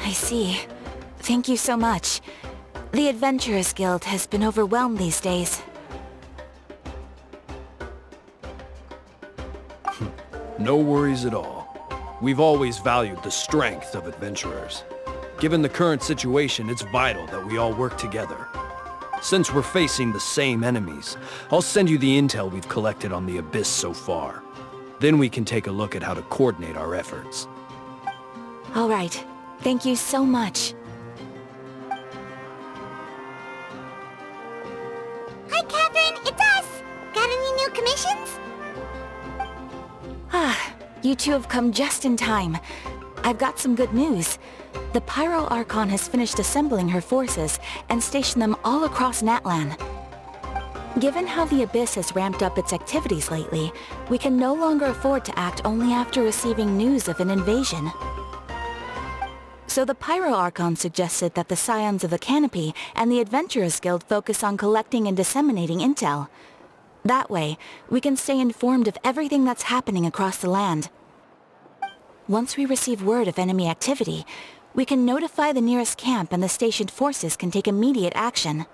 I see. Thank you so much. The Adventurers Guild has been overwhelmed these days. No worries at all. We've always valued the strength of adventurers. Given the current situation, it's vital that we all work together. Since we're facing the same enemies, I'll send you the intel we've collected on the Abyss so far. Then we can take a look at how to coordinate our efforts. All right. Thank you so much. Hi, Catherine. It's us. Got any new commissions? You two have come just in time. I've got some good news. The Pyro Archon has finished assembling her forces and stationed them all across Natlan. Given how the Abyss has ramped up its activities lately, we can no longer afford to act only after receiving news of an invasion. So the Pyro Archon suggested that the Scions of the Canopy and the Adventurers Guild focus on collecting and disseminating intel. That way, we can stay informed of everything that's happening across the land. Once we receive word of enemy activity, we can notify the nearest camp and the stationed forces can take immediate action.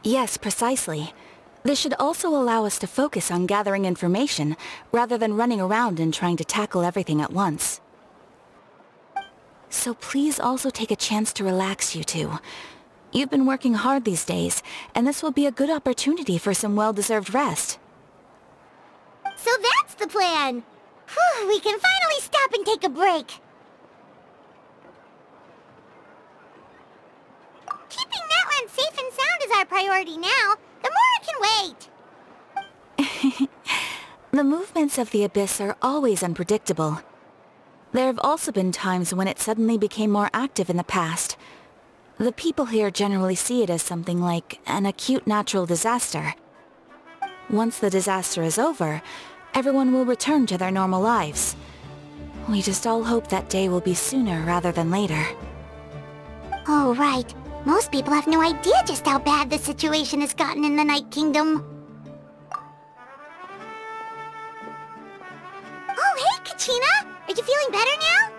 Yes, precisely. This should also allow us to focus on gathering information, rather than running around and trying to tackle everything at once. So please also take a chance to relax, you two. You've been working hard these days, and this will be a good opportunity for some well-deserved rest. So that's the plan. Whew, we can finally stop and take a break. Keeping Natlan safe and sound is our priority now. The more I can wait. The movements of the Abyss are always unpredictable. There have also been times when it suddenly became more active in the past. The people here generally see it as something like an acute natural disaster. Once the disaster is over, everyone will return to their normal lives. We just all hope that day will be sooner rather than later. Oh, right. Most people have no idea just how bad the situation has gotten in the Night Kingdom. Oh, hey, Kachina! Are you feeling better now?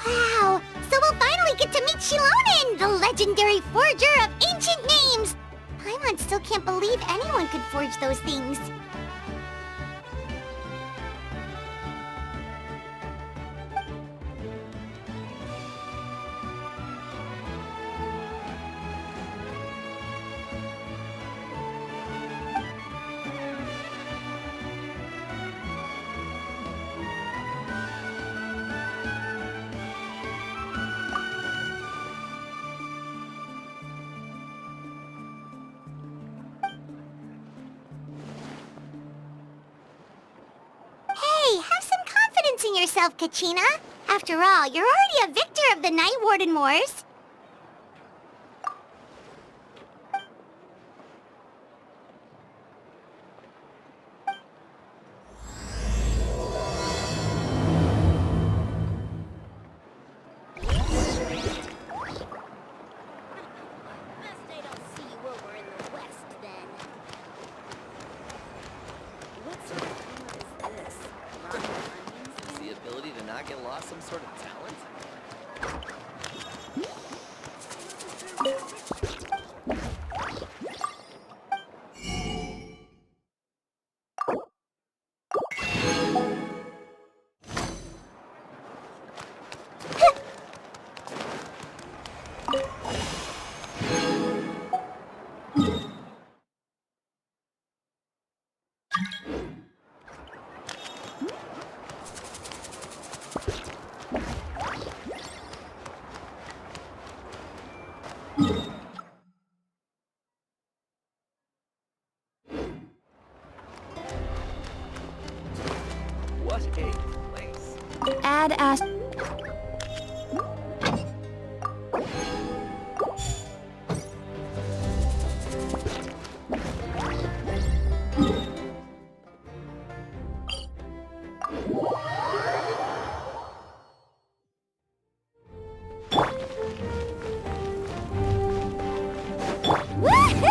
Wow! So we'll finally get to meet Shilonen, the legendary forger of ancient names! Paimon still can't believe anyone could forge those things. Hey, have some confidence in yourself, Kachina. After all, you're already a victor of the Night Warden Wars. lost some sort of talent? What a place. Add as... Woohoo!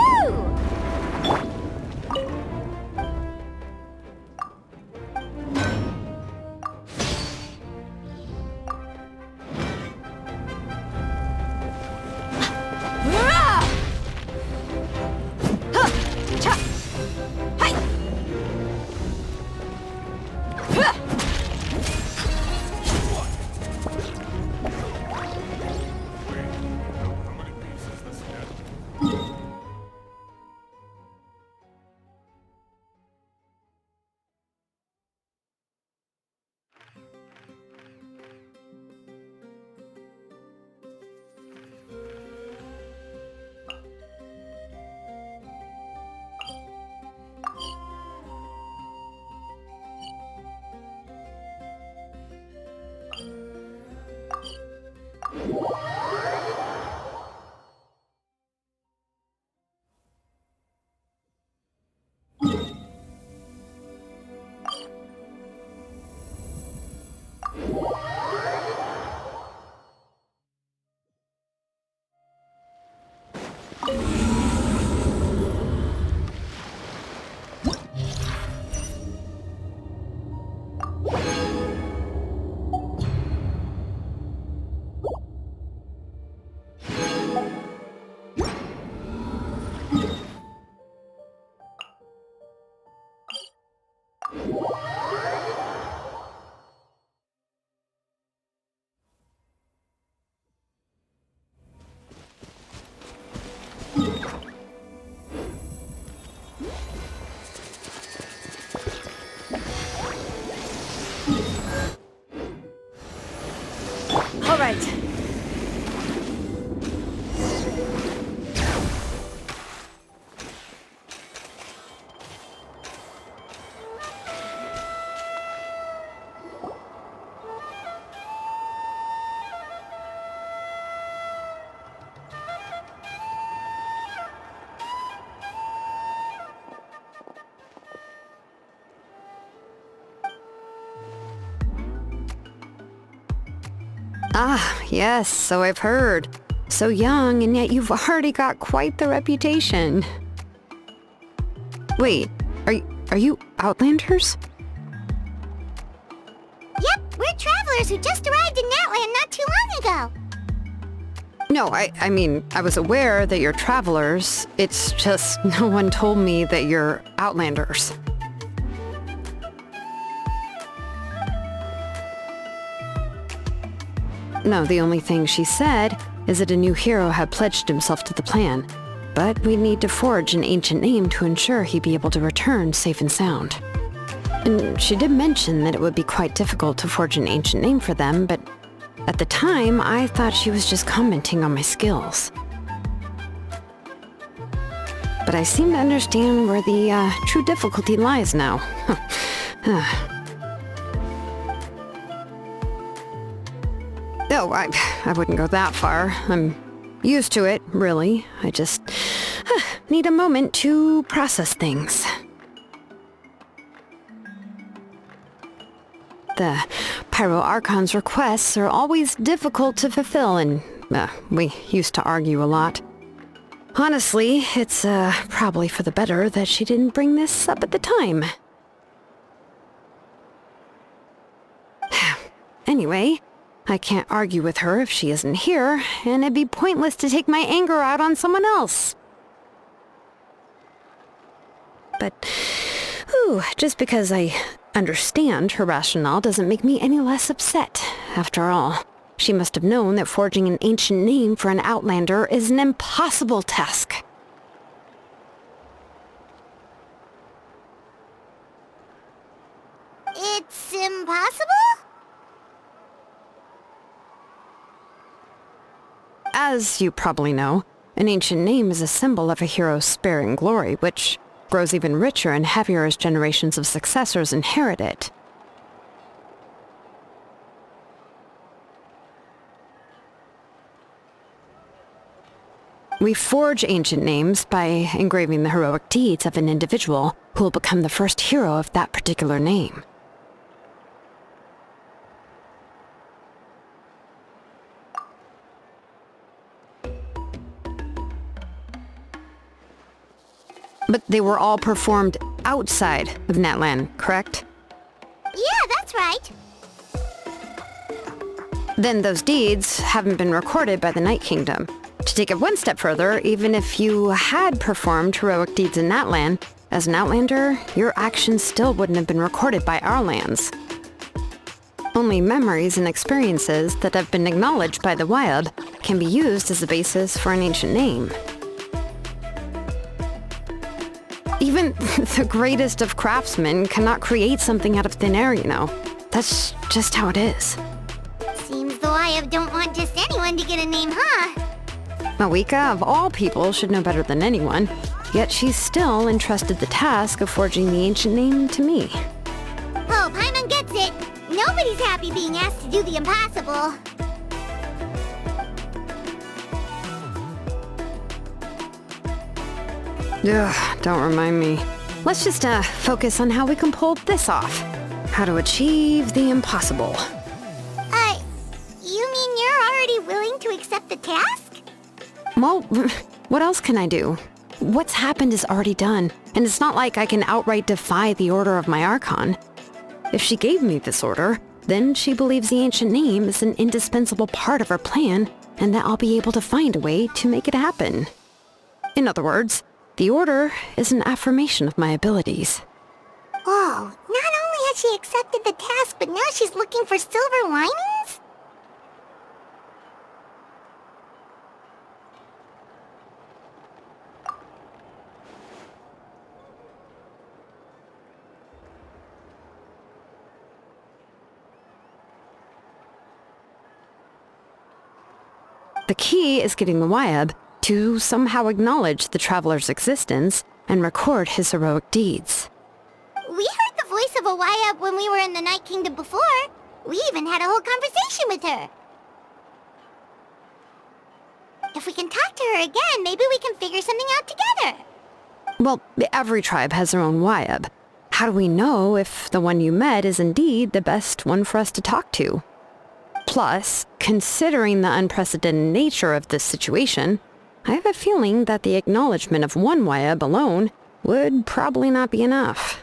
All right. Ah, yes, so I've heard. So young, and yet you've already got quite the reputation. Wait, are you Outlanders? Yep, we're travelers who just arrived in Natland not too long ago. No, I mean, I was aware that you're travelers. It's just no one told me that you're Outlanders. No, the only thing she said is that a new hero had pledged himself to the plan. But we'd need to forge an ancient name to ensure he'd be able to return safe and sound. And she did mention that it would be quite difficult to forge an ancient name for them, but at the time, I thought she was just commenting on my skills. But I seem to understand where the true difficulty lies now. No, I wouldn't go that far. I'm used to it, really. I just need a moment to process things. The Pyro Archon's requests are always difficult to fulfill, and we used to argue a lot. Honestly, it's probably for the better that she didn't bring this up at the time. anyway. I can't argue with her if she isn't here, and it'd be pointless to take my anger out on someone else. But, just because I understand her rationale doesn't make me any less upset. After all, she must have known that forging an ancient name for an outlander is an impossible task. It's impossible? As you probably know, an ancient name is a symbol of a hero's spirit and glory, which grows even richer and heavier as generations of successors inherit it. We forge ancient names by engraving the heroic deeds of an individual who will become the first hero of that particular name. But they were all performed outside of Natlan, correct? Yeah, that's right. Then those deeds haven't been recorded by the Night Kingdom. To take it one step further, even if you had performed heroic deeds in Natlan, as an outlander, your actions still wouldn't have been recorded by our lands. Only memories and experiences that have been acknowledged by the wild can be used as a basis for an ancient name. Even the greatest of craftsmen cannot create something out of thin air, you know. That's just how it is. Seems the Wyatt don't want just anyone to get a name, huh? Mawika, of all people, should know better than anyone, yet she's still entrusted the task of forging the ancient name to me. Oh, Paimon gets it. Nobody's happy being asked to do the impossible. Ugh, don't remind me. Let's just focus on how we can pull this off. How to achieve the impossible. You mean you're already willing to accept the task? Well, what else can I do? What's happened is already done, and it's not like I can outright defy the order of my Archon. If she gave me this order, then she believes the ancient name is an indispensable part of her plan, and that I'll be able to find a way to make it happen. In other words, the order is an affirmation of my abilities. Whoa, not only has she accepted the task, but now she's looking for silver linings? The key is getting the Wyab to somehow acknowledge the traveler's existence and record his heroic deeds. We heard the voice of a Wyatt when we were in the Night Kingdom before. We even had a whole conversation with her. If we can talk to her again, maybe we can figure something out together. Well, every tribe has their own Wyab. How do we know if the one you met is indeed the best one for us to talk to? Plus, considering the unprecedented nature of this situation, I have a feeling that the acknowledgement of one Wyab alone would probably not be enough.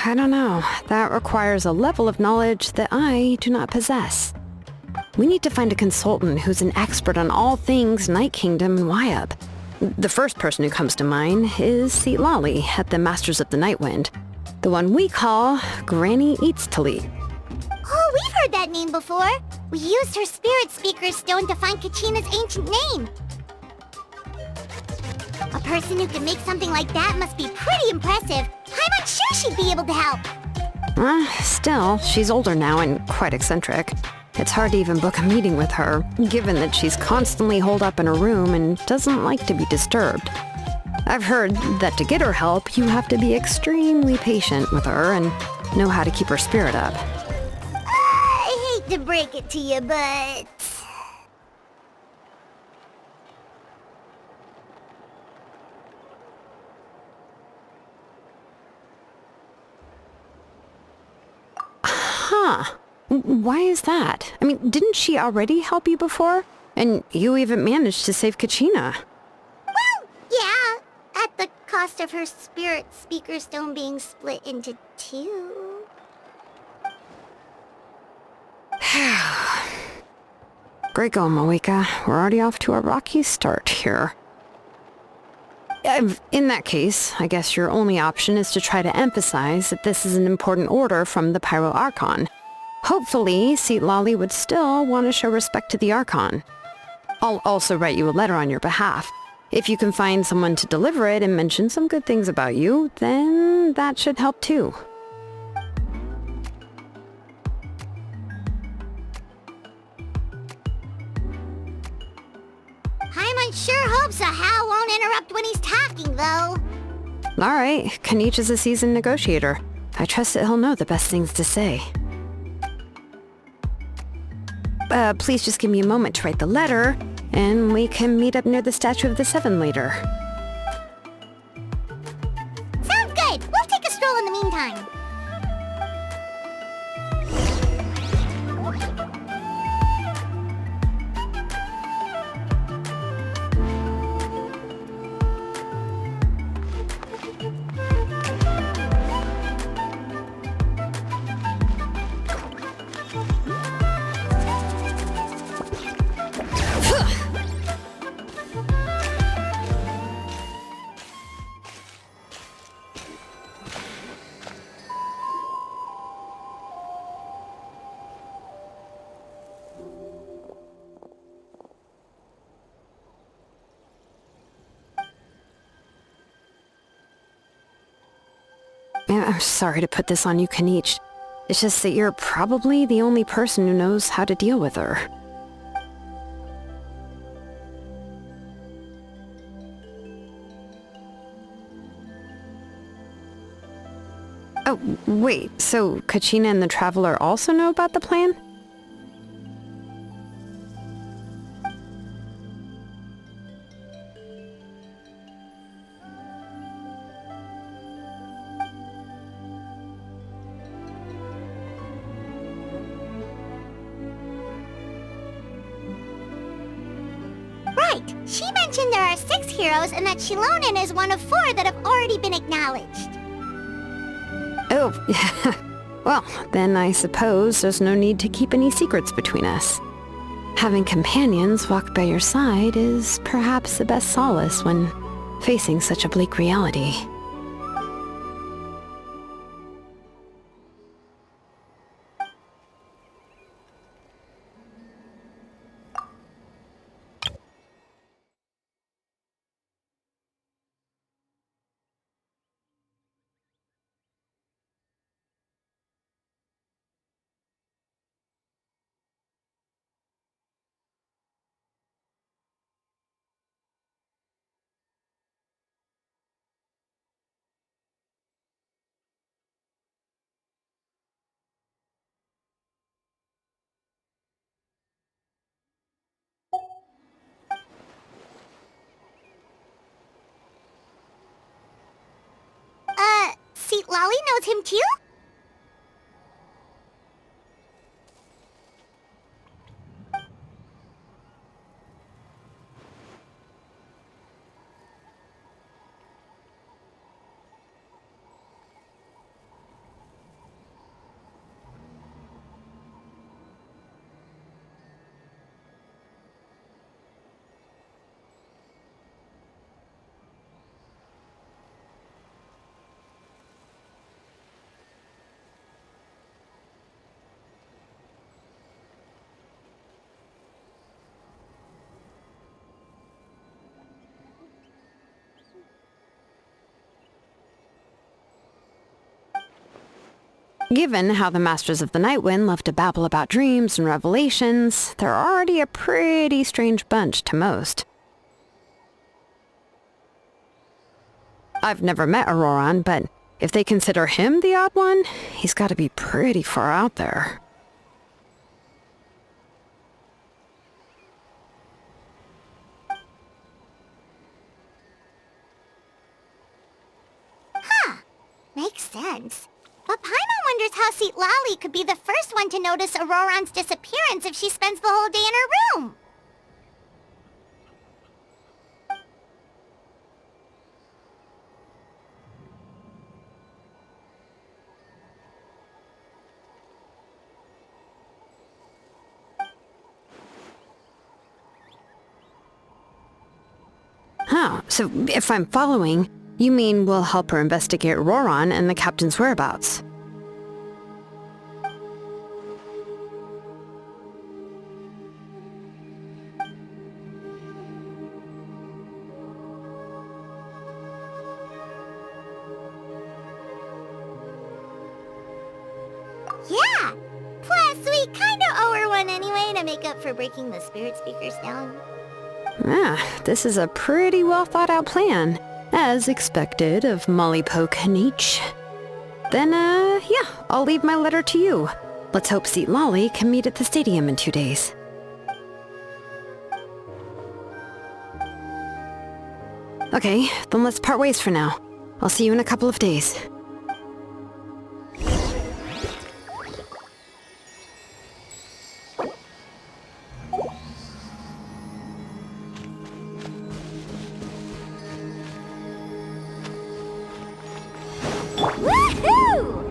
I don't know. That requires a level of knowledge that I do not possess. We need to find a consultant who's an expert on all things Night Kingdom and Wyab. The first person who comes to mind is Seatlali at the Masters of the Nightwind, the one we call Granny Eatstali. Oh, we've heard that name before. We used her spirit speaker stone to find Kachina's ancient name. A person who can make something like that must be pretty impressive. I'm not sure she'd be able to help. Still, she's older now and quite eccentric. It's hard to even book a meeting with her, given that she's constantly holed up in her room and doesn't like to be disturbed. I've heard that to get her help, you have to be extremely patient with her and know how to keep her spirit up. I hate to break it to you, but... Why is that? I mean, didn't she already help you before? And you even managed to save Kachina. Well, yeah, at the cost of her spirit speaker stone being split into two. Great going, Moeka. We're already off to a rocky start here. In that case, I guess your only option is to try to emphasize that this is an important order from the Pyro Archon. Hopefully, Seat Lolly would still want to show respect to the Archon. I'll also write you a letter on your behalf. If you can find someone to deliver it and mention some good things about you, then that should help too. Paimon sure hopes a Hal won't interrupt when he's talking, though. Alright, Kaniche is a seasoned negotiator. I trust that he'll know the best things to say. Please just give me a moment to write the letter, and we can meet up near the Statue of the Seven later. Sounds good. We'll take a stroll in the meantime. I'm sorry to put this on you, Kaniche. It's just that you're probably the only person who knows how to deal with her. Oh, wait, so Kachina and the Traveler also know about the plan? Right. She mentioned there are 6 heroes and that Shilonen is one of 4 that have already been acknowledged. Oh, well, then I suppose there's no need to keep any secrets between us. Having companions walk by your side is perhaps the best solace when facing such a bleak reality. Seat Lolly knows him too? Given how the Masters of the Nightwind love to babble about dreams and revelations, they're already a pretty strange bunch to most. I've never met Auroran, but if they consider him the odd one, he's got to be pretty far out there. Makes sense. But Paimon wonders how Seat Lally could be the first one to notice Auroron's disappearance if she spends the whole day in her room. Oh, so if I'm following, you mean we'll help her investigate Auroron and the captain's whereabouts? Yeah! Plus, we kinda owe her one anyway to make up for breaking the spirit speakers down. This is a pretty well thought out plan, as expected of Molly Poke Nietzsche. Then, yeah, I'll leave my letter to you. Let's hope Seat Lolly can meet at the stadium in 2 days. Okay, then let's part ways for now. I'll see you in a couple of days. Woohoo!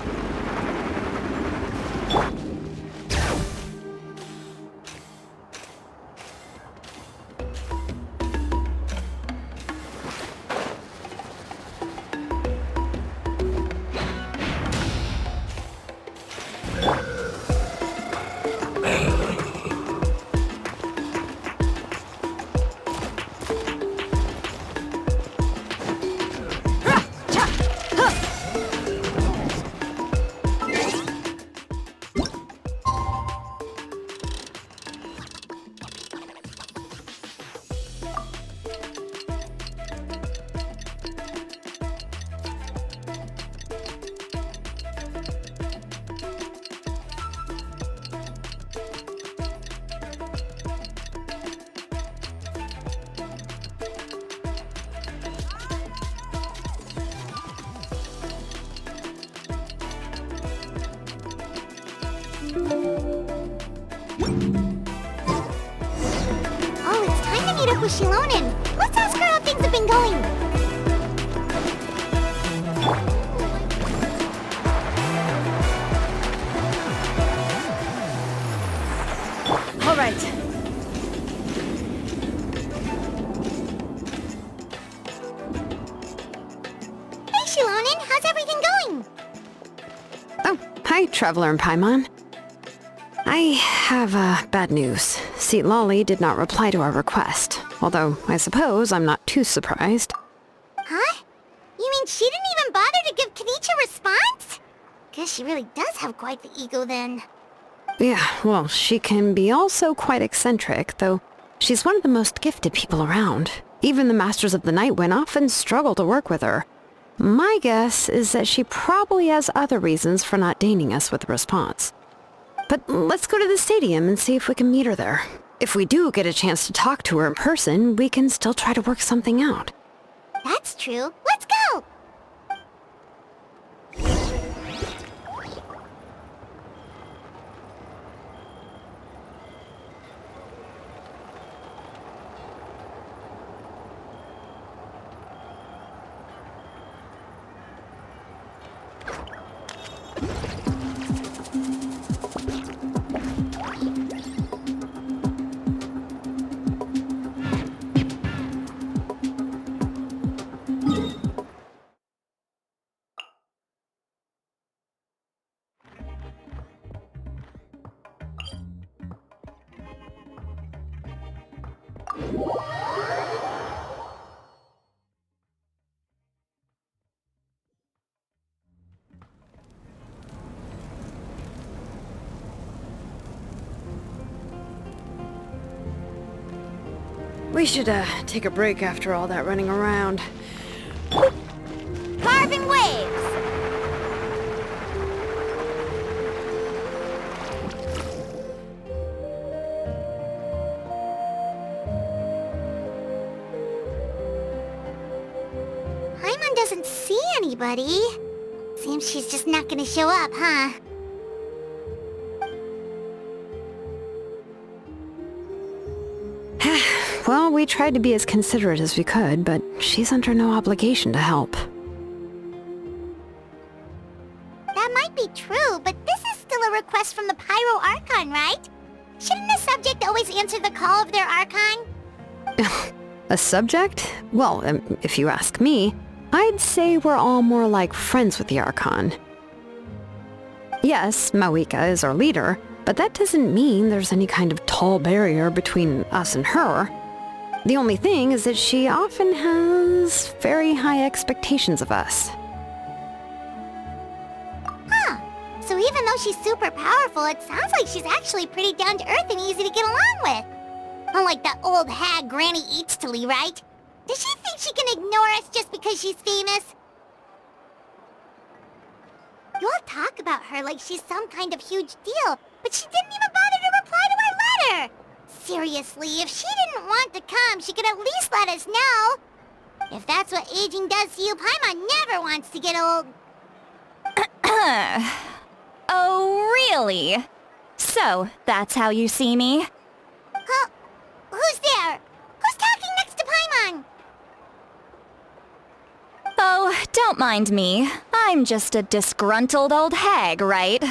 Oh, it's time to meet up with Shilonen. Let's ask her how things have been going. All right. Hey, Shilonen, how's everything going? Oh, hi, Traveler and Paimon. I have, bad news. Seat Lolly did not reply to our request, although I suppose I'm not too surprised. Huh? You mean she didn't even bother to give Kenichi a response? Guess she really does have quite the ego then. Yeah, well, she can be also quite eccentric, though she's one of the most gifted people around. Even the Masters of the Night Wind often struggle to work with her. My guess is that she probably has other reasons for not deigning us with a response. But let's go to the stadium and see if we can meet her there. If we do get a chance to talk to her in person, we can still try to work something out. That's true. Let's go! We should, take a break after all that running around. Carving waves! Paimon doesn't see anybody. Seems she's just not gonna show up, huh? Well, we tried to be as considerate as we could, but she's under no obligation to help. That might be true, but this is still a request from the Pyro Archon, right? Shouldn't the subject always answer the call of their Archon? A subject? Well, if you ask me, I'd say we're all more like friends with the Archon. Yes, Mawika is our leader, but that doesn't mean there's any kind of tall barrier between us and her. The only thing is that she often has very high expectations of us. Huh. So even though she's super powerful, it sounds like she's actually pretty down to earth and easy to get along with. Unlike that old hag Granny Eatstily, right? Does she think she can ignore us just because she's famous? You all talk about her like she's some kind of huge deal, but she didn't even bother to reply to our letter! Seriously, if she didn't want to come, she could at least let us know. If that's what aging does to you, Paimon never wants to get old. Oh, really? So, that's how you see me? Huh? Who's there? Who's talking next to Paimon? Oh, don't mind me. I'm just a disgruntled old hag, right?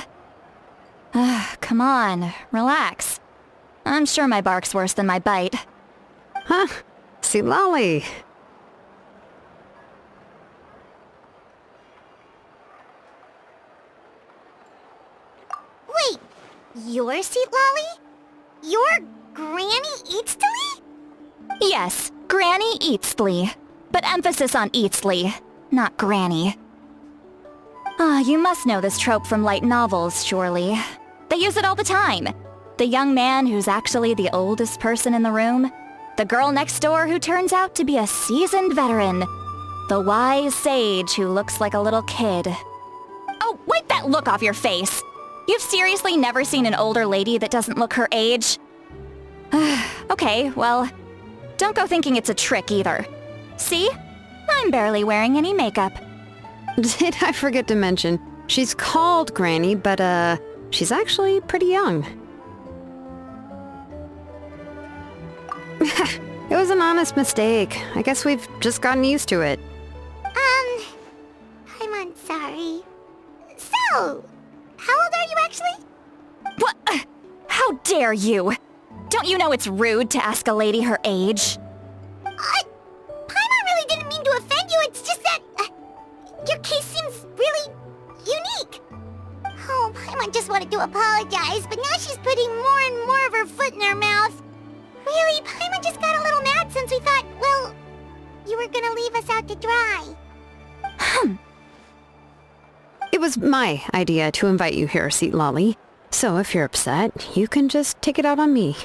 Come on, relax. I'm sure my bark's worse than my bite. Huh? See, Lolly. Wait, your seat, Lolly? Your Granny Eatstily? Yes, Granny Eatstly. But emphasis on Eatstly, not Granny. You must know this trope from light novels, surely. They use it all the time. The young man who's actually the oldest person in the room. The girl next door who turns out to be a seasoned veteran. The wise sage who looks like a little kid. Oh, wipe that look off your face! You've seriously never seen an older lady that doesn't look her age? Okay, well, don't go thinking it's a trick either. See? I'm barely wearing any makeup. Did I forget to mention, she's called Granny, but she's actually pretty young. It was an honest mistake. I guess we've just gotten used to it. I'm sorry. So, how old are you actually? What? How dare you? Don't you know it's rude to ask a lady her age? Paimon really didn't mean to offend you, it's just that... your case seems really... unique. Oh, Paimon just wanted to apologize, but now she's putting more and more of her foot in her mouth. Really, Paimon just got a little mad since we thought, well, you were gonna leave us out to dry. It was my idea to invite you here, Seat Lolly. So if you're upset, you can just take it out on me.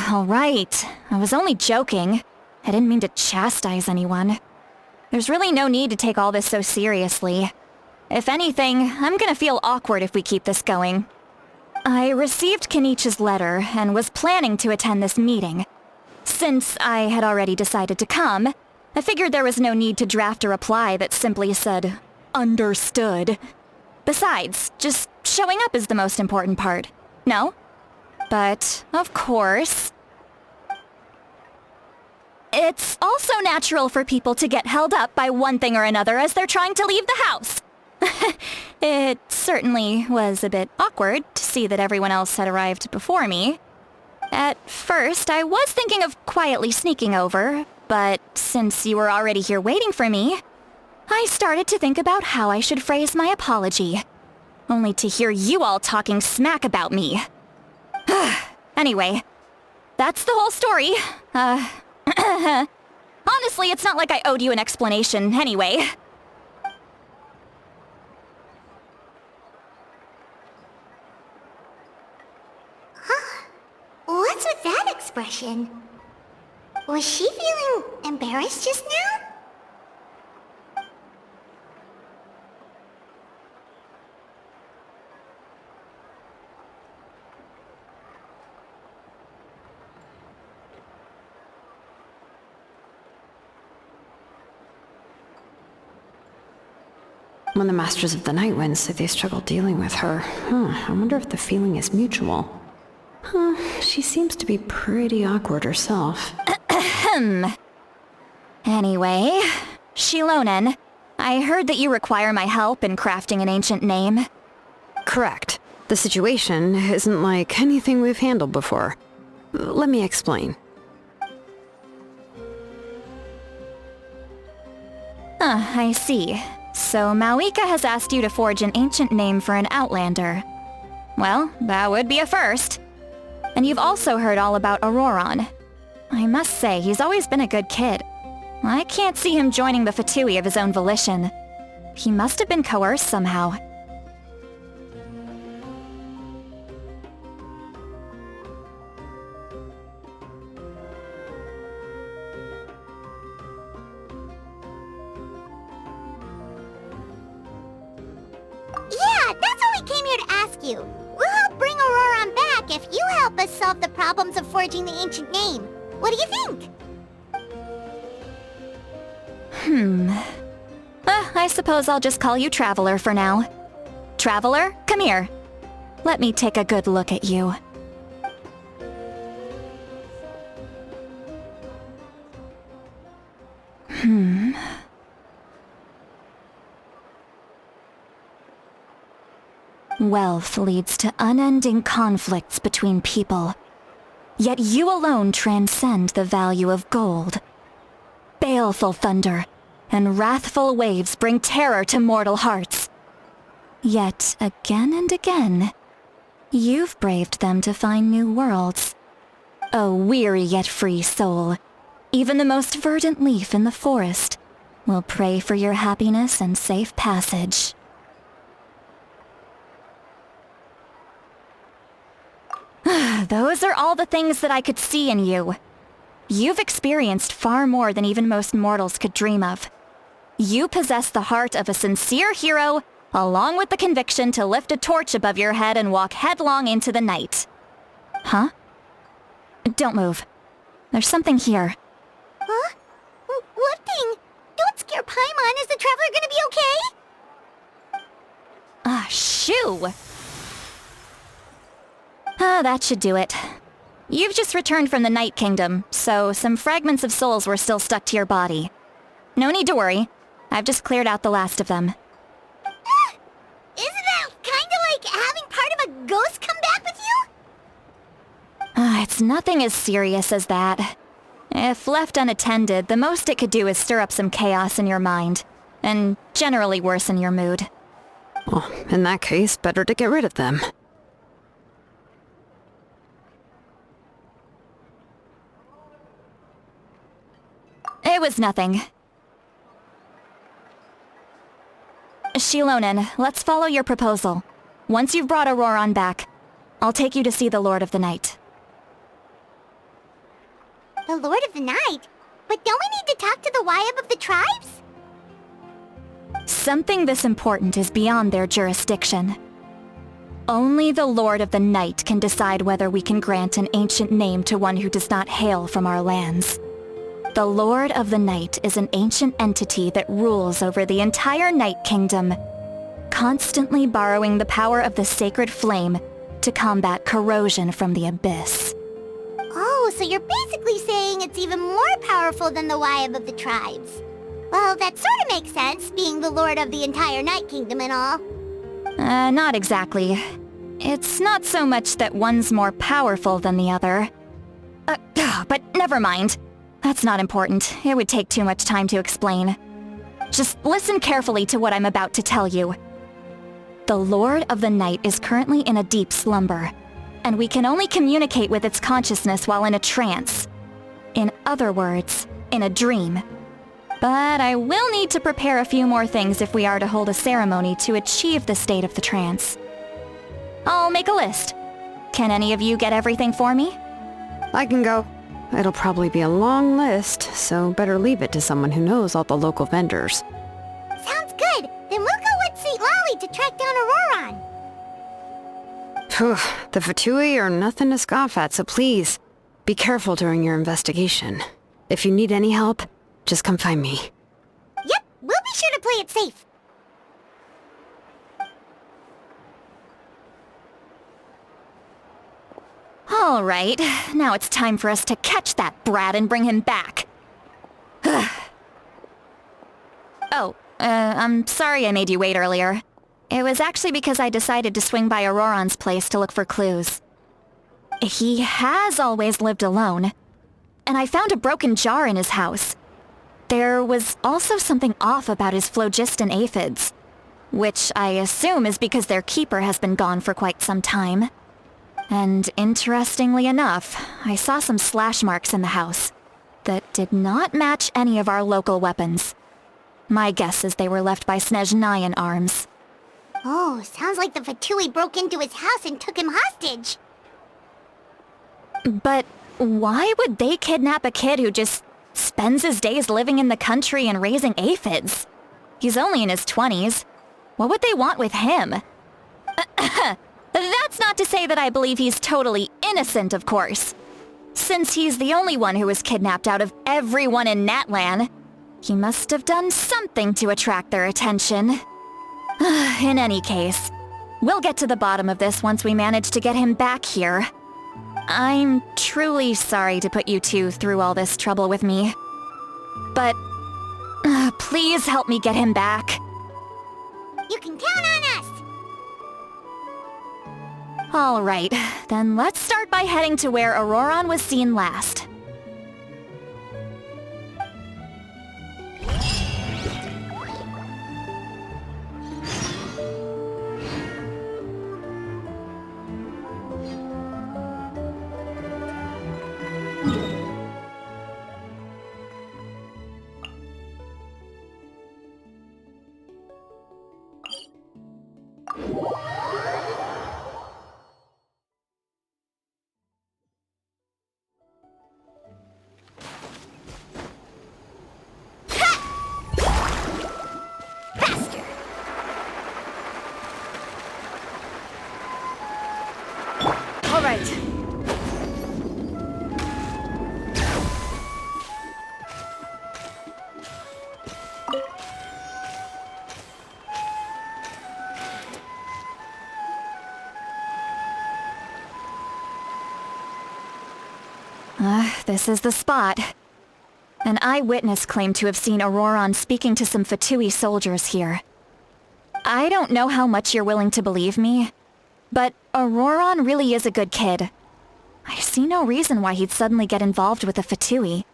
All right. I was only joking. I didn't mean to chastise anyone. There's really no need to take all this so seriously. If anything, I'm gonna feel awkward if we keep this going. I received Kenichi's letter and was planning to attend this meeting. Since I had already decided to come, I figured there was no need to draft a reply that simply said, "Understood." Besides, just showing up is the most important part, no? But, of course... It's also natural for people to get held up by one thing or another as they're trying to leave the house. It certainly was a bit awkward to see that everyone else had arrived before me. At first, I was thinking of quietly sneaking over, but since you were already here waiting for me, I started to think about how I should phrase my apology. Only to hear you all talking smack about me. Anyway, that's the whole story. Honestly, it's not like I owed you an explanation anyway. What's with that expression? Was she feeling embarrassed just now? When the Masters of the Night Wind say they struggle dealing with her, I wonder if the feeling is mutual. She seems to be pretty awkward herself. Anyway, Shilonen, I heard that you require my help in crafting an ancient name. Correct. The situation isn't like anything we've handled before. Let me explain. I see. So Mawika has asked you to forge an ancient name for an Outlander. Well, that would be a first. And you've also heard all about Auroron. I must say, he's always been a good kid. I can't see him joining the Fatui of his own volition. He must have been coerced somehow. Yeah, that's what we came here to ask you. We'll help bring Auroron back if you help us solve the problems of forging the ancient name. What do you think? I suppose I'll just call you Traveler for now. Traveler, come here. Let me take a good look at you. Wealth leads to unending conflicts between people. Yet you alone transcend the value of gold. Baleful thunder and wrathful waves bring terror to mortal hearts. Yet again and again, you've braved them to find new worlds. O weary yet free soul, even the most verdant leaf in the forest will pray for your happiness and safe passage. Those are all the things that I could see in you. You've experienced far more than even most mortals could dream of. You possess the heart of a sincere hero, along with the conviction to lift a torch above your head and walk headlong into the night. Huh? Don't move. There's something here. Huh? What thing? Don't scare Paimon. Is the Traveler gonna be okay? Shoo! That should do it. You've just returned from the Night Kingdom, so some fragments of souls were still stuck to your body. No need to worry. I've just cleared out the last of them. Isn't that kinda like having part of a ghost come back with you? It's nothing as serious as that. If left unattended, the most it could do is stir up some chaos in your mind, and generally worsen your mood. Well, in that case, better to get rid of them. It was nothing. Shilonen, let's follow your proposal. Once you've brought Auroron back, I'll take you to see the Lord of the Night. The Lord of the Night? But don't we need to talk to the Wyab of the tribes? Something this important is beyond their jurisdiction. Only the Lord of the Night can decide whether we can grant an ancient name to one who does not hail from our lands. The Lord of the Night is an ancient entity that rules over the entire Night Kingdom, constantly borrowing the power of the sacred flame to combat corrosion from the abyss. Oh, so you're basically saying it's even more powerful than the Wyab of the tribes. Well, that sort of makes sense, being the Lord of the entire Night Kingdom and all. Not exactly. It's not so much that one's more powerful than the other. But never mind. That's not important. It would take too much time to explain. Just listen carefully to what I'm about to tell you. The Lord of the Night is currently in a deep slumber, and we can only communicate with its consciousness while in a trance. In other words, in a dream. But I will need to prepare a few more things if we are to hold a ceremony to achieve the state of the trance. I'll make a list. Can any of you get everything for me? I can go. It'll probably be a long list, so better leave it to someone who knows all the local vendors. Sounds good. Then we'll go with St. Lolly to track down Auroron. Phew, the Fatui are nothing to scoff at, so please, be careful during your investigation. If you need any help, just come find me. Yep, we'll be sure to play it safe. All right, now it's time for us to catch that brat and bring him back. I'm sorry I made you wait earlier. It was actually because I decided to swing by Auroron's place to look for clues. He has always lived alone, and I found a broken jar in his house. There was also something off about his phlogiston aphids, which I assume is because their keeper has been gone for quite some time. And interestingly enough, I saw some slash marks in the house that did not match any of our local weapons. My guess is they were left by Snezhnayan arms. Oh, sounds like the Fatui broke into his house and took him hostage. But why would they kidnap a kid who just spends his days living in the country and raising aphids? He's only in his 20s. What would they want with him? That's not to say that I believe he's totally innocent, of course. Since he's the only one who was kidnapped out of everyone in Natlan, he must have done something to attract their attention. In any case, we'll get to the bottom of this once we manage to get him back here. I'm truly sorry to put you two through all this trouble with me. But please help me get him back. You can count on us! All right, then let's start by heading to where Auroron was seen last. All right. This is the spot. An eyewitness claimed to have seen Auroron speaking to some Fatui soldiers here. I don't know how much you're willing to believe me, but Auroron really is a good kid. I see no reason why he'd suddenly get involved with the Fatui.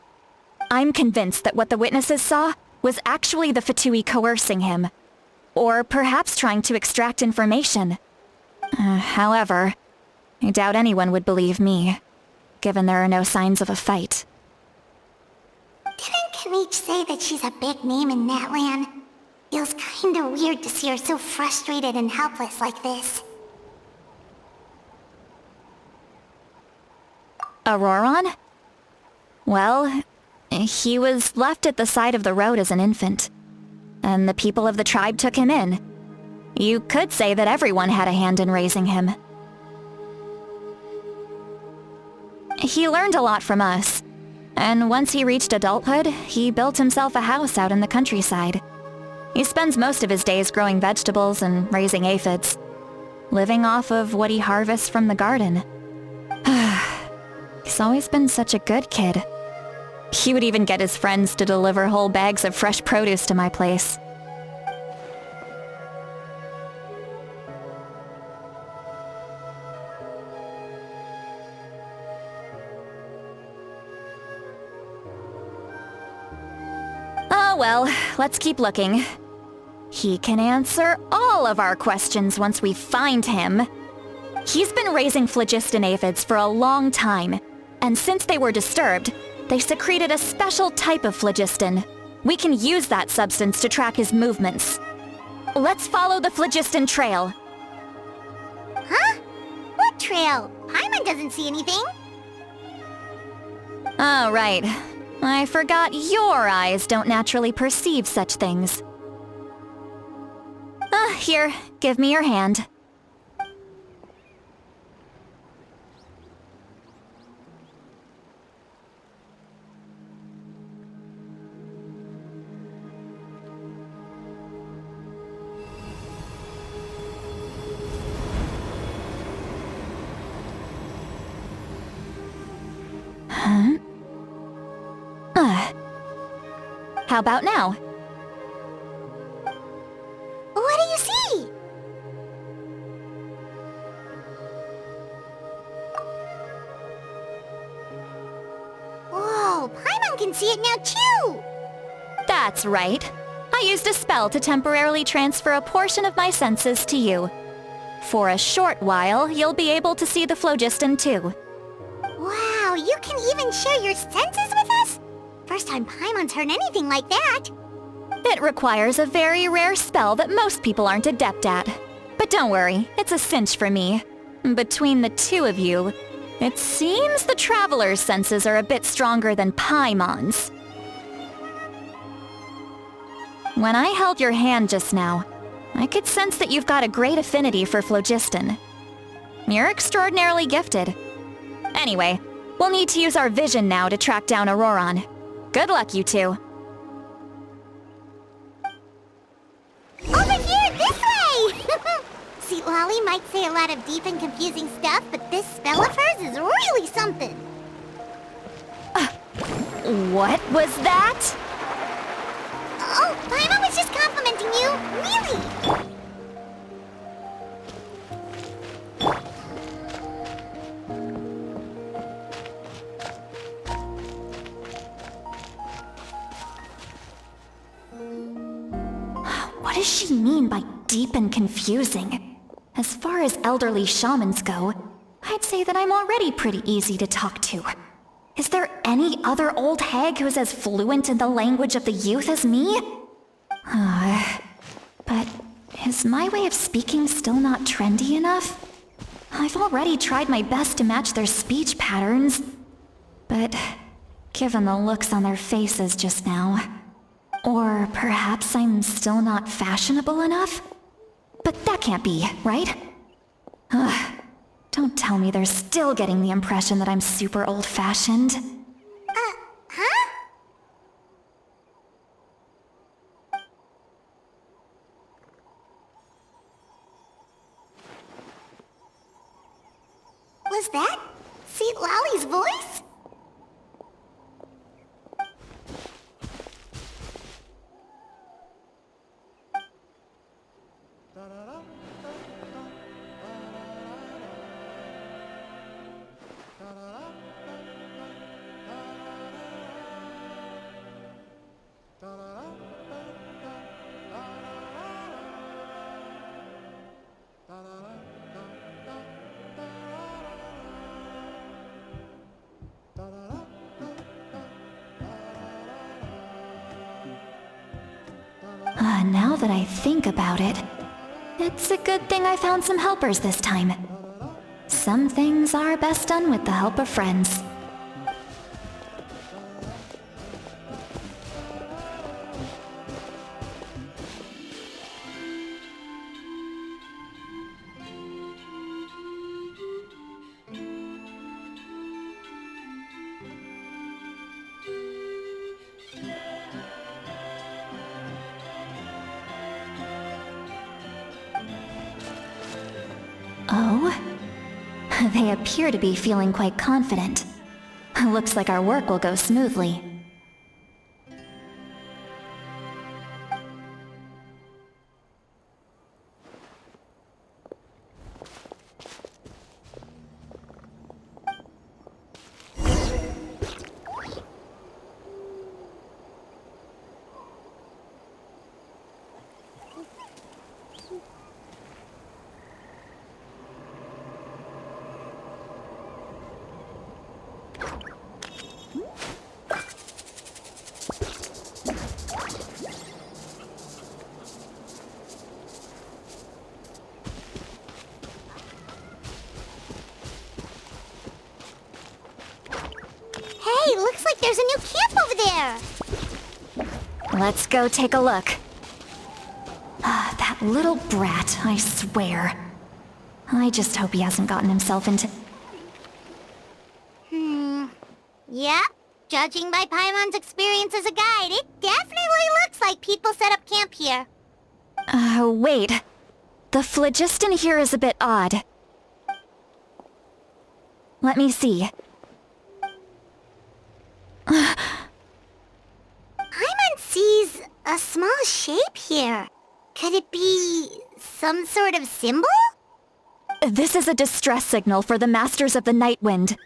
I'm convinced that what the witnesses saw was actually the Fatui coercing him, or perhaps trying to extract information. However, I doubt anyone would believe me, given there are no signs of a fight. Didn't Kanich say that she's a big name in Natlan? Feels kinda weird to see her so frustrated and helpless like this. Auroron? Well, he was left at the side of the road as an infant, and the people of the tribe took him in. You could say that everyone had a hand in raising him. He learned a lot from us, and once he reached adulthood, he built himself a house out in the countryside. He spends most of his days growing vegetables and raising aphids, living off of what he harvests from the garden. He's always been such a good kid. He would even get his friends to deliver whole bags of fresh produce to my place. Oh well, let's keep looking. He can answer all of our questions once we find him. He's been raising phlogiston aphids for a long time, and since they were disturbed, they secreted a special type of phlogiston. We can use that substance to track his movements. Let's follow the phlogiston trail. Huh? What trail? Paimon doesn't see anything. Oh, right. I forgot your eyes don't naturally perceive such things. Here, give me your hand. How about now? What do you see? Whoa, Paimon can see it now too! That's right. I used a spell to temporarily transfer a portion of my senses to you. For a short while, you'll be able to see the phlogiston too. Wow, you can even share your senses with us? First time Paimon's heard anything like that. It requires a very rare spell that most people aren't adept at. But don't worry, it's a cinch for me. Between the two of you, it seems the Traveler's senses are a bit stronger than Paimon's. When I held your hand just now, I could sense that you've got a great affinity for phlogiston. You're extraordinarily gifted. Anyway, we'll need to use our vision now to track down Auroron. Good luck, you two. Over here, this way! See, Lolly might say a lot of deep and confusing stuff, but this spell of hers is really something. What was that? Oh, Paimon was just complimenting you. Really? What does she mean by deep and confusing? As far as elderly shamans go, I'd say that I'm already pretty easy to talk to. Is there any other old hag who's as fluent in the language of the youth as me? But is my way of speaking still not trendy enough? I've already tried my best to match their speech patterns. But given the looks on their faces just now... Or perhaps I'm still not fashionable enough? But that can't be, right? Don't tell me they're still getting the impression that I'm super old-fashioned. Huh? Was that St. Lolly's voice? Now that I think about it, it's a good thing I found some helpers this time. Some things are best done with the help of friends. Oh? They appear to be feeling quite confident. Looks like our work will go smoothly. Hey, looks like there's a new camp over there. Let's go take a look. That little brat, I swear. I just hope he hasn't gotten himself into... Yeah, judging by Paimon's experience as a guide, it definitely looks like people set up camp here. Wait. The phlogiston here is a bit odd. Let me see. Paimon sees shape here. Could it be some sort of symbol? This is a distress signal for the Masters of the Night Wind.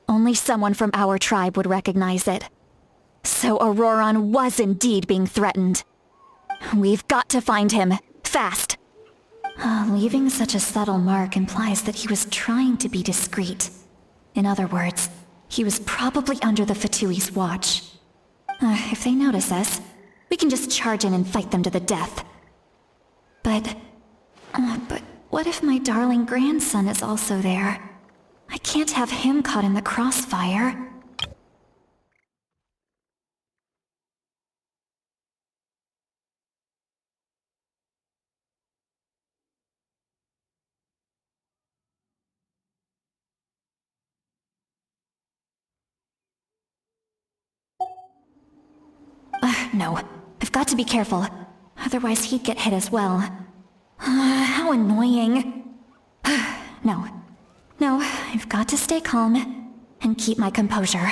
Only someone from our tribe would recognize it. So Auroron was indeed being threatened. We've got to find him, fast. Leaving such a subtle mark implies that he was trying to be discreet. In other words, he was probably under the Fatui's watch. If they notice us, we can just charge in and fight them to the death. But what if my darling grandson is also there? I can't have him caught in the crossfire. No. I've got to be careful. Otherwise he'd get hit as well. How annoying. No. No, I've got to stay calm and keep my composure.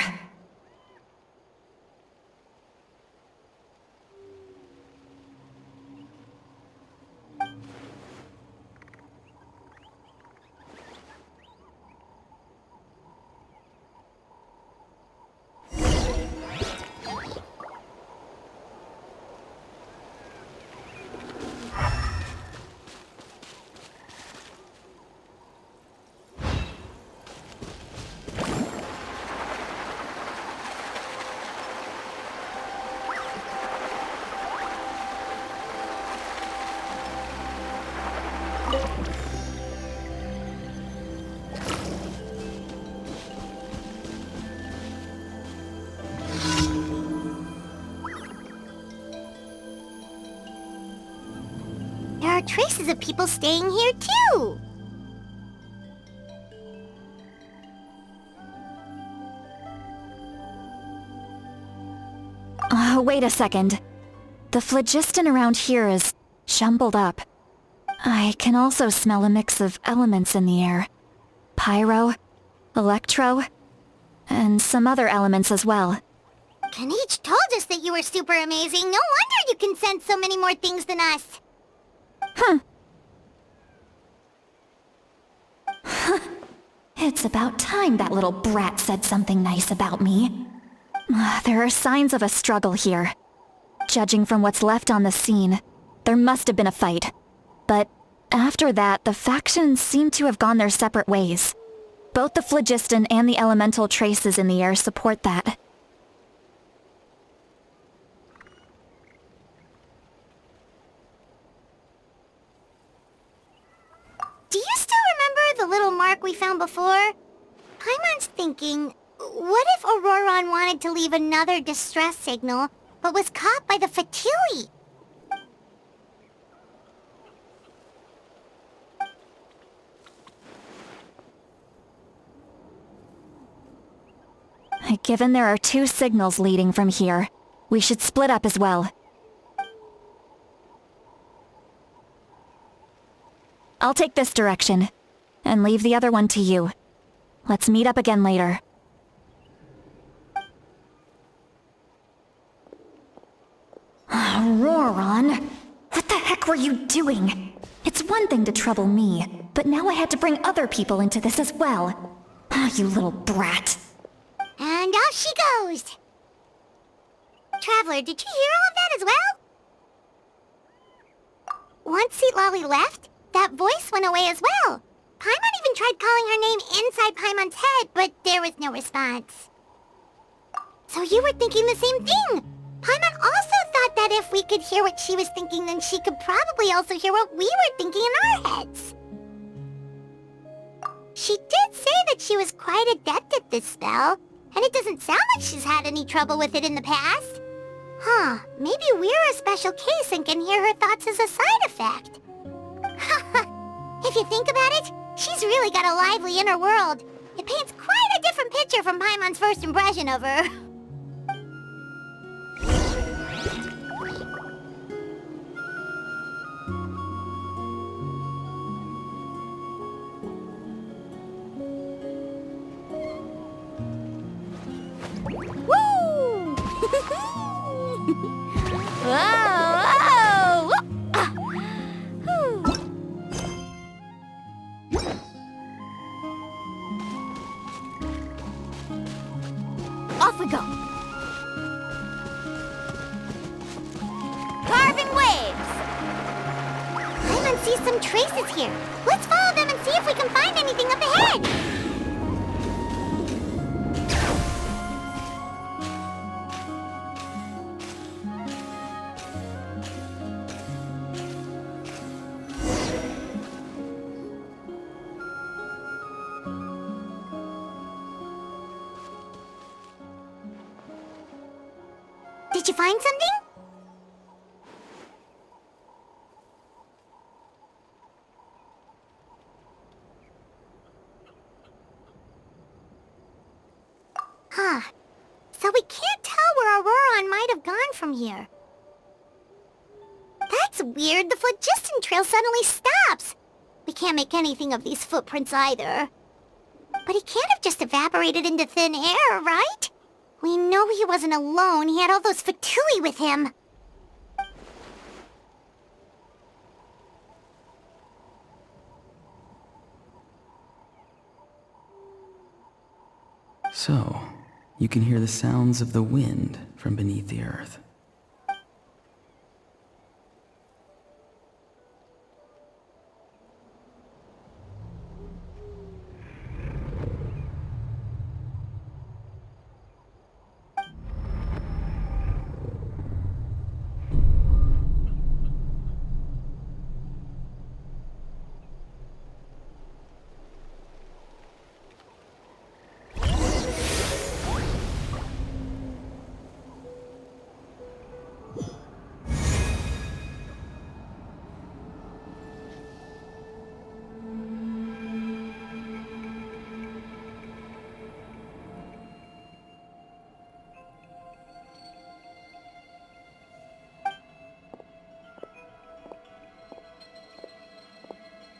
There are traces of people staying here too. Wait a second. The phlogiston around here is jumbled up. I can also smell a mix of elements in the air. Pyro, electro, and some other elements as well. Kanich told us that you were super amazing. No wonder you can sense so many more things than us. It's about time that little brat said something nice about me. There are signs of a struggle here. Judging from what's left on the scene, there must have been a fight. But after that, the factions seem to have gone their separate ways. Both the phlogiston and the elemental traces in the air support that. Do you still remember the little mark we found before? Paimon's thinking, what if Auroron wanted to leave another distress signal, but was caught by the Fatui? Given there are 2 signals leading from here, we should split up as well. I'll take this direction, and leave the other one to you. Let's meet up again later. Auroron, what the heck were you doing? It's one thing to trouble me, but now I had to bring other people into this as well. You little brat. And off she goes! Traveler, did you hear all of that as well? Once Seatlolly left, that voice went away as well. Paimon even tried calling her name inside Paimon's head, but there was no response. So you were thinking the same thing! Paimon also thought that if we could hear what she was thinking, then she could probably also hear what we were thinking in our heads. She did say that she was quite adept at this spell, and it doesn't sound like she's had any trouble with it in the past. Huh, maybe we're a special case and can hear her thoughts as a side effect. If you think about it, she's really got a lively inner world. It paints quite a different picture from Paimon's first impression of her. Whoa! we go. Carving waves! Paimon sees some traces here. Let's follow them and see if we can find anything up ahead! Did you find something? Huh. So we can't tell where Auroron might have gone from here. That's weird. The phlogiston trail suddenly stops. We can't make anything of these footprints either. But he can't have just evaporated into thin air, right? We know he wasn't alone. He had all those fatui with him. So, you can hear the sounds of the wind from beneath the earth.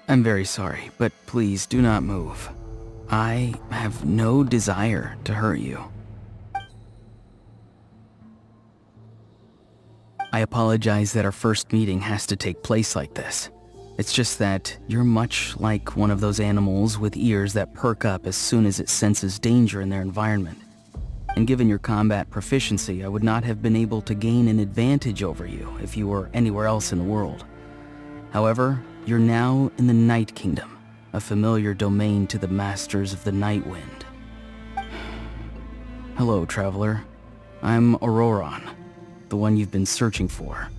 I'm very sorry, but please do not move. I have no desire to hurt you. I apologize that our first meeting has to take place like this. It's just that you're much like one of those animals with ears that perk up as soon as it senses danger in their environment. And given your combat proficiency, I would not have been able to gain an advantage over you if you were anywhere else in the world. However, you're now in the Night Kingdom, a familiar domain to the Masters of the Night Wind. Hello, traveler. I'm Auroron, the one you've been searching for.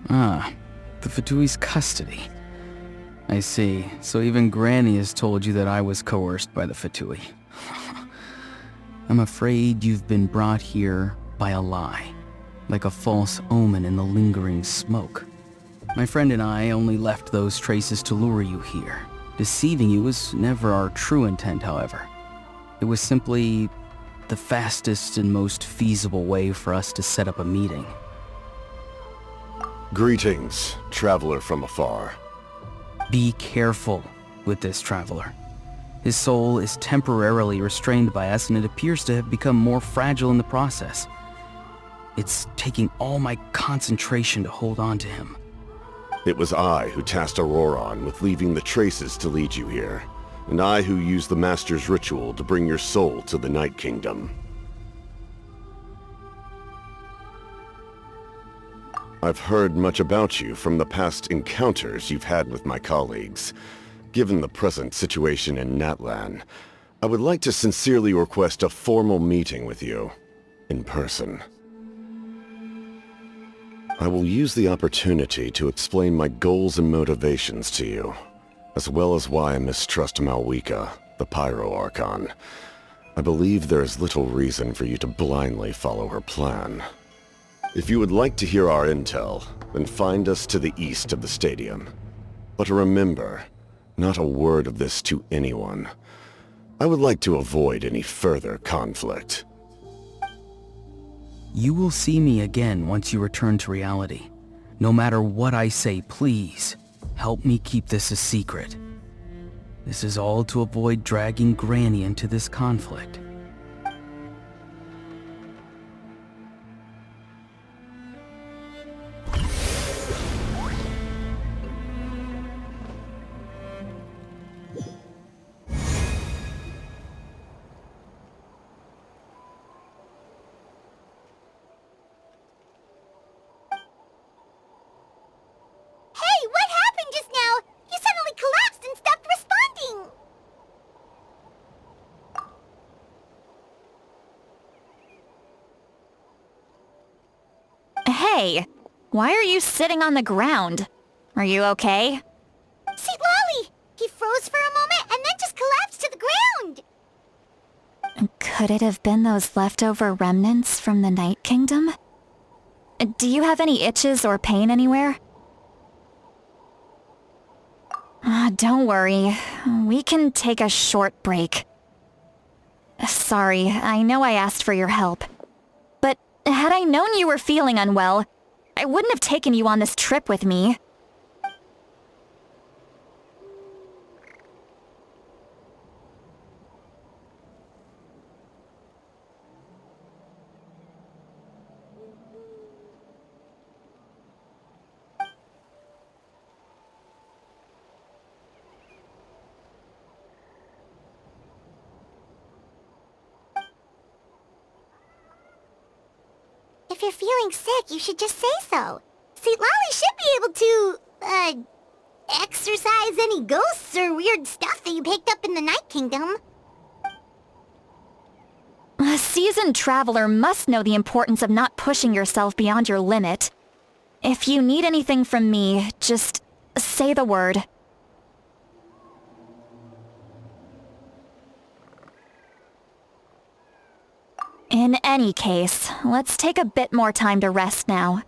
Ah, the Fatui's custody. I see. So even Granny has told you that I was coerced by the Fatui. I'm afraid you've been brought here by a lie, like a false omen in the lingering smoke. My friend and I only left those traces to lure you here. Deceiving you was never our true intent, however. It was simply the fastest and most feasible way for us to set up a meeting. Greetings, traveler from afar. Be careful with this traveler. His soul is temporarily restrained by us, and it appears to have become more fragile in the process. It's taking all my concentration to hold on to him. It was I who tasked Auroron with leaving the traces to lead you here, and I who used the Master's ritual to bring your soul to the Night Kingdom. I've heard much about you from the past encounters you've had with my colleagues. Given the present situation in Natlan, I would like to sincerely request a formal meeting with you, in person. I will use the opportunity to explain my goals and motivations to you, as well as why I mistrust Malwika, the Pyro Archon. I believe there is little reason for you to blindly follow her plan. If you would like to hear our intel, then find us to the east of the stadium. But remember, not a word of this to anyone. I would like to avoid any further conflict. You will see me again once you return to reality. No matter what I say, please, help me keep this a secret. This is all to avoid dragging Granny into this conflict. Hey, why are you sitting on the ground? Are you okay? St. Lolly! He froze for a moment and then just collapsed to the ground! Could it have been those leftover remnants from the Night Kingdom? Do you have any itches or pain anywhere? Don't worry. We can take a short break. Sorry, I know I asked for your help. But had I known you were feeling unwell, I wouldn't have taken you on this trip with me. If you're feeling sick, you should just say so. St. Lolly should be able to, exorcise any ghosts or weird stuff that you picked up in the Night Kingdom. A seasoned traveler must know the importance of not pushing yourself beyond your limit. If you need anything from me, just say the word. In any case, let's take a bit more time to rest now.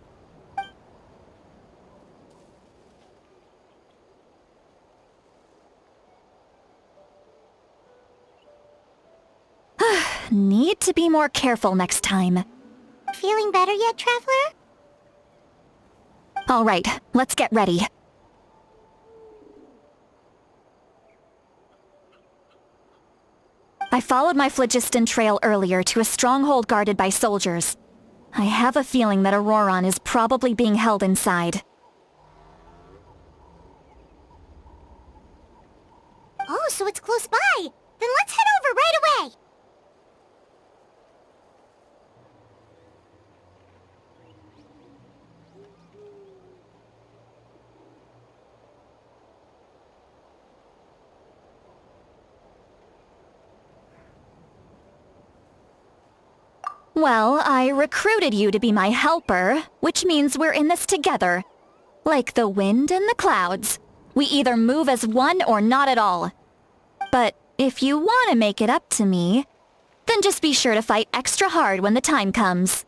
Need to be more careful next time. Feeling better yet, Traveler? All right, let's get ready. I followed my phlogiston trail earlier to a stronghold guarded by soldiers. I have a feeling that Auroron is probably being held inside. Oh, so it's close by. Then let's head over right away. Well, I recruited you to be my helper, which means we're in this together. Like the wind and the clouds. We either move as one or not at all. But if you want to make it up to me, then just be sure to fight extra hard when the time comes.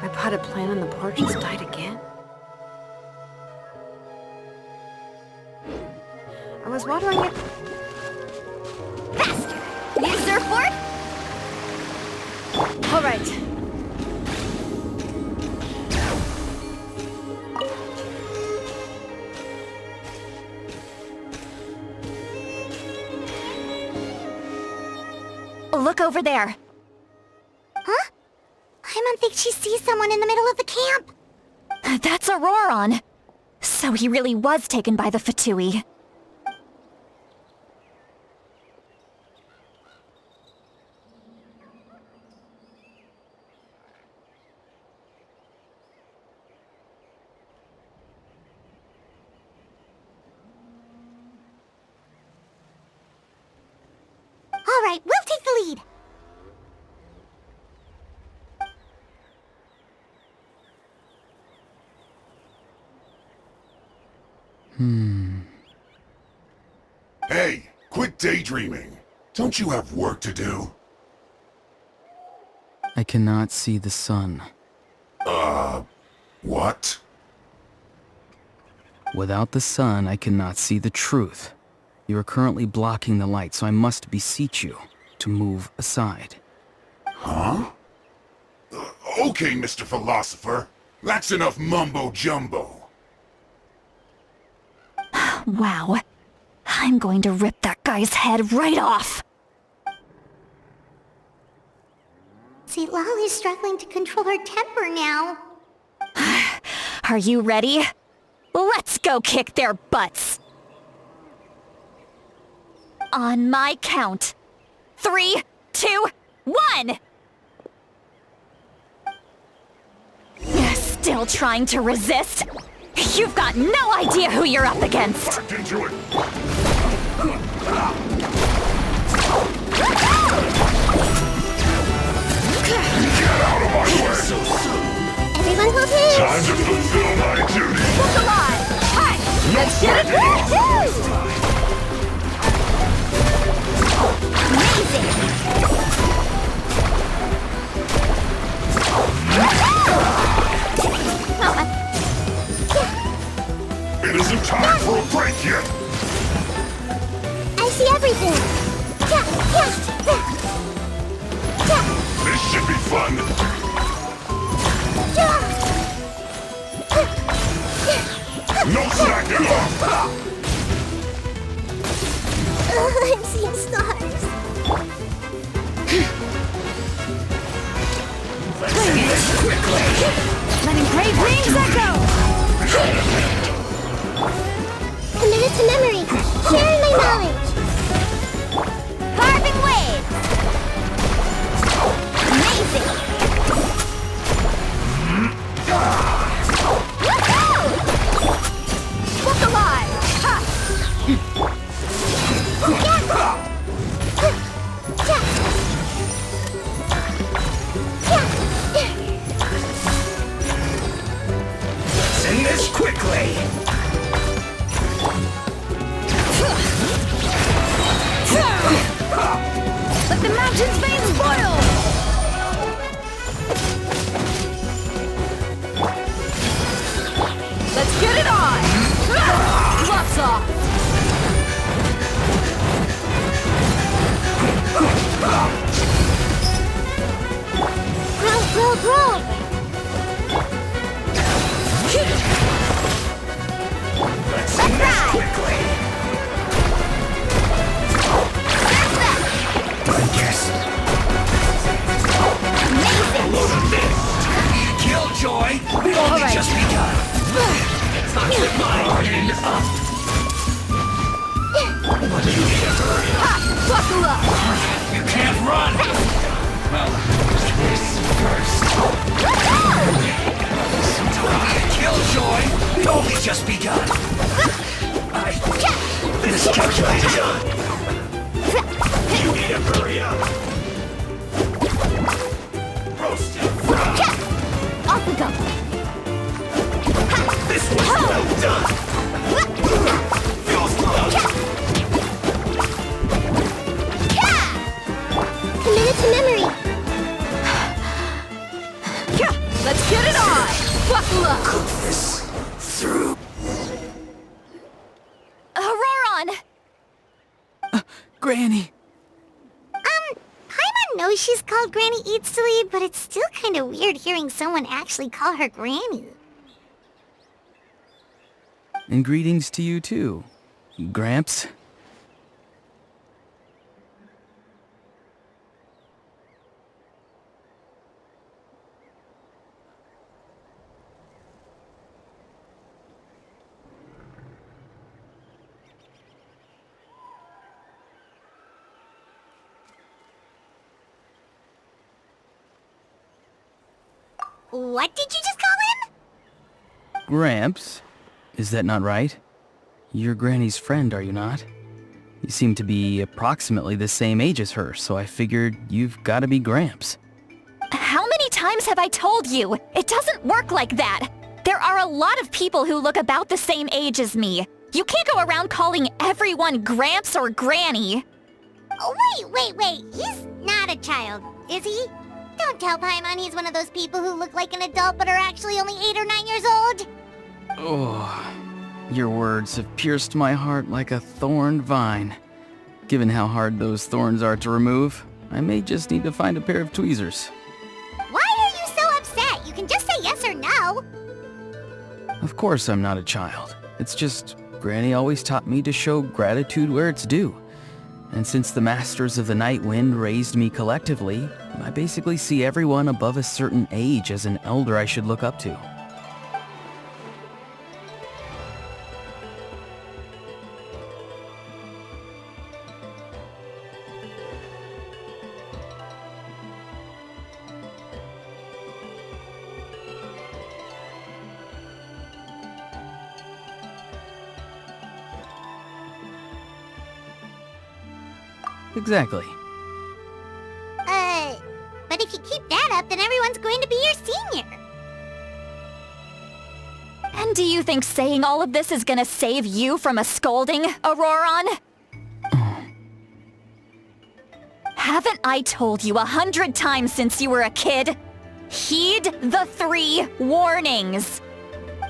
My potted plant on the porch has died again. I was watering it. Faster! New surfboard? All right. Look over there. Huh? Paimon thinks she sees someone in the middle of the camp. That's Auroron. So he really was taken by the Fatui. All right, we'll take the lead. Hey, quit daydreaming. Don't you have work to do? I cannot see the sun. What? Without the sun, I cannot see the truth. You are currently blocking the light, so I must beseech you to move aside. Huh? Okay, Mr. Philosopher. That's enough mumbo-jumbo. Wow. I'm going to rip that guy's head right off. See, Lolly's struggling to control her temper now. Are you ready? Let's go kick their butts. On my count. 3, 2, 1! Still trying to resist? You've got no idea who you're up against! Back into it! Get out of my way! Everyone hold hands! Time to fulfill my duty! Look alive! Hi! Let's get it! It isn't time for a break yet! I see everything! This should be fun! No slacking off! I'm seeing stars. Letting great wings echo! Committed to memory. Sharing my knowledge. Carving waves! Amazing! Look alive! Ha! Send this quickly! Let the mountain's veins boil! Let's get it on! Gloves off! Grow. Let's send this quickly! Yes! Amazing! Load of this! Killjoy! We've only just begun! It's not with my end up! But you need to hurry up! Ha! Buckle up! You can't run! Well, this first. Killjoy! We've only just begun! This calculated done! You need to hurry up! Roasted fried! Off we go! This was well done! Feels love! Committed to memory. Let's get it on! Buckle up! Cook this through. Auroron! Granny! Paimon knows she's called Granny Eats to Lead, but it's still kind of weird hearing someone actually call her Granny. And greetings to you too, Gramps. What did you just call him? Gramps? Is that not right? You're Granny's friend, are you not? You seem to be approximately the same age as her, so I figured you've got to be Gramps. How many times have I told you? It doesn't work like that. There are a lot of people who look about the same age as me. You can't go around calling everyone Gramps or Granny. Oh, wait. He's not a child, is he? Don't tell Paimon he's one of those people who look like an adult but are actually only 8 or 9 years old. Oh, your words have pierced my heart like a thorned vine. Given how hard those thorns are to remove, I may just need to find a pair of tweezers. Why are you so Of course I'm not a child. It's just, Granny always taught me to show gratitude where it's due. And since the Masters of the Night Wind raised me collectively, I basically see everyone above a certain age as an elder I should look up to. Exactly. But if you keep that up, then everyone's going to be your senior. And do you think saying all of this is gonna save you from a scolding, Auroron? Haven't I told you 100 times since you were a kid? Heed the 3 warnings.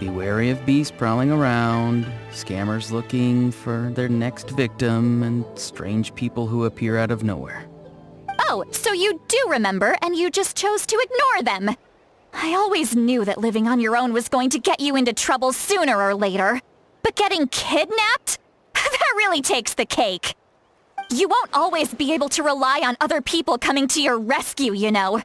Be wary of beasts prowling around, scammers looking for their next victim, and strange people who appear out of nowhere. Oh, so you do remember, and you just chose to ignore them. I always knew that living on your own was going to get you into trouble sooner or later. But getting kidnapped? That really takes the cake. You won't always be able to rely on other people coming to your rescue, you know.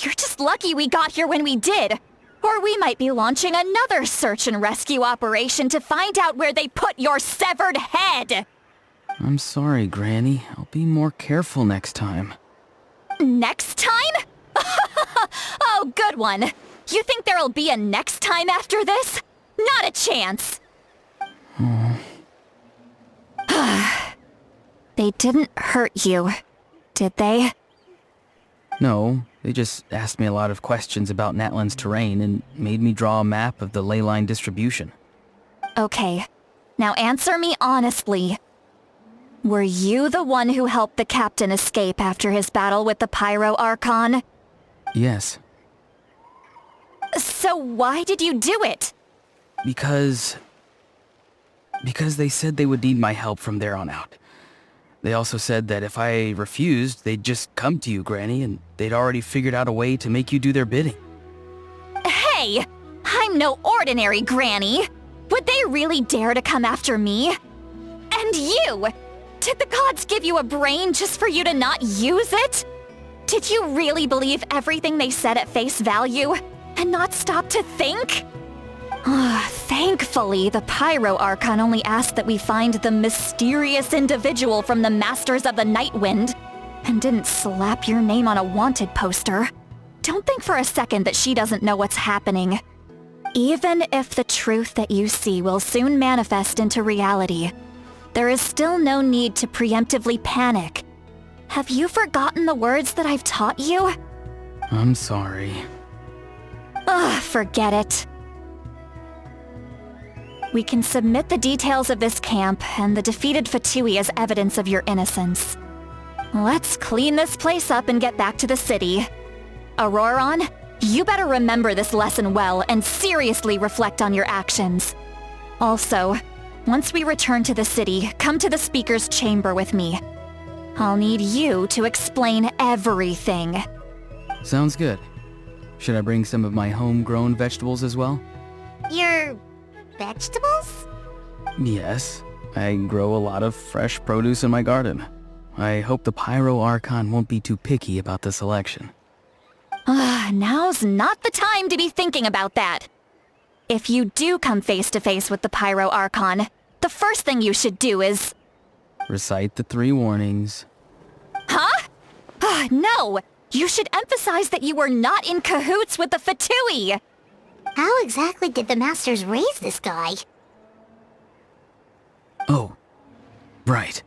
You're just lucky we got here when we did. Or we might be launching another search and rescue operation to find out where they put your severed head! I'm sorry, Granny. I'll be more careful next time. Next time? Oh, good one. You think there'll be a next time after this? Not a chance! They didn't hurt you, did they? No, they just asked me a lot of questions about Natlan's terrain and made me draw a map of the ley line distribution. Okay, now answer me honestly. Were you the one who helped the captain escape after his battle with the Pyro Archon? Yes. So why did you do it? Because they said they would need my help from there on out. They also said that if I refused, they'd just come to you, Granny, and they'd already figured out a way to make you do their bidding. Hey! I'm no ordinary Granny! Would they really dare to come after me? And you! Did the gods give you a brain just for you to not use it? Did you really believe everything they said at face value, and not stop to think? Thankfully, the Pyro Archon only asked that we find the mysterious individual from the Masters of the Night Wind, and didn't slap your name on a wanted poster. Don't think for a second that she doesn't know what's happening. Even if the truth that you see will soon manifest into reality, there is still no need to preemptively panic. Have you forgotten the words that I've taught you? I'm sorry. Forget it. We can submit the details of this camp and the defeated Fatui as evidence of your innocence. Let's clean this place up and get back to the city. Auroron, you better remember this lesson well and seriously reflect on your actions. Also, once we return to the city, come to the speaker's chamber with me. I'll need you to explain everything. Sounds good. Should I bring some of my homegrown vegetables as well? Your vegetables? Yes. I grow a lot of fresh produce in my garden. I hope the Pyro Archon won't be too picky about the selection. Now's not the time to be thinking about that. If you do come face to face with the Pyro Archon, the first thing you should do is... Recite the 3 warnings. Huh? No! You should emphasize that you were not in cahoots with the Fatui! How exactly did the Masters raise this guy? Oh, right.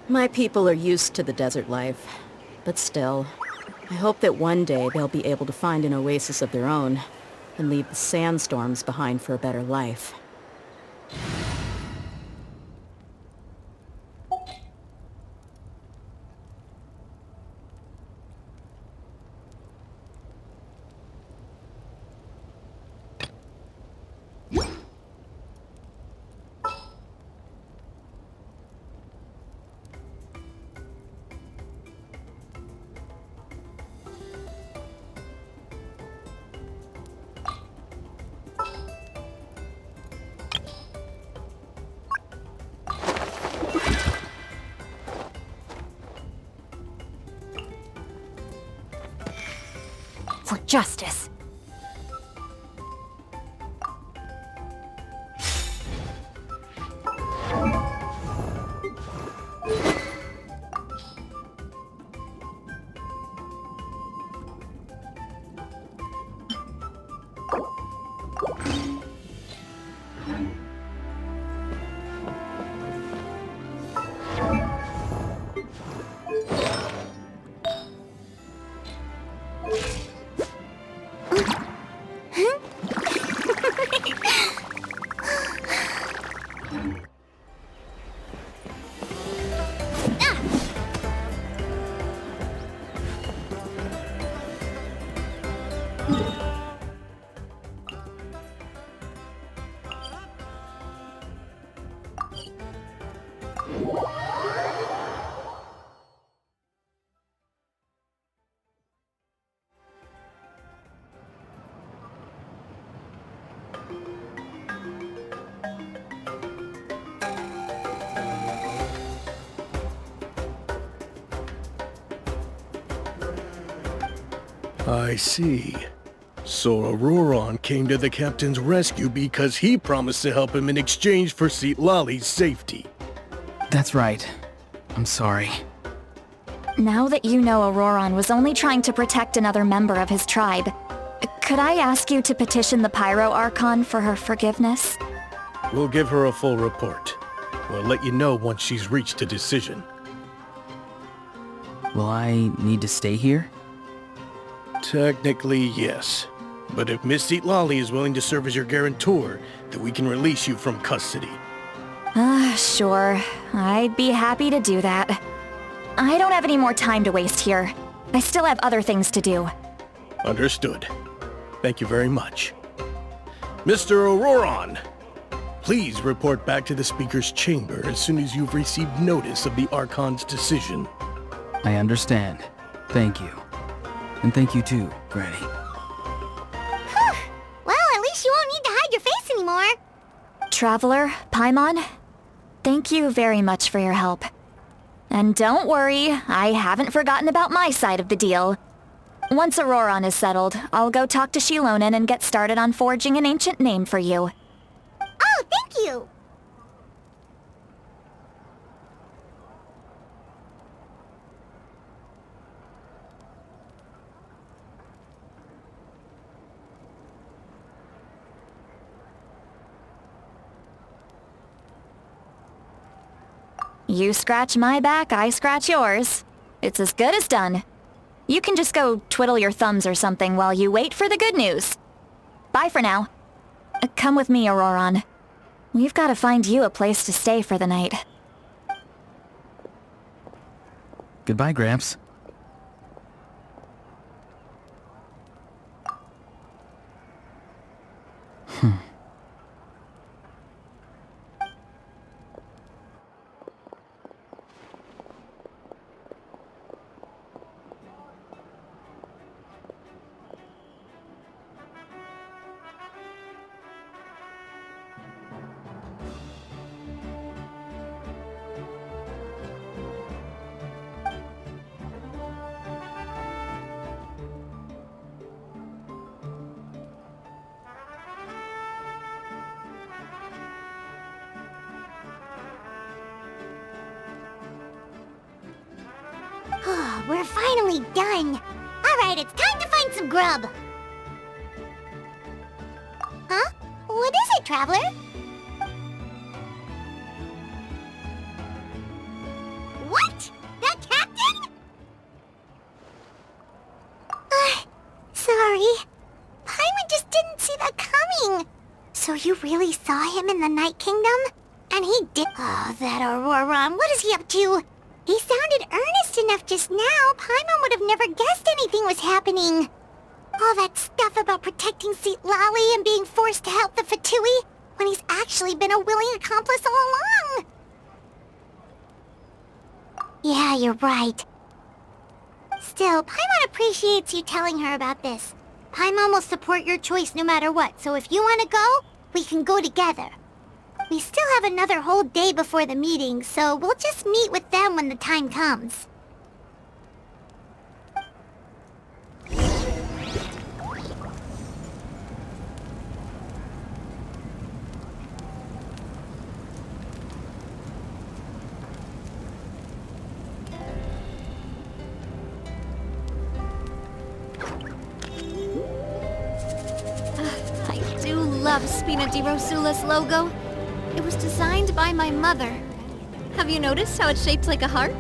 My people are used to the desert life, but still, I hope that one day they'll be able to find an oasis of their own and leave the sandstorms behind for a better life. Justice. I see. So Auroron came to the captain's rescue because he promised to help him in exchange for Citlali's safety. That's right. I'm sorry. Now that you know Auroron was only trying to protect another member of his tribe, could I ask you to petition the Pyro Archon for her forgiveness? We'll give her a full report. We'll let you know once she's reached a decision. Will I need to stay here? Technically, yes. But if Miss Citlali is willing to serve as your guarantor, then we can release you from custody. Sure. I'd be happy to do that. I don't have any more time to waste here. I still have other things to do. Understood. Thank you very much. Mr. Auroron, please report back to the Speaker's chamber as soon as you've received notice of the Archon's decision. I understand. Thank you. And thank you too, Granny. Well, at least you won't need to hide your face anymore. Traveler, Paimon, thank you very much for your help. And don't worry, I haven't forgotten about my side of the deal. Once Auroron is settled, I'll go talk to Shilonen and get started on forging an ancient name for you. Oh, thank you! You scratch my back, I scratch yours. It's as good as done. You can just go twiddle your thumbs or something while you wait for the good news. Bye for now. Come with me, Auroron. We've got to find you a place to stay for the night. Goodbye, Gramps. We're finally done. Alright, it's time to find some grub. Huh? What is it, Traveler? What? The captain? Sorry. Paimon just didn't see that coming. So you really saw him in the Night Kingdom? And he did— Oh, that Auroron, what is he up to? He sounded earnest enough just now. Paimon would have never guessed anything was happening. All that stuff about protecting Citlali and being forced to help the Fatui, when he's actually been a willing accomplice all along. Yeah, you're right. Still, Paimon appreciates you telling her about this. Paimon will support your choice no matter what, so if you want to go, we can go together. We still have another whole day before the meeting, so we'll just meet with them when the time comes. love Spina di Rosula's logo. It was designed by my mother. Have you noticed how it's shaped like a heart?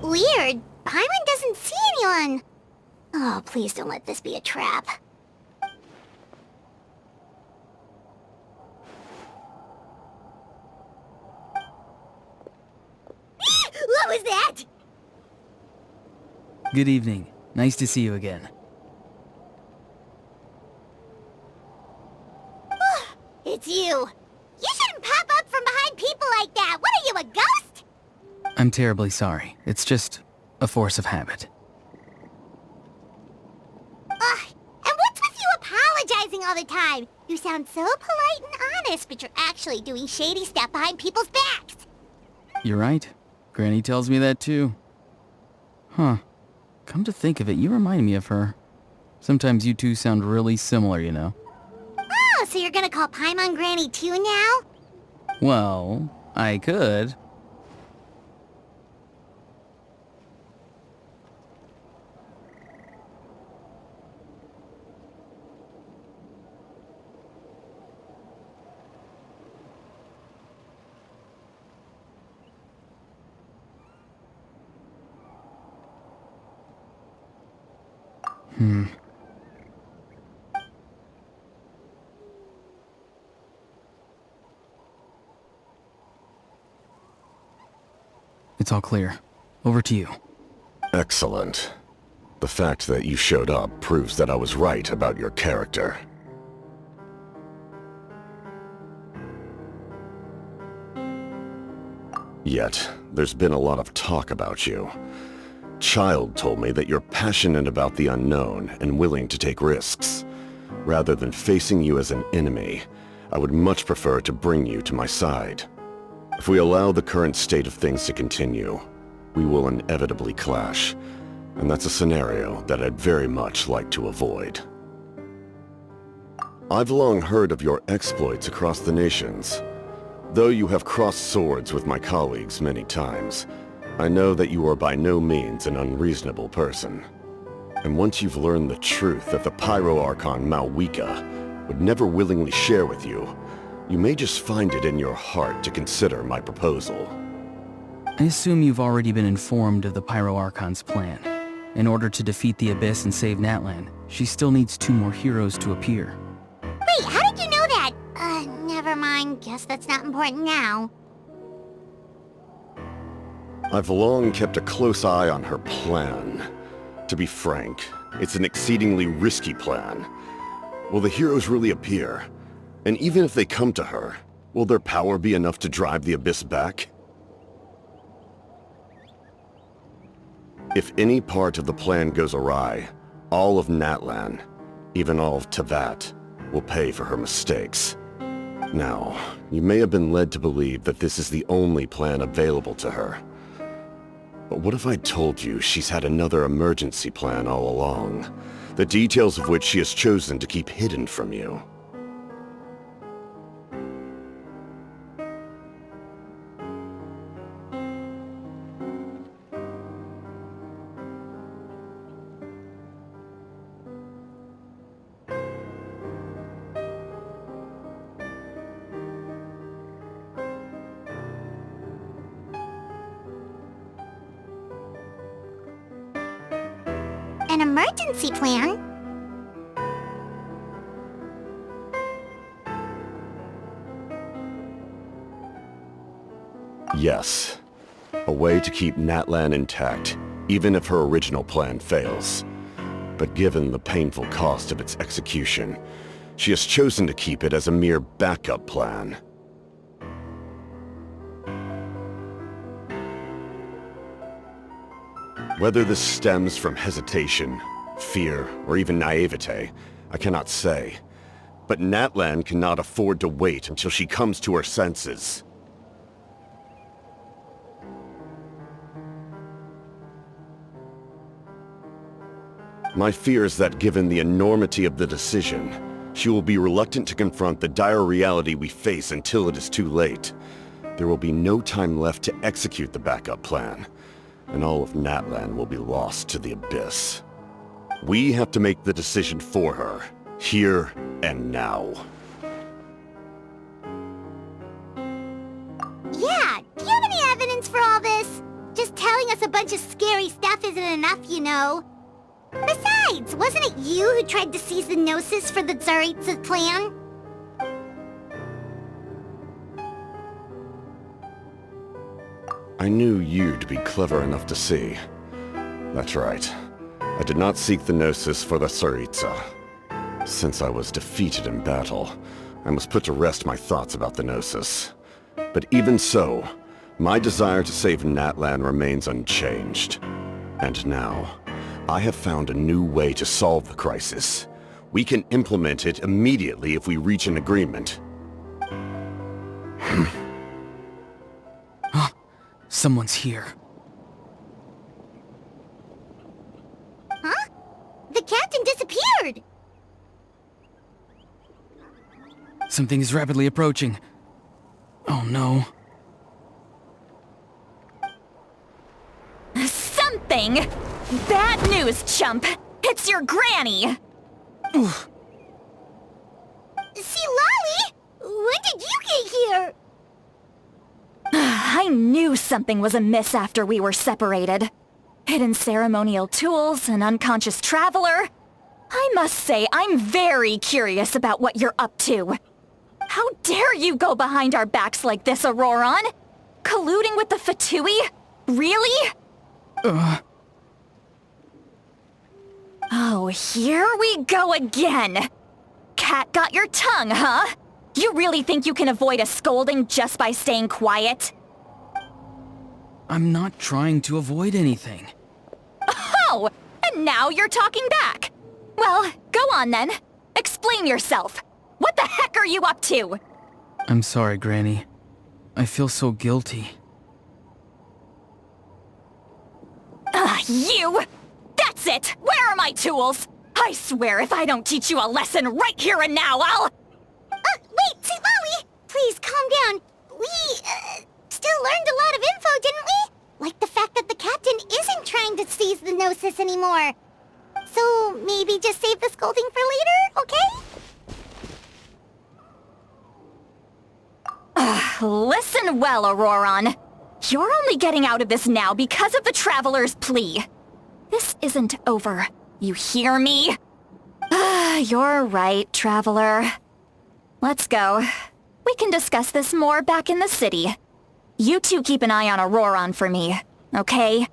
Weird. Paimon doesn't see anyone. Oh, please don't let this be a trap. What was that? Good evening. Nice to see you again. It's you. You shouldn't pop up from behind people like that. What are you, a ghost? I'm terribly sorry. It's just a force of habit. And what's with you apologizing all the time? You sound so polite and honest, but you're actually doing shady stuff behind people's backs. You're right. Granny tells me that too. Huh. Come to think of it, you remind me of her. Sometimes you two sound really similar, you know. Oh, so you're gonna call Paimon Granny too now? Well, I could. It's all clear. Over to you. Excellent. The fact that you showed up proves that I was right about your character. Yet, there's been a lot of talk about you. Child told me that you're passionate about the unknown and willing to take risks. Rather than facing you as an enemy, I would much prefer to bring you to my side. If we allow the current state of things to continue, we will inevitably clash, and that's a scenario that I'd very much like to avoid. I've long heard of your exploits across the nations. Though you have crossed swords with my colleagues many times, I know that you are by no means an unreasonable person. And once you've learned the truth that the Pyro Archon Malwika would never willingly share with you, you may just find it in your heart to consider my proposal. I assume you've already been informed of the Pyro Archon's plan. In order to defeat the Abyss and save Natlan, she still needs 2 more heroes to appear. Wait, how did you know that? Never mind. Guess that's not important now. I've long kept a close eye on her plan. To be frank, it's an exceedingly risky plan. Will the heroes really appear? And even if they come to her, will their power be enough to drive the Abyss back? If any part of the plan goes awry, all of Natlan, even all of Teyvat, will pay for her mistakes. Now, you may have been led to believe that this is the only plan available to her. But what if I told you she's had another emergency plan all along, the details of which she has chosen to keep hidden from you? An emergency plan? Yes. A way to keep Natlan intact, even if her original plan fails. But given the painful cost of its execution, she has chosen to keep it as a mere backup plan. Whether this stems from hesitation, fear, or even naivete, I cannot say. But Natlan cannot afford to wait until she comes to her senses. My fear is that given the enormity of the decision, she will be reluctant to confront the dire reality we face until it is too late. There will be no time left to execute the backup plan, and all of Natlan will be lost to the Abyss. We have to make the decision for her, here and now. Yeah, do you have any evidence for all this? Just telling us a bunch of scary stuff isn't enough, you know. Besides, wasn't it you who tried to seize the Gnosis for the Tsaritsa's plan? I knew you'd be clever enough to see. That's right. I did not seek the Gnosis for the Tsaritsa. Since I was defeated in battle, I must put to rest my thoughts about the Gnosis. But even so, my desire to save Natlan remains unchanged. And now, I have found a new way to solve the crisis. We can implement it immediately if we reach an agreement. Someone's here. Huh? The captain disappeared! Something is rapidly approaching. Oh no. Something? Bad news, chump! It's your granny! See, Lolly? When did you get here? I knew something was amiss after we were separated. Hidden ceremonial tools, an unconscious traveler. I must say, I'm very curious about what you're up to. How dare you go behind our backs like this, Auroron? Colluding with the Fatui? Really? Oh, here we go again. Cat got your tongue, huh? You really think you can avoid a scolding just by staying quiet? I'm not trying to avoid anything. Oh, and now you're talking back. Well, go on then. Explain yourself. What the heck are you up to? I'm sorry, Granny. I feel so guilty. You! That's it! Where are my tools? I swear if I don't teach you a lesson right here and now, I'll... Wait, Molly! Please, calm down. We, still learned a lot of info, didn't we? Like the fact that the captain isn't trying to seize the Gnosis anymore. So, maybe just save the scolding for later, okay? Listen well, Auroron. You're only getting out of this now because of the Traveler's plea. This isn't over. You hear me? You're right, Traveler. Let's go. We can discuss this more back in the city. You two keep an eye on Auroron for me, okay?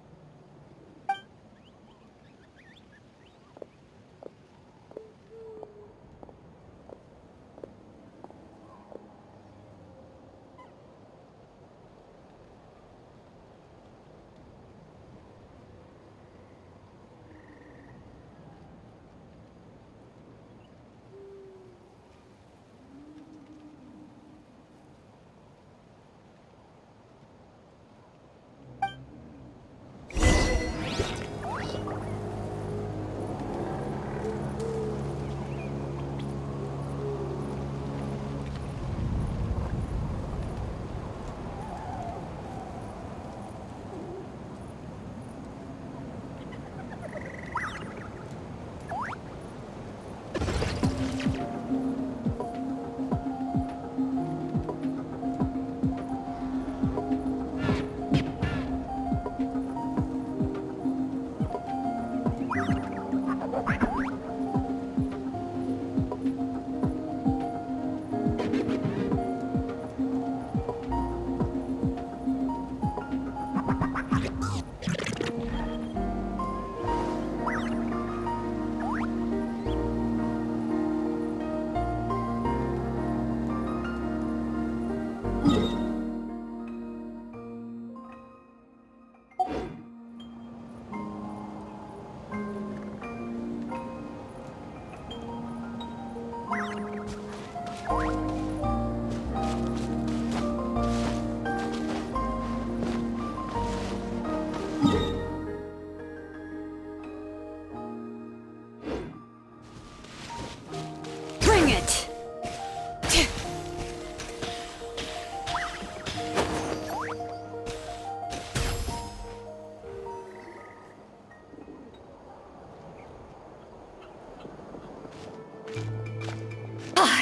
Bring it!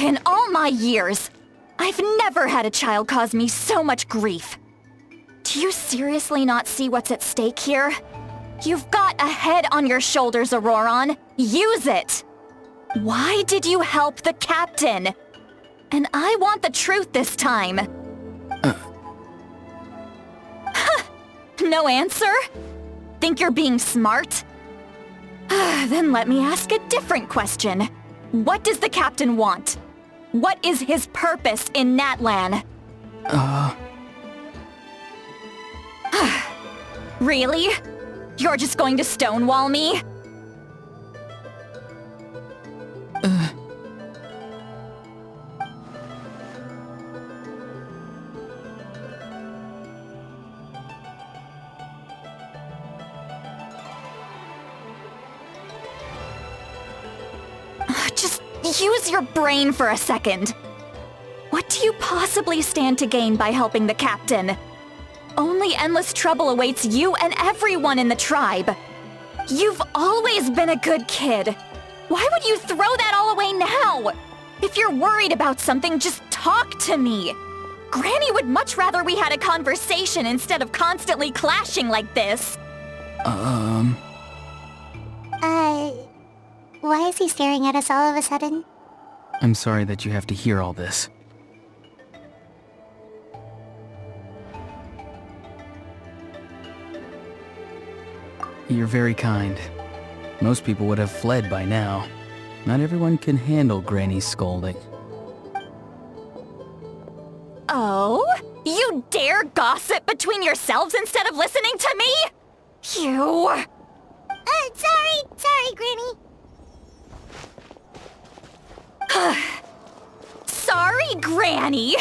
In all my years, I've never had a child cause me so much grief. Do you seriously not see what's at stake here? You've got a head on your shoulders, Auroron. Use it! Why did you help the captain? And I want the truth this time. No answer? Think you're being smart? Then let me ask a different question. What does the captain want? What is his purpose in Natlan? Really? You're just going to stonewall me? Just use your brain for a second. What do you possibly stand to gain by helping the captain? Only endless trouble awaits you and everyone in the tribe. You've always been a good kid. Why would you throw that all away now? If you're worried about something, just talk to me. Granny would much rather we had a conversation instead of constantly clashing like this. Why is he staring at us all of a sudden? I'm sorry that you have to hear all this. You're very kind. Most people would have fled by now. Not everyone can handle Granny's scolding. Oh? You dare gossip between yourselves instead of listening to me? You... Sorry, Granny. Sorry, Granny.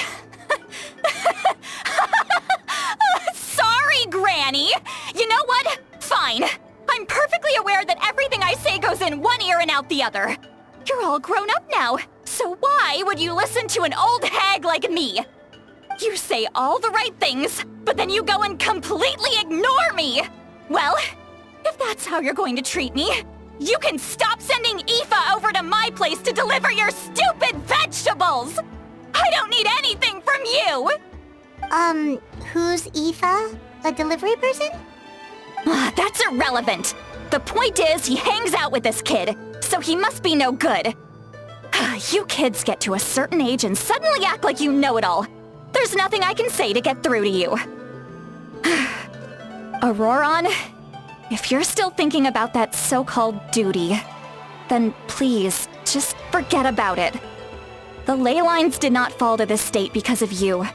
Sorry, Granny. You know what? Fine. I'm perfectly aware that everything I say goes in one ear and out the other. You're all grown up now, so why would you listen to an old hag like me? You say all the right things, but then you go and completely ignore me! Well, if that's how you're going to treat me, you can stop sending Aoife over to my place to deliver your stupid vegetables! I don't need anything from you! Who's Aoife? A delivery person? That's irrelevant. The point is, he hangs out with this kid, so he must be no good. You kids get to a certain age and suddenly act like you know it all. There's nothing I can say to get through to you. Auroron, if you're still thinking about that so-called duty, then please, just forget about it. The ley lines did not fall to this state because of you.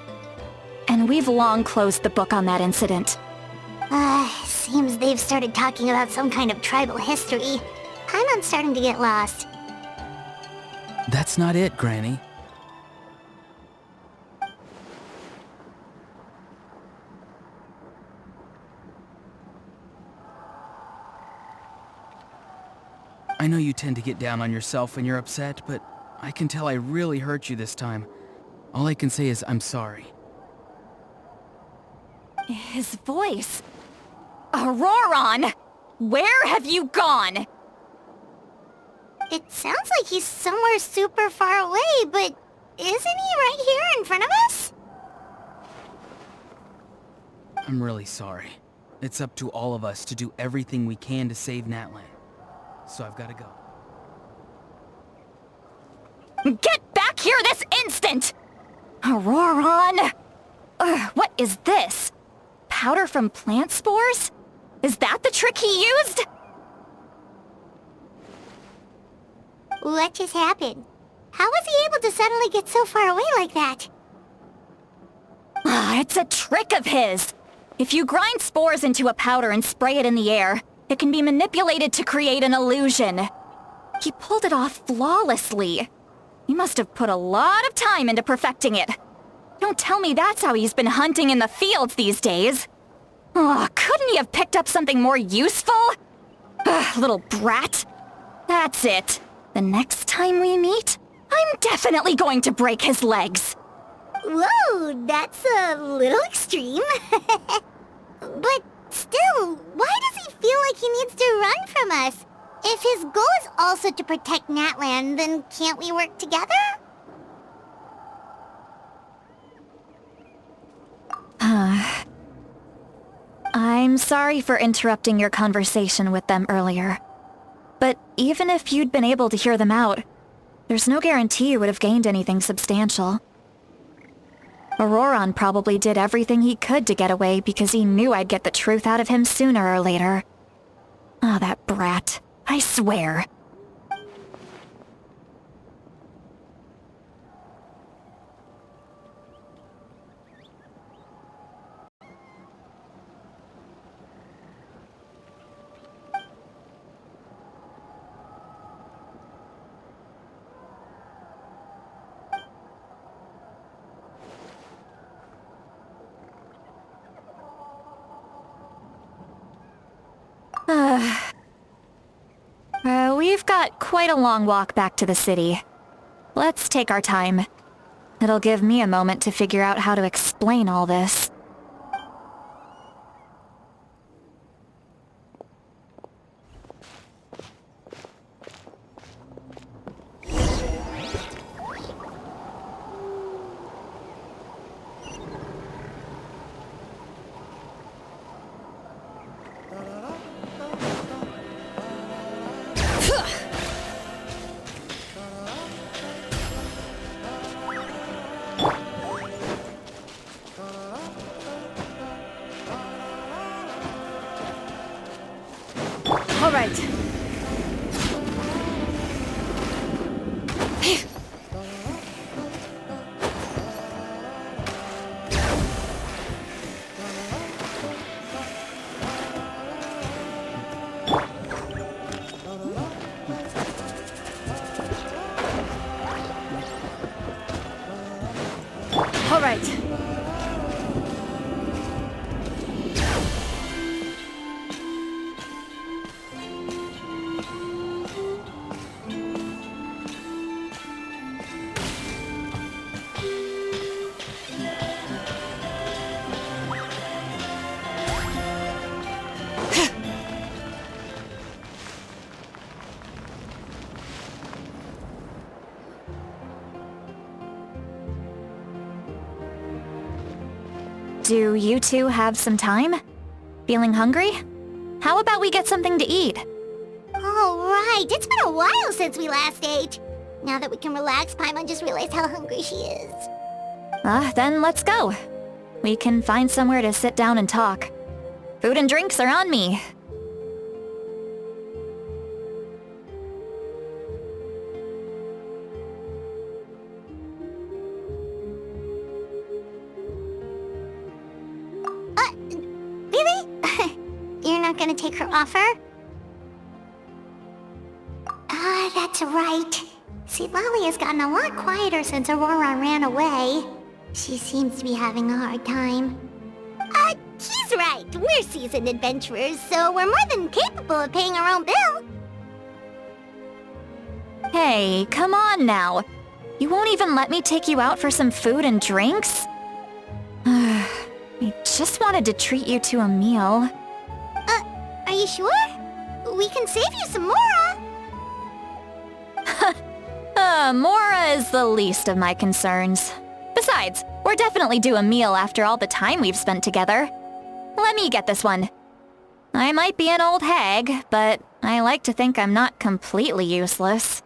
And we've long closed the book on that incident. Seems they've started talking about some kind of tribal history. I'm starting to get lost. That's not it, Granny. I know you tend to get down on yourself when you're upset, but I can tell I really hurt you this time. All I can say is I'm sorry. His voice. Auroron! Where have you gone? It sounds like he's somewhere super far away, but isn't he right here in front of us? I'm really sorry. It's up to all of us to do everything we can to save Natlan. So I've got to go. Get back here this instant! Auroron! What is this? Powder from plant spores? Is that the trick he used? What just happened? How was he able to suddenly get so far away like that? It's a trick of his. If you grind spores into a powder and spray it in the air, it can be manipulated to create an illusion. He pulled it off flawlessly. He must have put a lot of time into perfecting it. Don't tell me that's how he's been hunting in the fields these days. Oh, couldn't he have picked up something more useful? Little brat. That's it. The next time we meet, I'm definitely going to break his legs. Whoa, that's a little extreme. But still, why does he feel like he needs to run from us? If his goal is also to protect Natlan, then can't we work together? I'm sorry for interrupting your conversation with them earlier. But even if you'd been able to hear them out, there's no guarantee you would have gained anything substantial. Auroron probably did everything he could to get away because he knew I'd get the truth out of him sooner or later. Ah, that brat. I swear. We've got quite a long walk back to the city. Let's take our time. It'll give me a moment to figure out how to explain all this. All right. Do you two have some time? Feeling hungry? How about we get something to eat? Oh, right. It's been a while since we last ate. Now that we can relax, Paimon just realized how hungry she is. Then let's go. We can find somewhere to sit down and talk. Food and drinks are on me. Really? You're not gonna take her offer? Ah, that's right. See, Lolly has gotten a lot quieter since Aurora ran away. She seems to be having a hard time. He's right. We're seasoned adventurers, so we're more than capable of paying our own bill. Hey, come on now. You won't even let me take you out for some food and drinks? I just wanted to treat you to a meal. Are you sure? We can save you some Mora. Mora is the least of my concerns. Besides, we're definitely due a meal after all the time we've spent together. Let me get this one. I might be an old hag, but I like to think I'm not completely useless.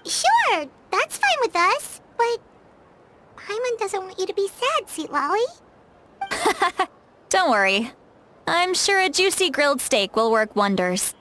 Sure, that's fine with us, but Paimon doesn't want you to be sad, sweet Lolly. Don't worry. I'm sure a juicy grilled steak will work wonders.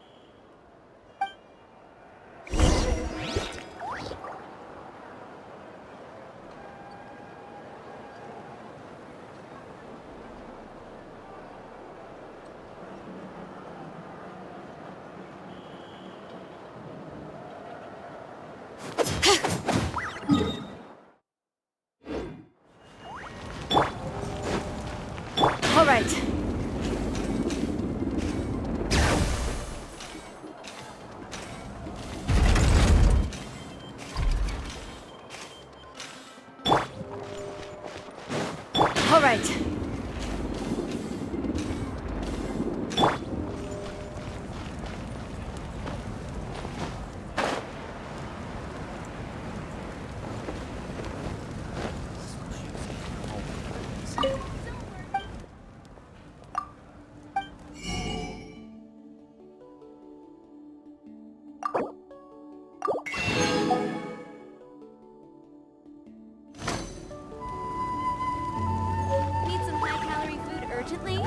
All right. All right. Need some high-calorie food urgently?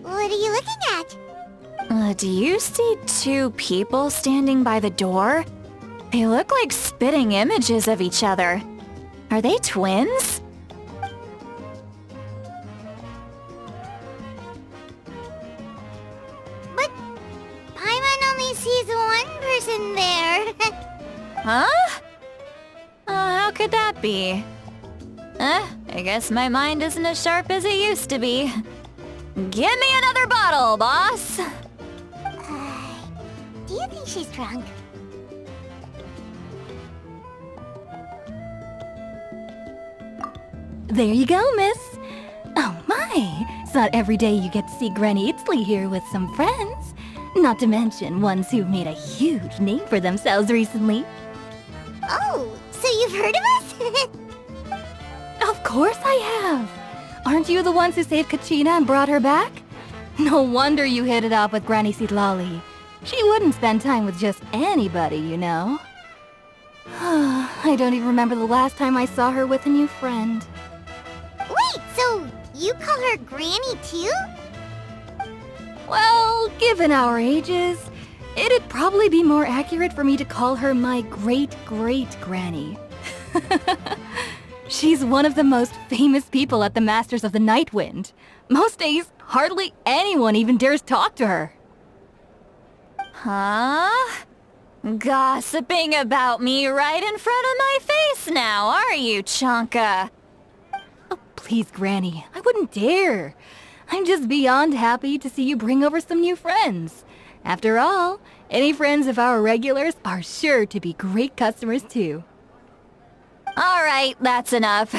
What are you looking at? Do you see two people standing by the door? They look like spitting images of each other. Are they twins? But Paimon only sees one person there. Huh? How could that be? I guess my mind isn't as sharp as it used to be. Give me another bottle, boss! Do you think she's drunk? There you go, miss. Oh my, it's not every day you get to see Granny Itzley here with some friends. Not to mention ones who've made a huge name for themselves recently. Oh, so you've heard of us? Of course I have. Aren't you the ones who saved Kachina and brought her back? No wonder you hit it off with Granny Sitlali. She wouldn't spend time with just anybody, you know. I don't even remember the last time I saw her with a new friend. Wait, so you call her Granny too? Well, given our ages, It'd probably be more accurate for me to call her my great-great-granny. She's one of the most famous people at the Masters of the Nightwind. Most days, hardly anyone even dares talk to her. Huh? Gossiping about me right in front of my face now, are you, Chonka? Oh, please, Granny. I wouldn't dare. I'm just beyond happy to see you bring over some new friends. After all, any friends of our regulars are sure to be great customers too. Alright, that's enough.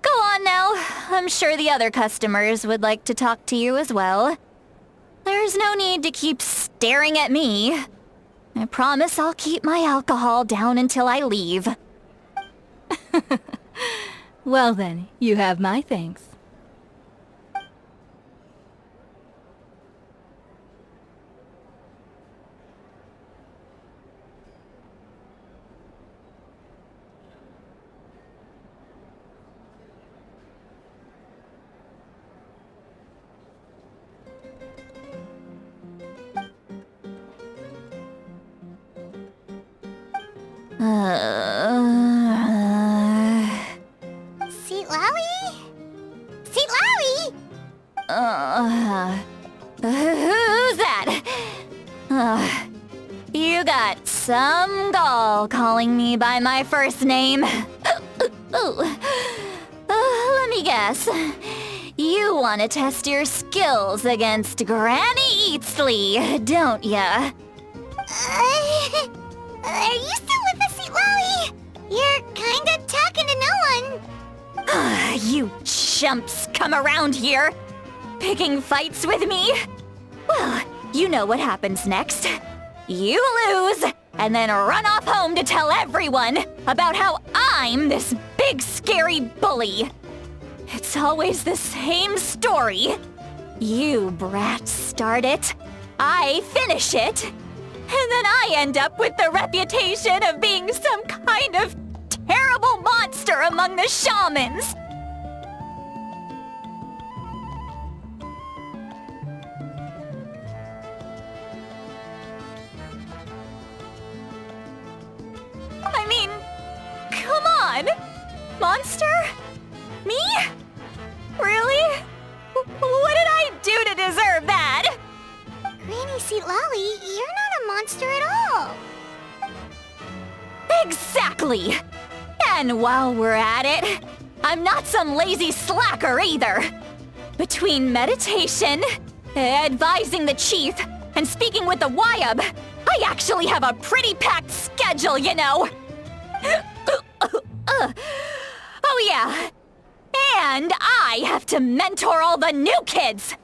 Go on now. I'm sure the other customers would like to talk to you as well. There's no need to keep staring at me. I promise I'll keep my alcohol down until I leave. Well then, you have my thanks. Seat Lally? Seat Lally? Who's that? You got some gall calling me by my first name. Let me guess. You want to test your skills against Granny Eatsley, don't ya? Are you still with us, Seat Lally? You're kinda talking to no one. You chumps come around here, picking fights with me? Well, you know what happens next. You lose, and then run off home to tell everyone about how I'm this big scary bully. It's always the same story. You brats start it, I finish it, and then I end up with the reputation of being some kind of terrible monster among the shamans. I mean, come on! Monster? Me? Really? What did I do to deserve that? Granny Seat Lally, you're not a monster at all. Exactly! And while we're at it, I'm not some lazy slacker either. Between meditation, advising the chief, and speaking with the Wyab, I actually have a pretty packed schedule, you know. Oh yeah. And I have to mentor all the new kids.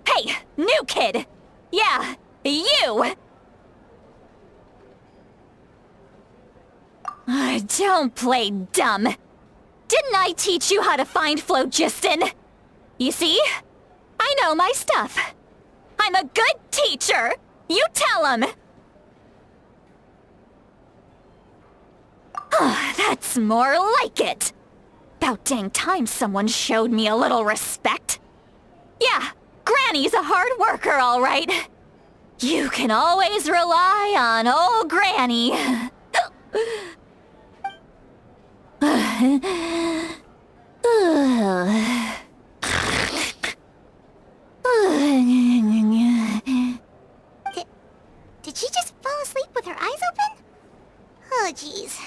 Hey, new kid. Yeah, you. Don't play dumb. Didn't I teach you how to find phlogiston? You see? I know my stuff. I'm a good teacher. You tell him. That's more like it. About dang time someone showed me a little respect. Yeah, Granny's a hard worker, all right. You can always rely on old Granny. Did she just fall asleep with her eyes open? Oh, jeez.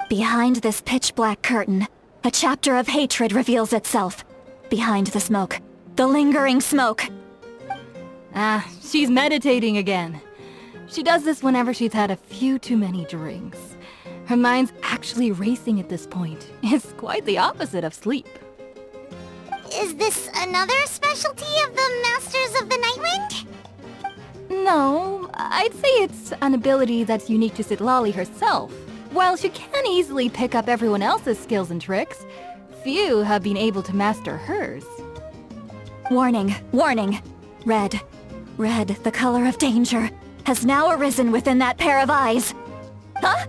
Behind this pitch-black curtain, a chapter of hatred reveals itself. Behind the smoke. The lingering smoke. Ah, she's meditating again. She does this whenever she's had a few too many drinks. Her mind's actually racing at this point. It's quite the opposite of sleep. Is this another specialty of the Masters of the Nightwind? No, I'd say it's an ability that's unique to Citlali herself. While she can easily pick up everyone else's skills and tricks, few have been able to master hers. Warning, warning. Red, the color of danger, has now arisen within that pair of eyes. Huh?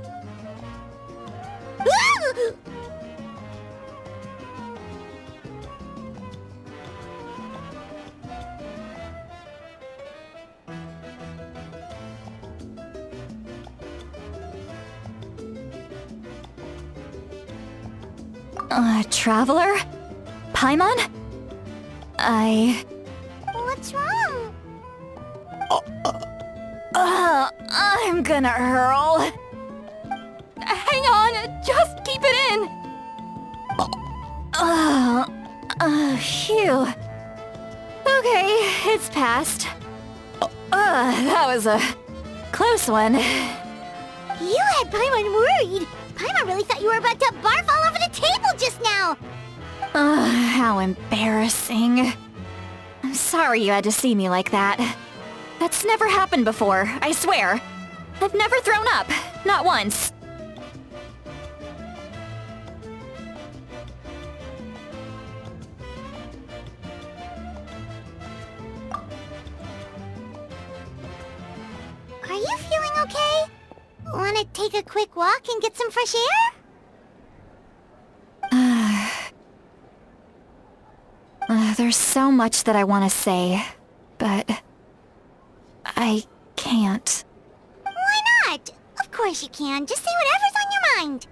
Traveler? Paimon? What's wrong? I'm gonna hurl. Hang on, just keep it in. Phew. Okay, it's passed. That was a close one. You had Paimon worried. Paimon really thought you were about to barf all over the table just now. How embarrassing. I'm sorry you had to see me like that. That's never happened before, I swear. I've never thrown up, not once. Are you feeling okay? Want to take a quick walk and get some fresh air? There's so much that I want to say, but I can't. Why not? Of course you can. Just say whatever's on your mind.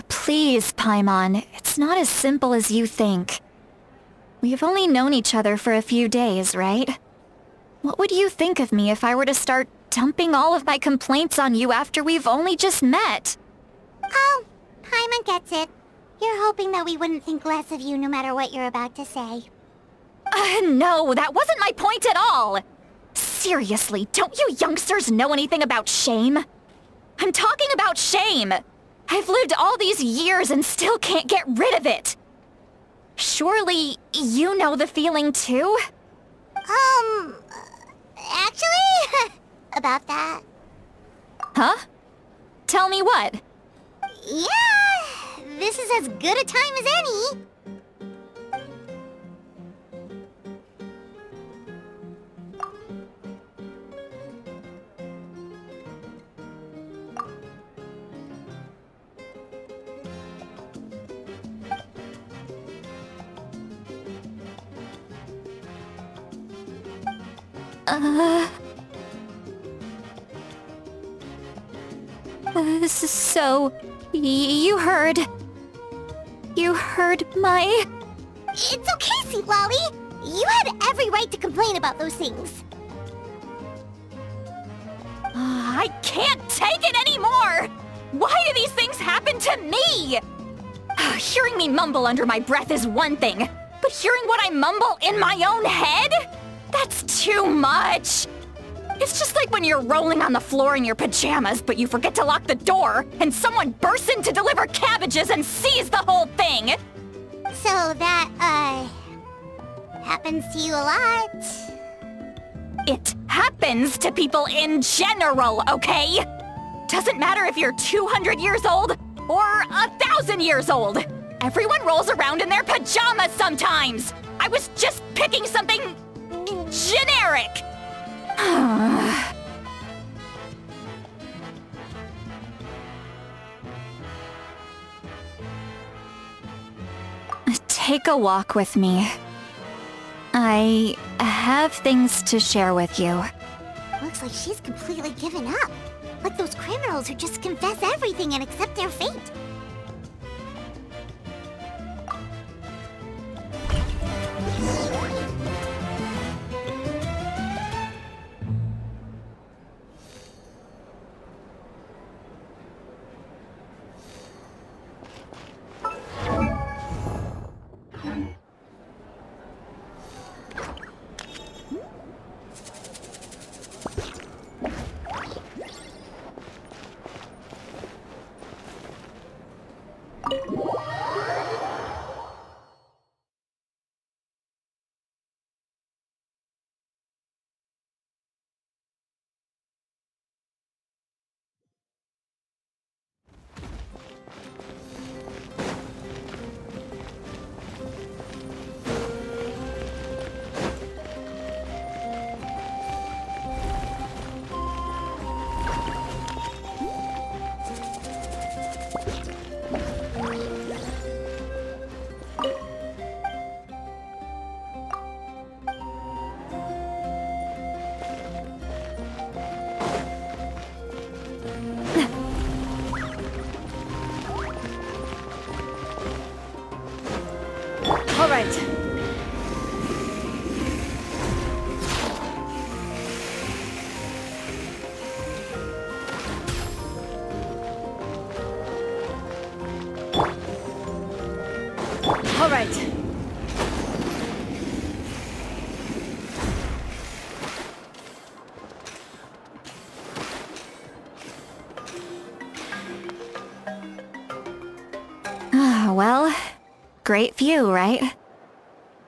Please, Paimon, it's not as simple as you think. We've only known each other for a few days, right? What would you think of me if I were to start dumping all of my complaints on you after we've only just met? Oh, Paimon gets it. You're hoping that we wouldn't think less of you no matter what you're about to say. No, that wasn't my point at all! Seriously, don't you youngsters know anything about shame? I'm talking about shame! I've lived all these years and still can't get rid of it! Surely, you know the feeling too? Actually, about that. Huh? Tell me what? Yeah, this is as good a time as any. This is so... You heard my... It's okay, Sweet Lolly. You had every right to complain about those things. I can't take it anymore! Why do these things happen to me? Hearing me mumble under my breath is one thing, but hearing what I mumble in my own head? That's too much! It's just like when you're rolling on the floor in your pajamas, but you forget to lock the door, and someone bursts in to deliver cabbages and sees the whole thing! So that, happens to you a lot? It happens to people in general, okay? Doesn't matter if you're 200 years old or 1,000 years old. Everyone rolls around in their pajamas sometimes. I was just picking something generic. Take a walk with me. I have things to share with you. Looks like she's completely given up. Like those criminals who just confess everything and accept their fate. right. All right. Well, great view, right?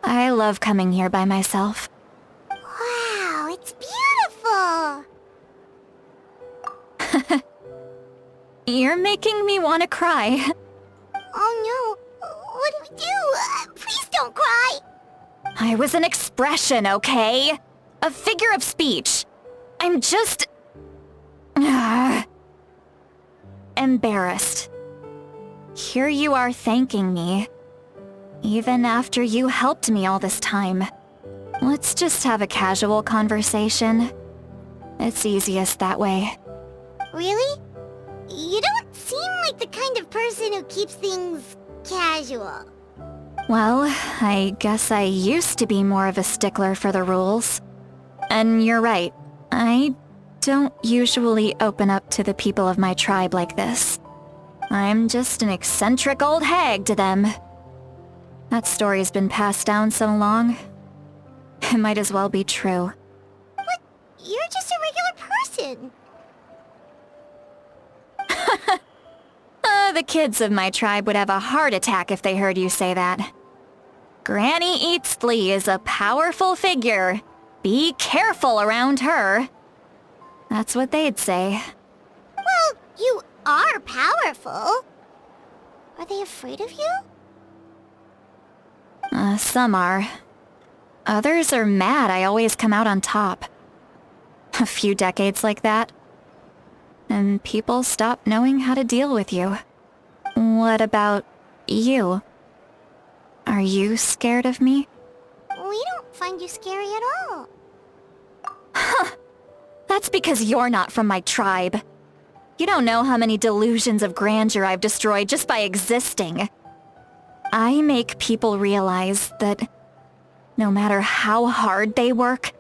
I love coming here by myself. Wow, it's beautiful! You're making me want to cry. Oh no, what do we do? Please don't cry! I was an expression, okay? A figure of speech. I'm just... embarrassed. Here you are thanking me. Even after you helped me all this time. Let's just have a casual conversation. It's easiest that way. Really? You don't seem like the kind of person who keeps things casual. Well, I guess I used to be more of a stickler for the rules. And you're right, I don't usually open up to the people of my tribe like this. I'm just an eccentric old hag to them. That story's been passed down so long. It might as well be true. But you're just a regular person. The kids of my tribe would have a heart attack if they heard you say that. Granny Eatsley is a powerful figure. Be careful around her. That's what they'd say. Well, you are powerful. Are they afraid of you? Some are. Others are mad I always come out on top. A few decades like that, and people stop knowing how to deal with you. What about you? Are you scared of me? We don't find you scary at all. That's because you're not from my tribe. You don't know how many delusions of grandeur I've destroyed just by existing. I make people realize that no matter how hard they work,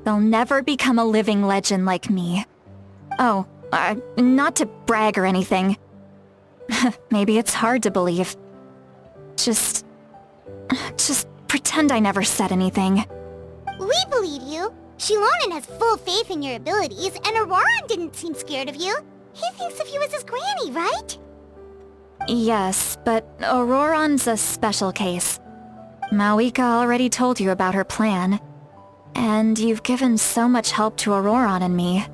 they'll never become a living legend like me. Oh, not to brag or anything. Maybe it's hard to believe. Just pretend I never said anything. We believe you. Shilonen has full faith in your abilities, and Auroran didn't seem scared of you. He thinks of you as his granny, right? Yes, but Auroran's a special case. Mawika already told you about her plan. And you've given so much help to Auroran and me.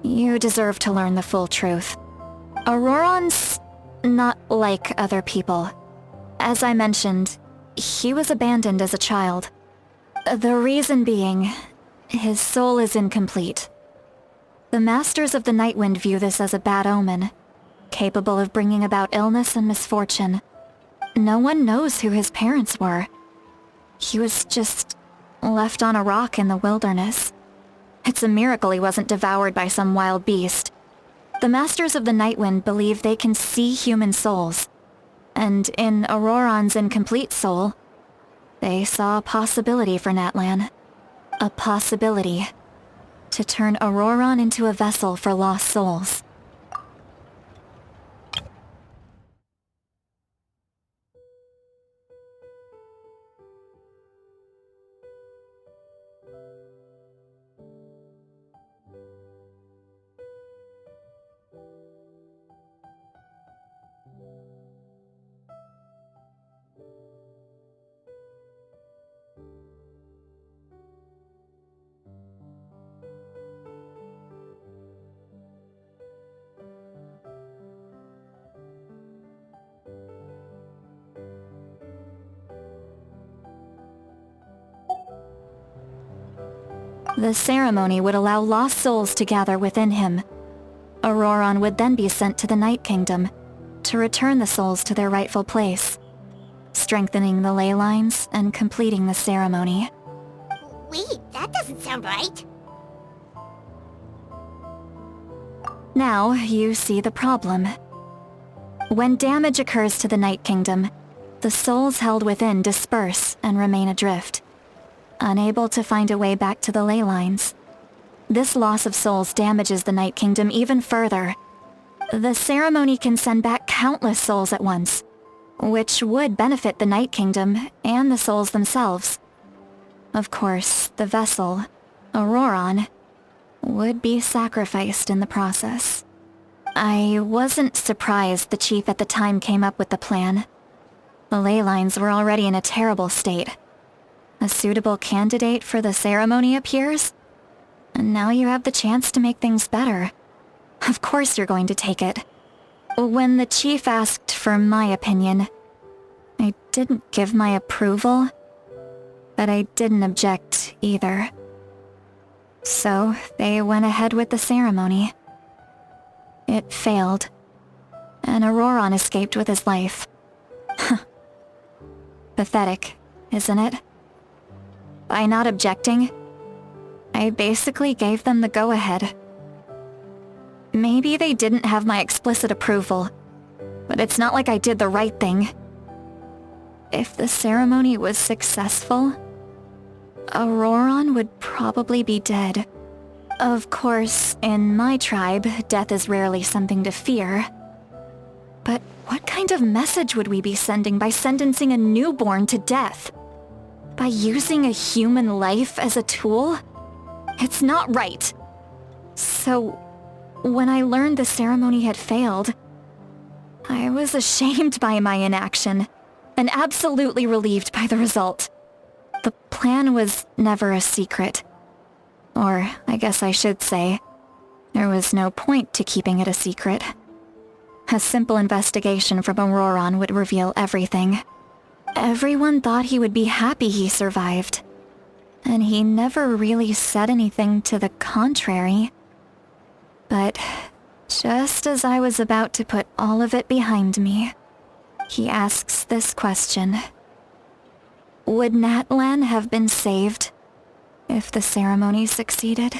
You deserve to learn the full truth. Auroran's not like other people. As I mentioned, he was abandoned as a child. The reason being, his soul is incomplete. The Masters of the Nightwind view this as a bad omen, capable of bringing about illness and misfortune. No one knows who his parents were. He was just left on a rock in the wilderness. It's a miracle he wasn't devoured by some wild beast. The Masters of the Nightwind believe they can see human souls, and in Auroran's incomplete soul, they saw a possibility for Natlan. A possibility to turn Auroran into a vessel for lost souls. The ceremony would allow lost souls to gather within him. Auroran would then be sent to the Night Kingdom to return the souls to their rightful place, strengthening the ley lines and completing the ceremony. Wait, that doesn't sound right. Now you see the problem. When damage occurs to the Night Kingdom, The souls held within disperse and remain adrift, unable to find a way back to the ley lines. This loss of souls damages the Night Kingdom even further. The ceremony can send back countless souls at once, which would benefit the Night Kingdom and the souls themselves. Of course, the vessel, Auroron, would be sacrificed in the process. I wasn't surprised the chief at the time came up with the plan. The ley lines were already in a terrible state. A suitable candidate for the ceremony appears, and now you have the chance to make things better. Of course you're going to take it. When the chief asked for my opinion, I didn't give my approval, but I didn't object either. So they went ahead with the ceremony. It failed, and Auroron escaped with his life. Pathetic, isn't it? By not objecting, I basically gave them the go-ahead. Maybe they didn't have my explicit approval, but it's not like I did the right thing. If the ceremony was successful, Auroron would probably be dead. Of course, in my tribe, death is rarely something to fear. But what kind of message would we be sending by sentencing a newborn to death? By using a human life as a tool? It's not right. So, when I learned the ceremony had failed, I was ashamed by my inaction, and absolutely relieved by the result. The plan was never a secret. Or, I guess I should say, there was no point to keeping it a secret. A simple investigation from Auroron would reveal everything. Everyone thought he would be happy he survived, and he never really said anything to the contrary. But just as I was about to put all of it behind me, he asks this question. Would Natlan have been saved if the ceremony succeeded?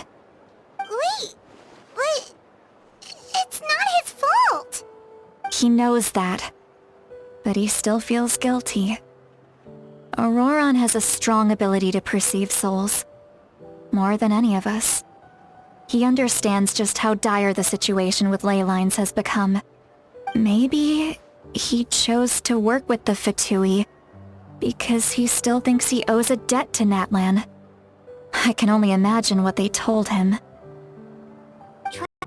Wait, but it's not his fault. He knows that, but he still feels guilty. Auroron has a strong ability to perceive souls, more than any of us. He understands just how dire the situation with ley lines has become. Maybe he chose to work with the Fatui because he still thinks he owes a debt to Natlan. I can only imagine what they told him.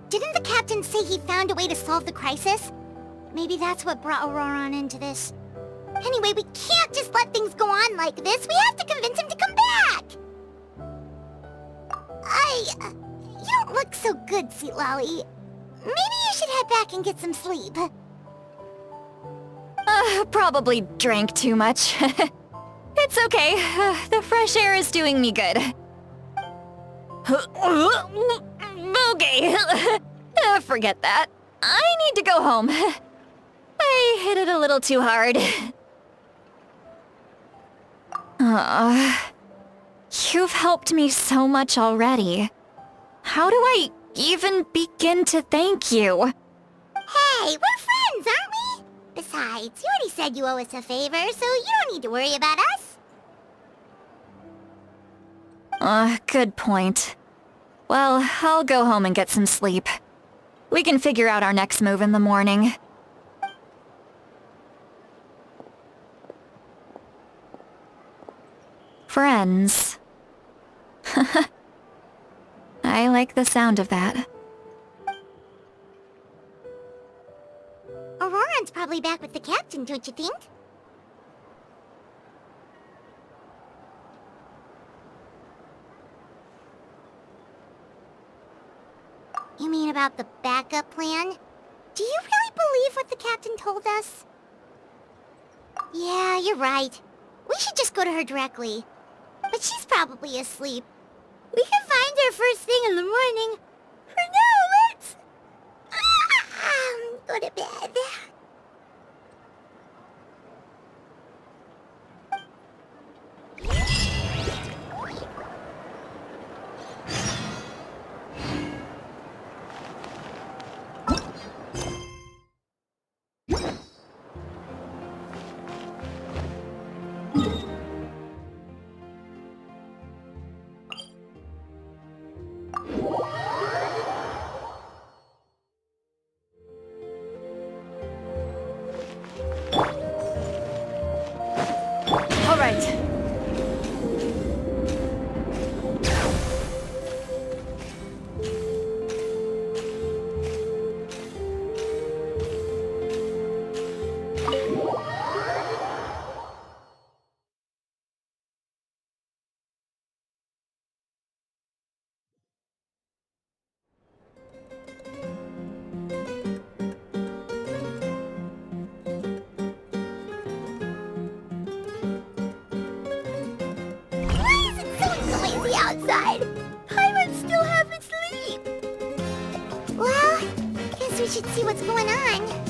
Didn't the captain say he found a way to solve the crisis? Maybe that's what brought Auroron into this. Anyway, we can't just let things go on like this. We have to convince him to come back! You don't look so good, Sweet Lolly. Maybe you should head back and get some sleep. Probably drank too much. It's okay. The fresh air is doing me good. Okay. Forget that. I need to go home. I hit it a little too hard. You've helped me so much already. How do I even begin to thank you? Hey, we're friends, aren't we? Besides, you already said you owe us a favor, so you don't need to worry about us. Good point. Well, I'll go home and get some sleep. We can figure out our next move in the morning. Friends. I like the sound of that. Auroron's probably back with the captain, don't you think? You mean about the backup plan? Do you really believe what the captain told us? Yeah, you're right. We should just go to her directly. But she's probably asleep. We can find her first thing in the morning. For now, let's... go to bed. we should see what's going on.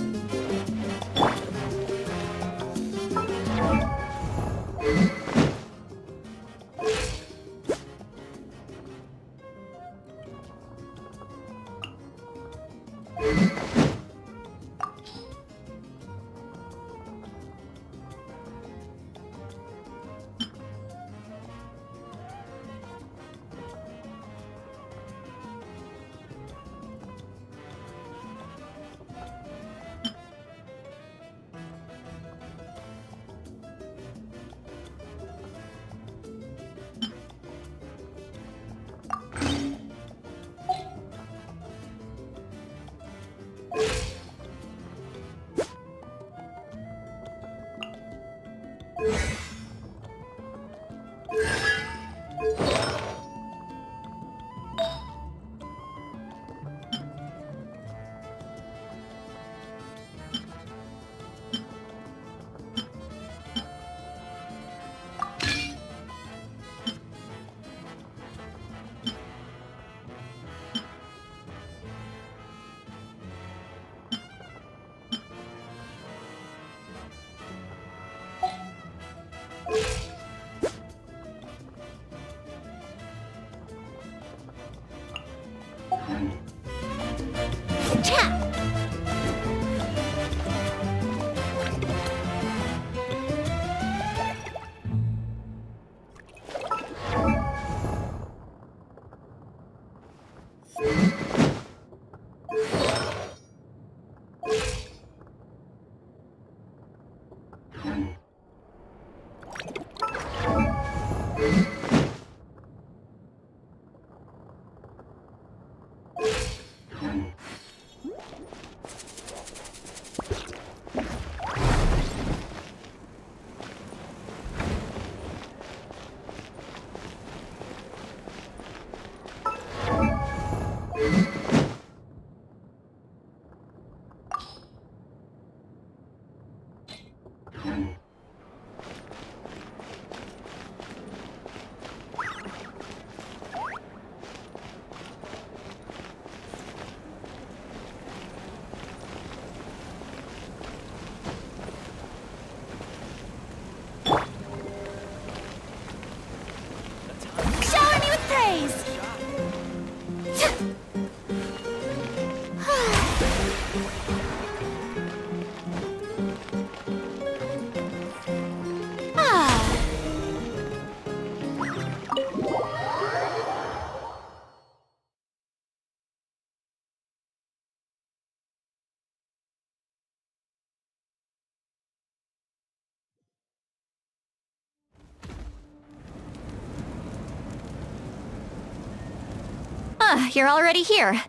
You're already here.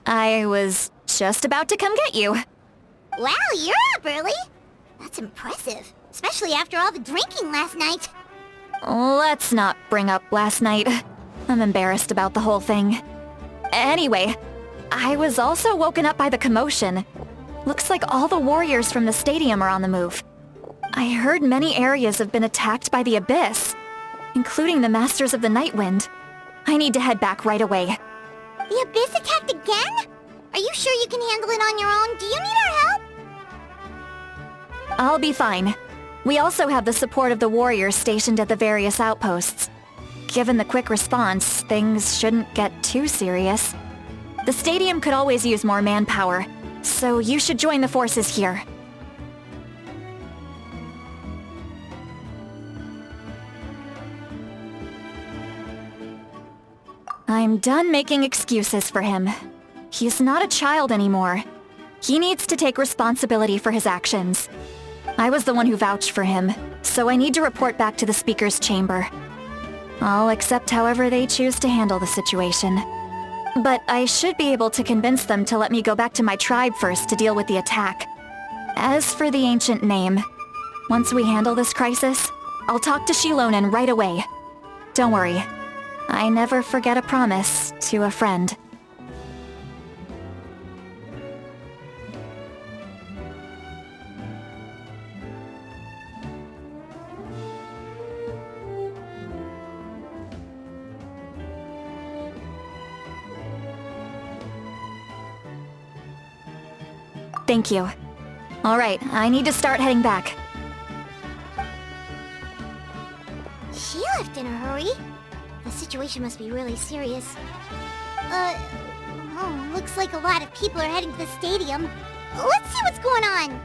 I was just about to come get you. Wow, you're up early. That's impressive, especially after all the drinking last night. Let's not bring up last night. I'm embarrassed about the whole thing. Anyway, I was also woken up by the commotion. Looks like all the warriors from the stadium are on the move. I heard many areas have been attacked by the Abyss, including the Masters of the Nightwind. I need to head back right away. The Abyss attacked again? Are you sure you can handle it on your own? Do you need our help? I'll be fine. We also have the support of the warriors stationed at the various outposts. Given the quick response, things shouldn't get too serious. The stadium could always use more manpower, so you should join the forces here. I'm done making excuses for him. He's not a child anymore. He needs to take responsibility for his actions. I was the one who vouched for him, so I need to report back to the Speaker's chamber. I'll accept however they choose to handle the situation. But I should be able to convince them to let me go back to my tribe first to deal with the attack. As for the ancient name, once we handle this crisis, I'll talk to Shilonen right away. Don't worry. I never forget a promise to a friend. Thank you. Alright, I need to start heading back. She left in a hurry. The situation must be really serious. Looks like a lot of people are heading to the stadium. Let's see what's going on.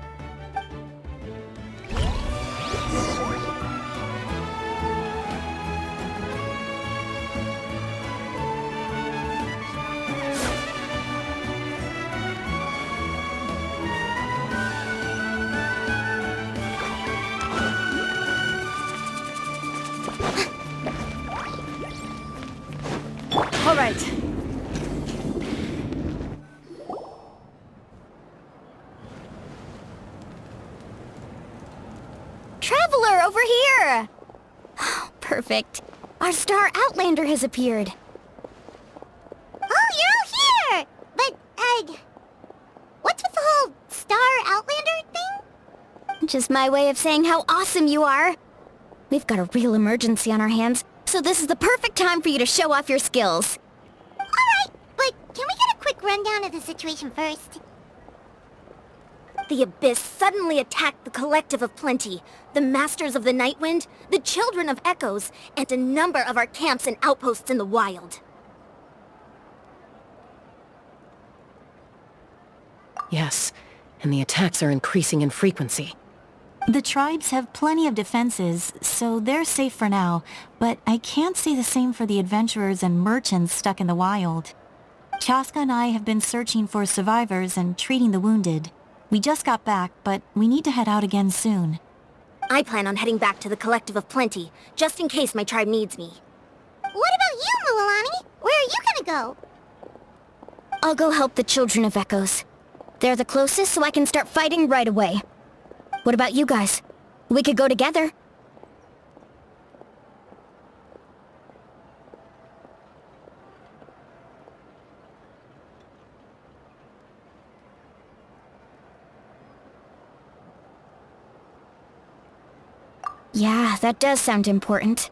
All right. Traveler, over here! Perfect. Our star Outlander has appeared. Oh, you're all here! But, what's with the whole Star Outlander thing? Just my way of saying how awesome you are. We've got a real emergency on our hands, so this is the perfect time for you to show off your skills. Alright, but can we get a quick rundown of the situation first? The Abyss suddenly attacked the Collective of Plenty, the Masters of the Nightwind, the Children of Echoes, and a number of our camps and outposts in the wild. Yes, and the attacks are increasing in frequency. The tribes have plenty of defenses, so they're safe for now, but I can't say the same for the adventurers and merchants stuck in the wild. Chaska and I have been searching for survivors and treating the wounded. We just got back, but we need to head out again soon. I plan on heading back to the Collective of Plenty, just in case my tribe needs me. What about you, Mulalani? Where are you gonna go? I'll go help the Children of Echoes. They're the closest, so I can start fighting right away. What about you guys? We could go together. Yeah, that does sound important.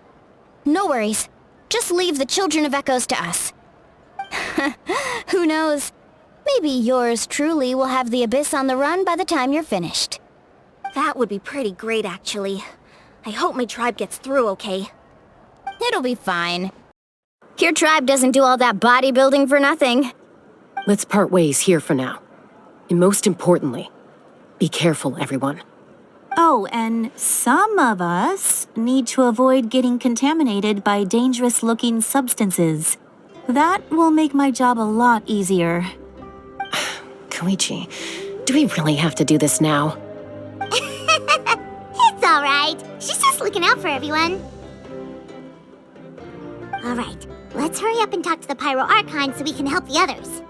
No worries. Just leave the Children of Echoes to us. Who knows? Maybe yours truly will have the Abyss on the run by the time you're finished. That would be pretty great, actually. I hope my tribe gets through okay. It'll be fine. Your tribe doesn't do all that bodybuilding for nothing. Let's part ways here for now. And most importantly, be careful, everyone. Oh, and some of us need to avoid getting contaminated by dangerous-looking substances. That will make my job a lot easier. Koichi, do we really have to do this now? It's alright. She's just looking out for everyone. Alright, let's hurry up and talk to the Pyro Archon so we can help the others.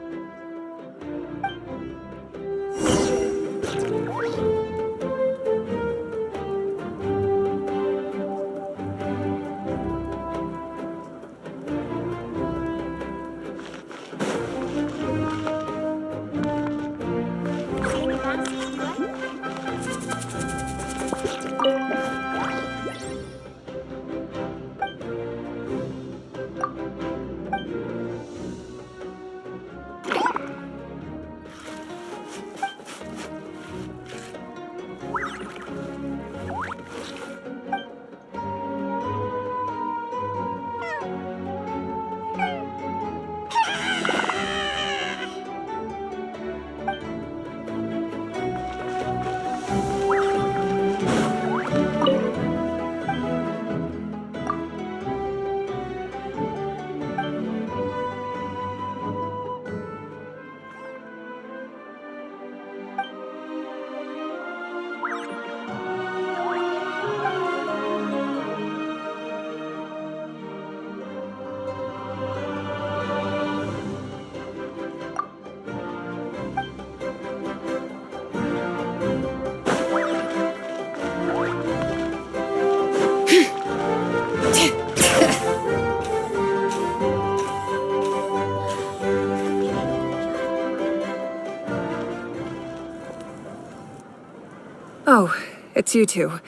Oh, it's you two.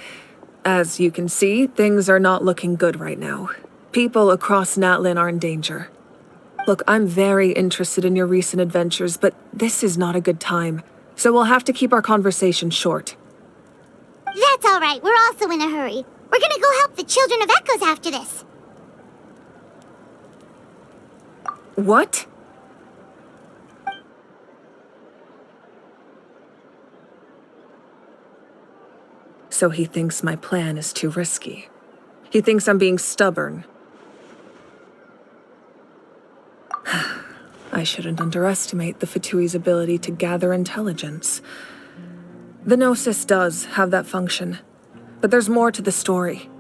As you can see, things are not looking good right now. People across Natlan are in danger. Look, I'm very interested in your recent adventures, but this is not a good time. so we'll have to keep our conversation short. That's all right. We're also in a hurry. We're gonna go help the Children of Echoes after this. What? So he thinks my plan is too risky. He thinks I'm being stubborn. I shouldn't underestimate the Fatui's ability to gather intelligence. The Gnosis does have that function, but there's more to the story.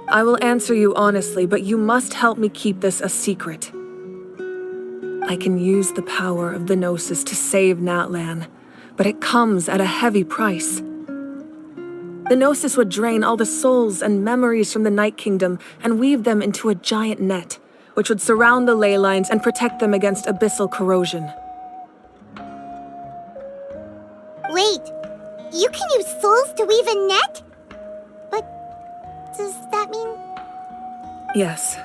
I will answer you honestly, but you must help me keep this a secret. I can use the power of the Gnosis to save Natlan, but it comes at a heavy price. The Gnosis would drain all the souls and memories from the Night Kingdom and weave them into a giant net, which would surround the ley lines and protect them against abyssal corrosion. Wait, you can use souls to weave a net? But does that mean... Yes.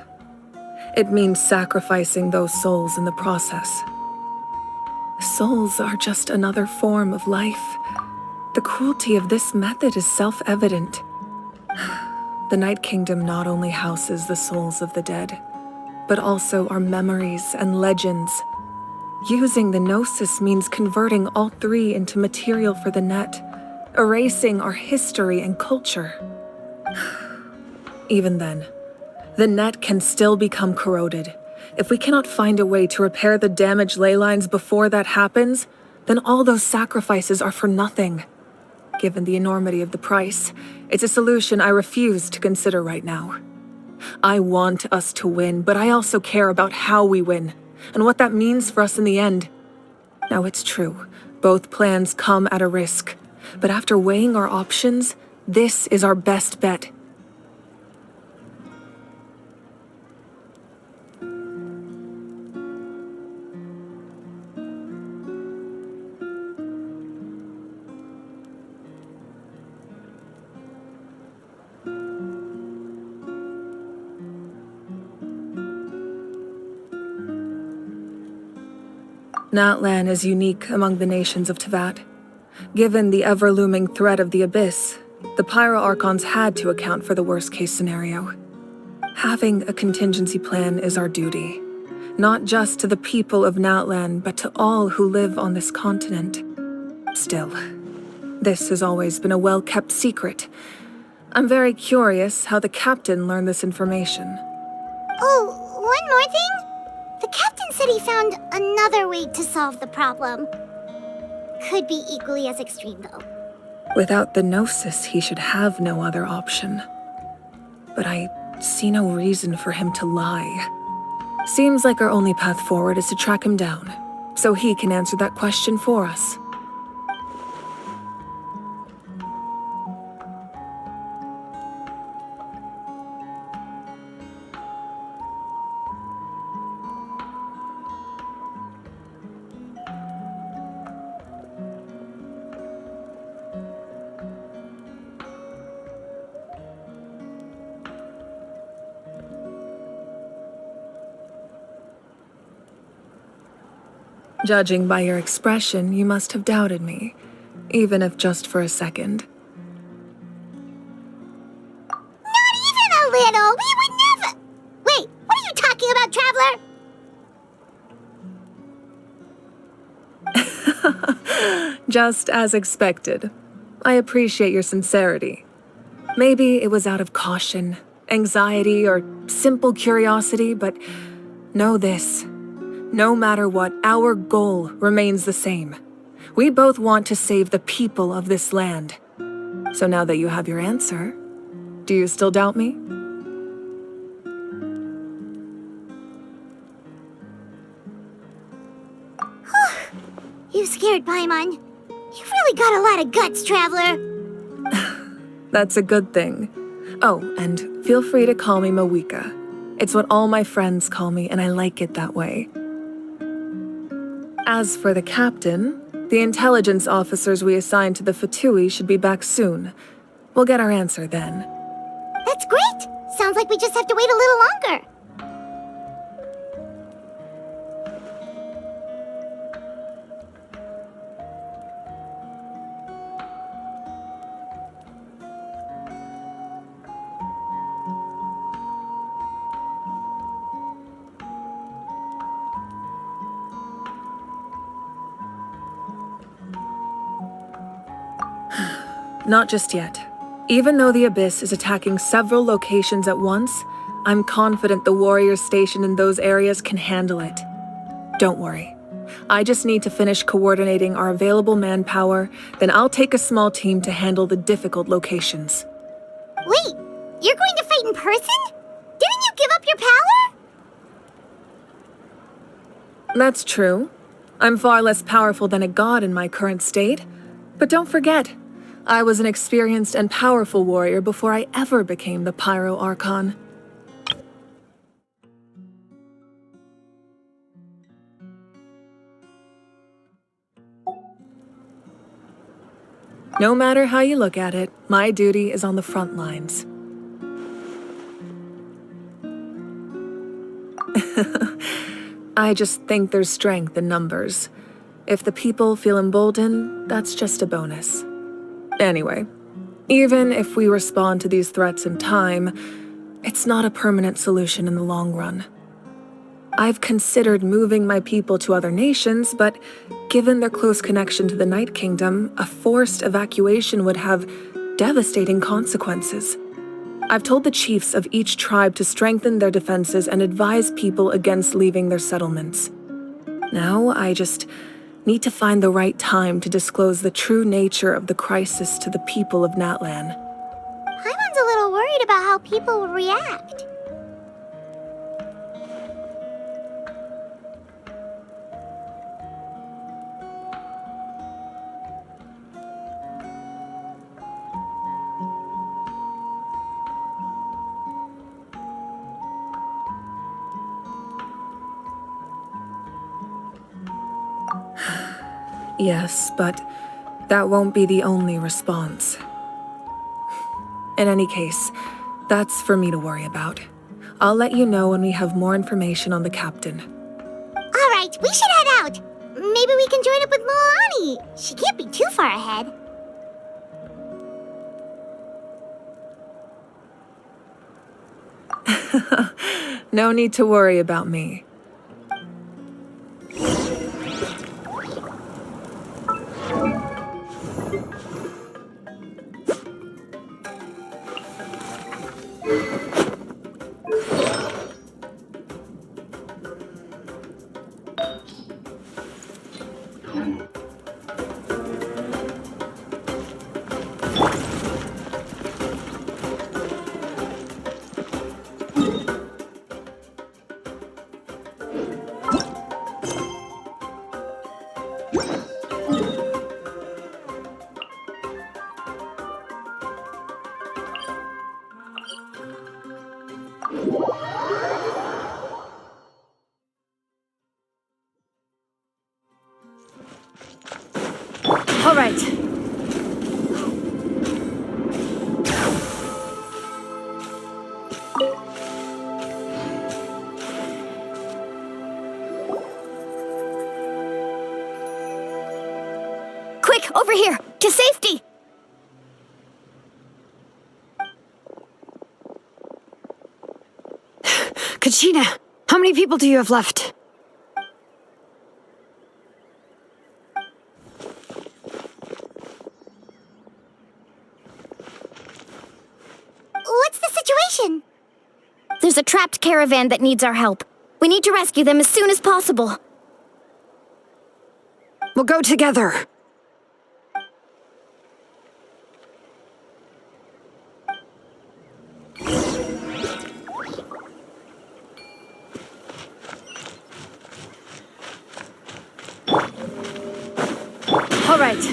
It means sacrificing those souls in the process. Souls are just another form of life. The cruelty of this method is self-evident. The Night Kingdom not only houses the souls of the dead, but also our memories and legends. Using the Gnosis means converting all three into material for the net, erasing our history and culture. Even then, the net can still become corroded. If we cannot find a way to repair the damaged ley lines before that happens, then all those sacrifices are for nothing. Given the enormity of the price, it's a solution I refuse to consider right now. I want us to win, but I also care about how we win, and what that means for us in the end. Now it's true, both plans come at a risk, but after weighing our options, this is our best bet. Natlan is unique among the nations of Teyvat. Given the ever-looming threat of the Abyss, the Pyro Archons had to account for the worst-case scenario. Having a contingency plan is our duty, not just to the people of Natlan, but to all who live on this continent. Still, this has always been a well-kept secret. I'm very curious how the captain learned this information. Oh, one more thing? The captain said he found another way to solve the problem. Could be equally as extreme, though. Without the Gnosis, he should have no other option. But I see no reason for him to lie. Seems like our only path forward is to track him down, so he can answer that question for us. Judging by your expression, you must have doubted me, even if just for a second. Not even a little! We would never... Wait, what are you talking about, Traveler? Just as expected. I appreciate your sincerity. Maybe it was out of caution, anxiety, or simple curiosity, but know this. No matter what, our goal remains the same. We both want to save the people of this land. So now that you have your answer, do you still doubt me? scared, Paimon. You've really got a lot of guts, Traveler. That's a good thing. Oh, and feel free to call me Mawika. It's what all my friends call me, and I like it that way. As for the captain, the intelligence officers we assigned to the Fatui should be back soon. We'll get our answer then. That's great! Sounds like we just have to wait a little longer. Not just yet. Even though the Abyss is attacking several locations at once, I'm confident the warriors stationed in those areas can handle it. Don't worry. I just need to finish coordinating our available manpower, then I'll take a small team to handle the difficult locations. Wait, you're going to fight in person? Didn't you give up your power? That's true. I'm far less powerful than a god in my current state. But don't forget, I was an experienced and powerful warrior before I ever became the Pyro Archon. No matter how you look at it, my duty is on the front lines. I just think there's strength in numbers. If the people feel emboldened, that's just a bonus. Anyway, even if we respond to these threats in time, it's not a permanent solution in the long run. I've considered moving my people to other nations, but given their close connection to the Night Kingdom, a forced evacuation would have devastating consequences. I've told the chiefs of each tribe to strengthen their defenses and advise people against leaving their settlements. Now, I just need to find the right time to disclose the true nature of the crisis to the people of Natlan. Paimon's a little worried about how people will react. Yes, but that won't be the only response. In any case, that's for me to worry about. I'll let you know when we have more information on the captain. All right, we should head out. Maybe we can join up with Moani. She can't be too far ahead. No need to worry about me. All right. Quick, over here! To safety! Kachina, how many people do you have left? What's the situation? There's a trapped caravan that needs our help. We need to rescue them as soon as possible. We'll go together. right.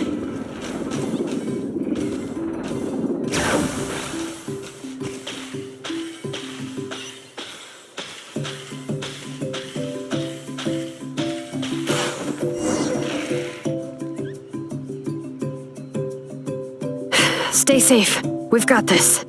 Stay safe. We've got this.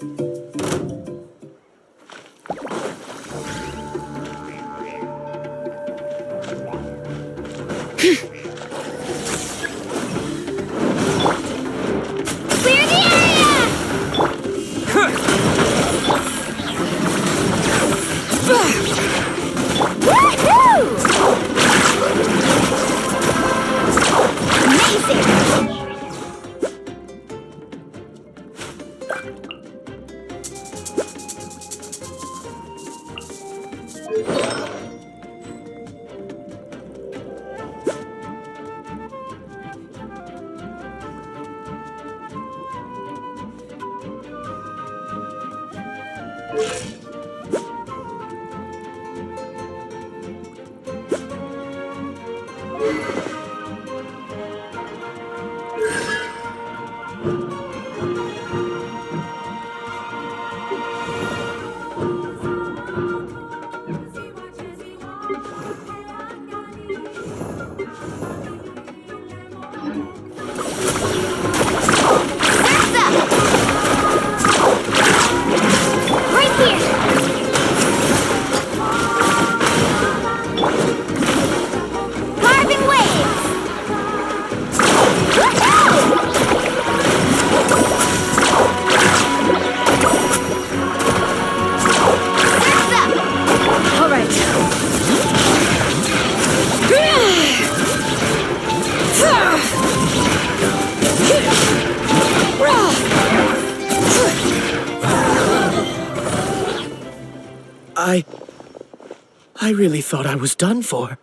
I really thought I was done for.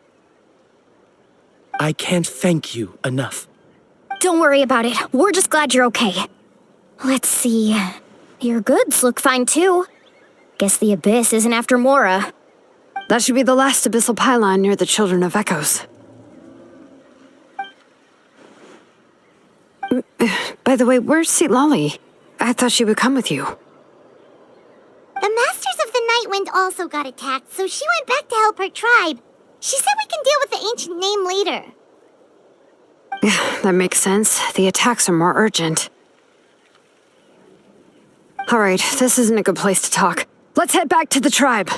I can't thank you enough. Don't worry about it. We're just glad you're okay. Let's see. Your goods look fine too. Guess the Abyss isn't after Mora. That should be the last abyssal pylon near the Children of Echoes. By the way, where's Lolly? I thought she would come with you. The Masters of the Night Wind also got attacked, so she went back to help her tribe. She said we can deal with the ancient name later. Yeah, that makes sense. The attacks are more urgent. Alright, this isn't a good place to talk. Let's head back to the tribe.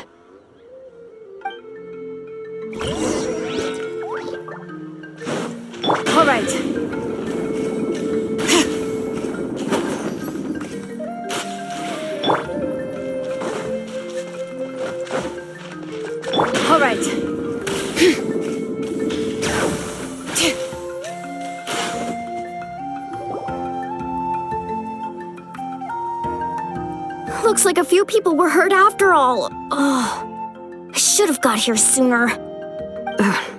Alright. All right. Looks like a few people were hurt after all. Oh, I should have got here sooner.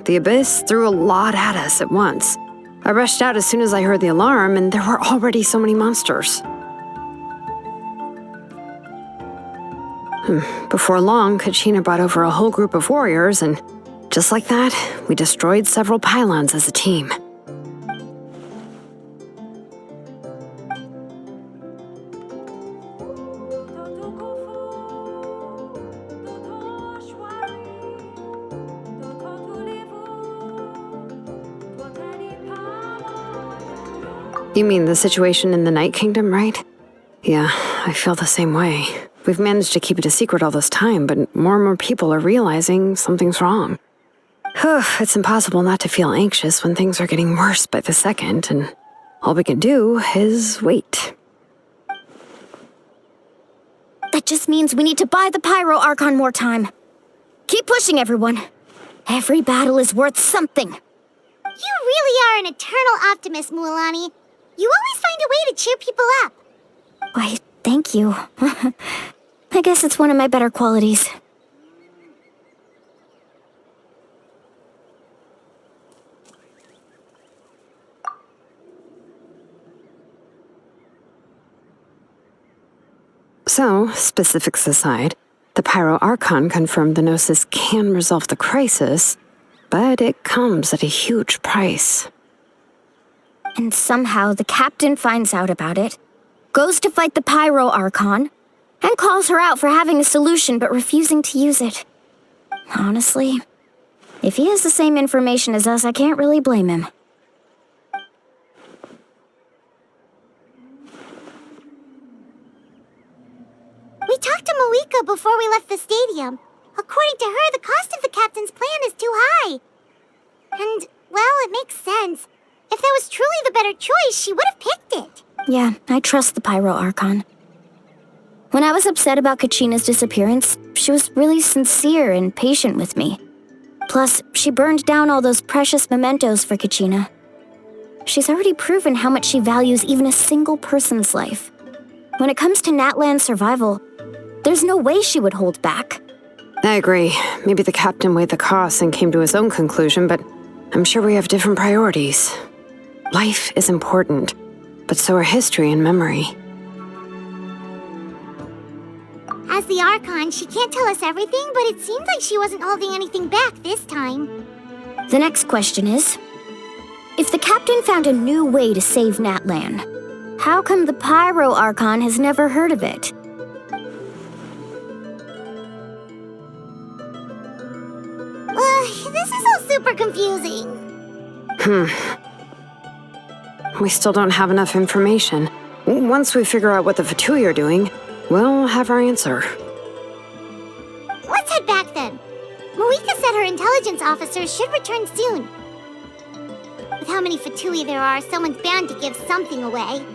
The Abyss threw a lot at us at once. I rushed out as soon as I heard the alarm, and there were already so many monsters. Before long, Kachina brought over a whole group of warriors, and just like that, we destroyed several pylons as a team. You mean the situation in the Night Kingdom, right? Yeah, I feel the same way. We've managed to keep it a secret all this time, but more and more people are realizing something's wrong. It's impossible not to feel anxious when things are getting worse by the second, and all we can do is wait. That just means we need to buy the Pyro Archon more time. Keep pushing, everyone. Every battle is worth something. You really are an eternal optimist, Mualani. You always find a way to cheer people up. Why, thank you. I guess it's one of my better qualities. So, specifics aside, the Pyro Archon confirmed the Gnosis can resolve the crisis, but it comes at a huge price. And somehow the captain finds out about it, goes to fight the Pyro Archon, and calls her out for having a solution but refusing to use it. Honestly, if he has the same information as us, I can't really blame him. We talked to Moika before we left the stadium. According to her, the cost of the captain's plan is too high. And, well, it makes sense. If that was truly the better choice, she would have picked it. Yeah, I trust the Pyro Archon. When I was upset about Kachina's disappearance, she was really sincere and patient with me. Plus, she burned down all those precious mementos for Kachina. She's already proven how much she values even a single person's life. When it comes to Natlan's survival, there's no way she would hold back. I agree. Maybe the captain weighed the costs and came to his own conclusion, but I'm sure we have different priorities. Life is important, but so are history and memory. As the Archon, she can't tell us everything, but it seems like she wasn't holding anything back this time. The next question is, if the captain found a new way to save Natlan, how come the Pyro Archon has never heard of it? This is all super confusing. We still don't have enough information. Once we figure out what the Fatui are doing, we'll have our answer. Let's head back then. Moika said her intelligence officers should return soon. With how many Fatui there are, someone's bound to give something away.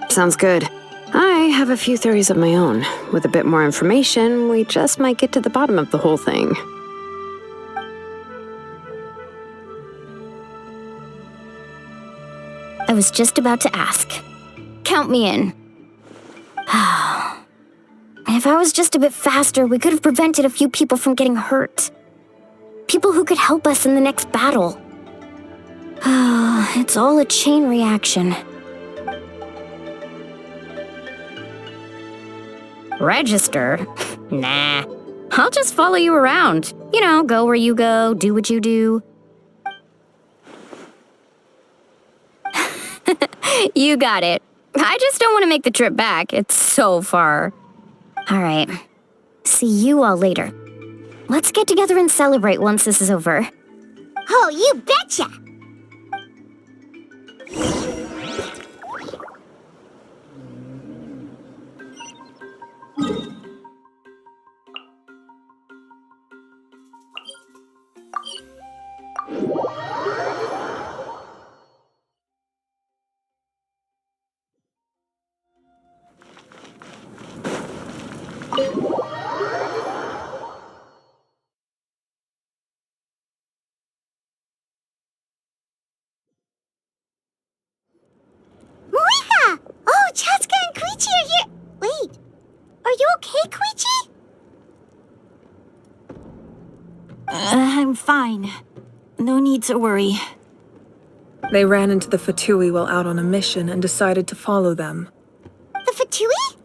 Sounds good. I have a few theories of my own. With a bit more information, we just might get to the bottom of the whole thing. I was just about to ask. Count me in. If I was just a bit faster, we could have prevented a few people from getting hurt. People who could help us in the next battle. It's all a chain reaction. Register? Nah. I'll just follow you around. You know, go where you go, do what you do. You got it. I just don't want to make the trip back. It's so far. All right. See you all later. Let's get together and celebrate once this is over. Oh, you betcha! Moika! Oh, Chatsuka and Koichi are here! Wait, are you okay, Koichi? I'm fine. No need to worry. They ran into the Fatui while out on a mission and decided to follow them. The Fatui?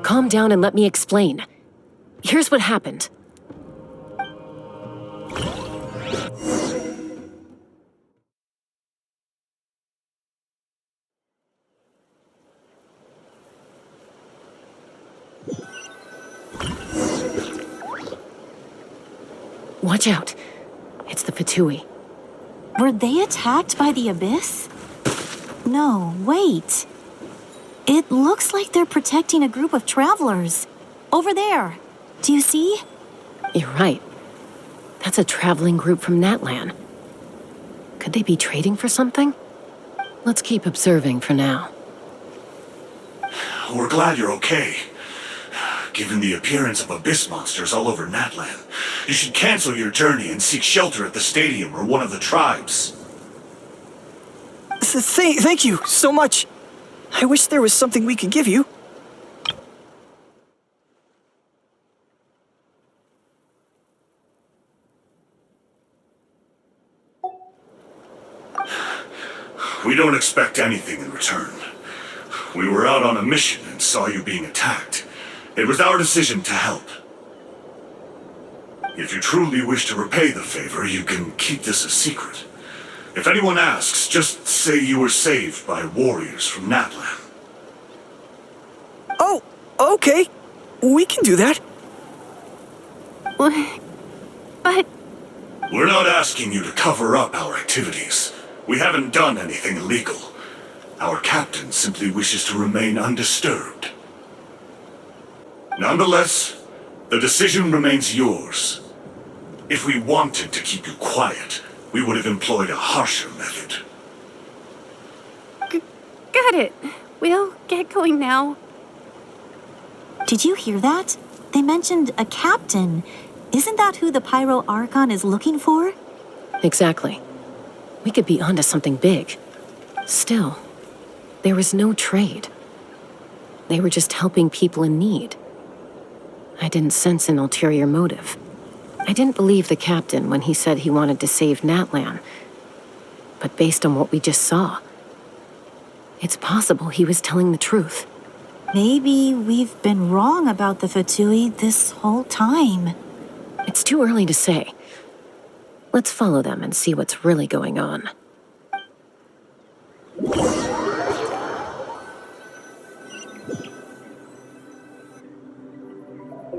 Calm down and let me explain. Here's what happened. Watch out. It's the Fatui. Were they attacked by the Abyss? No, wait. It looks like they're protecting a group of travelers. Over there. Do you see? You're right. That's a traveling group from Natlan. Could they be trading for something? Let's keep observing for now. We're glad you're okay. Given the appearance of abyss monsters all over Natlan, you should cancel your journey and seek shelter at the stadium or one of the tribes. Thank you so much. I wish there was something we could give you. We don't expect anything in return. We were out on a mission and saw you being attacked. It was our decision to help. If you truly wish to repay the favor, you can keep this a secret. If anyone asks, just say you were saved by warriors from Natlan. Oh, okay. We can do that. But... We're not asking you to cover up our activities. We haven't done anything illegal. Our captain simply wishes to remain undisturbed. Nonetheless, the decision remains yours. If we wanted to keep you quiet, we would have employed a harsher method. Got it. We'll get going now. Did you hear that? They mentioned a captain. Isn't that who the Pyro Archon is looking for? Exactly. We could be onto something big. Still, there was no trade. They were just helping people in need. I didn't sense an ulterior motive. I didn't believe the captain when he said he wanted to save Natlan. But based on what we just saw, it's possible he was telling the truth. Maybe we've been wrong about the Fatui this whole time. It's too early to say. Let's follow them and see what's really going on.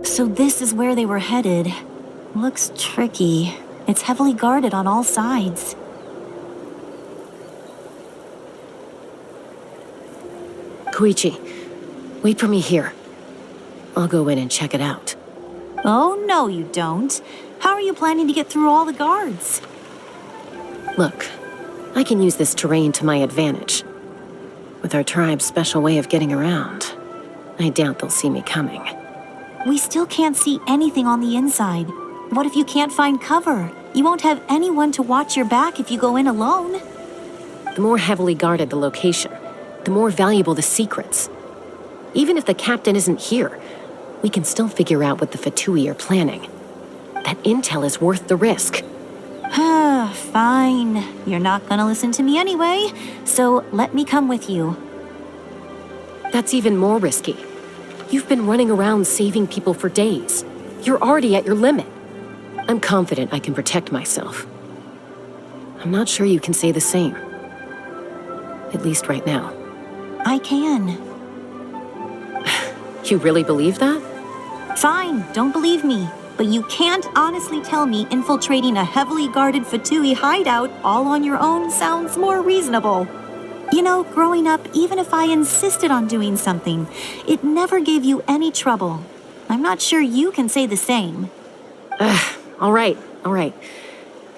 So this is where they were headed. Looks tricky. It's heavily guarded on all sides. Koichi, wait for me here. I'll go in and check it out. Oh, no you don't. How are you planning to get through all the guards? Look, I can use this terrain to my advantage. With our tribe's special way of getting around, I doubt they'll see me coming. We still can't see anything on the inside. What if you can't find cover? You won't have anyone to watch your back if you go in alone. The more heavily guarded the location, the more valuable the secrets. Even if the captain isn't here, we can still figure out what the Fatui are planning. That intel is worth the risk. Fine. You're not gonna listen to me anyway, so let me come with you. That's even more risky. You've been running around saving people for days. You're already at your limit. I'm confident I can protect myself. I'm not sure you can say the same. At least right now. I can. You really believe that? Fine, don't believe me. But you can't honestly tell me infiltrating a heavily guarded Fatui hideout all on your own sounds more reasonable. You know, growing up, even if I insisted on doing something, it never gave you any trouble. I'm not sure you can say the same. All right.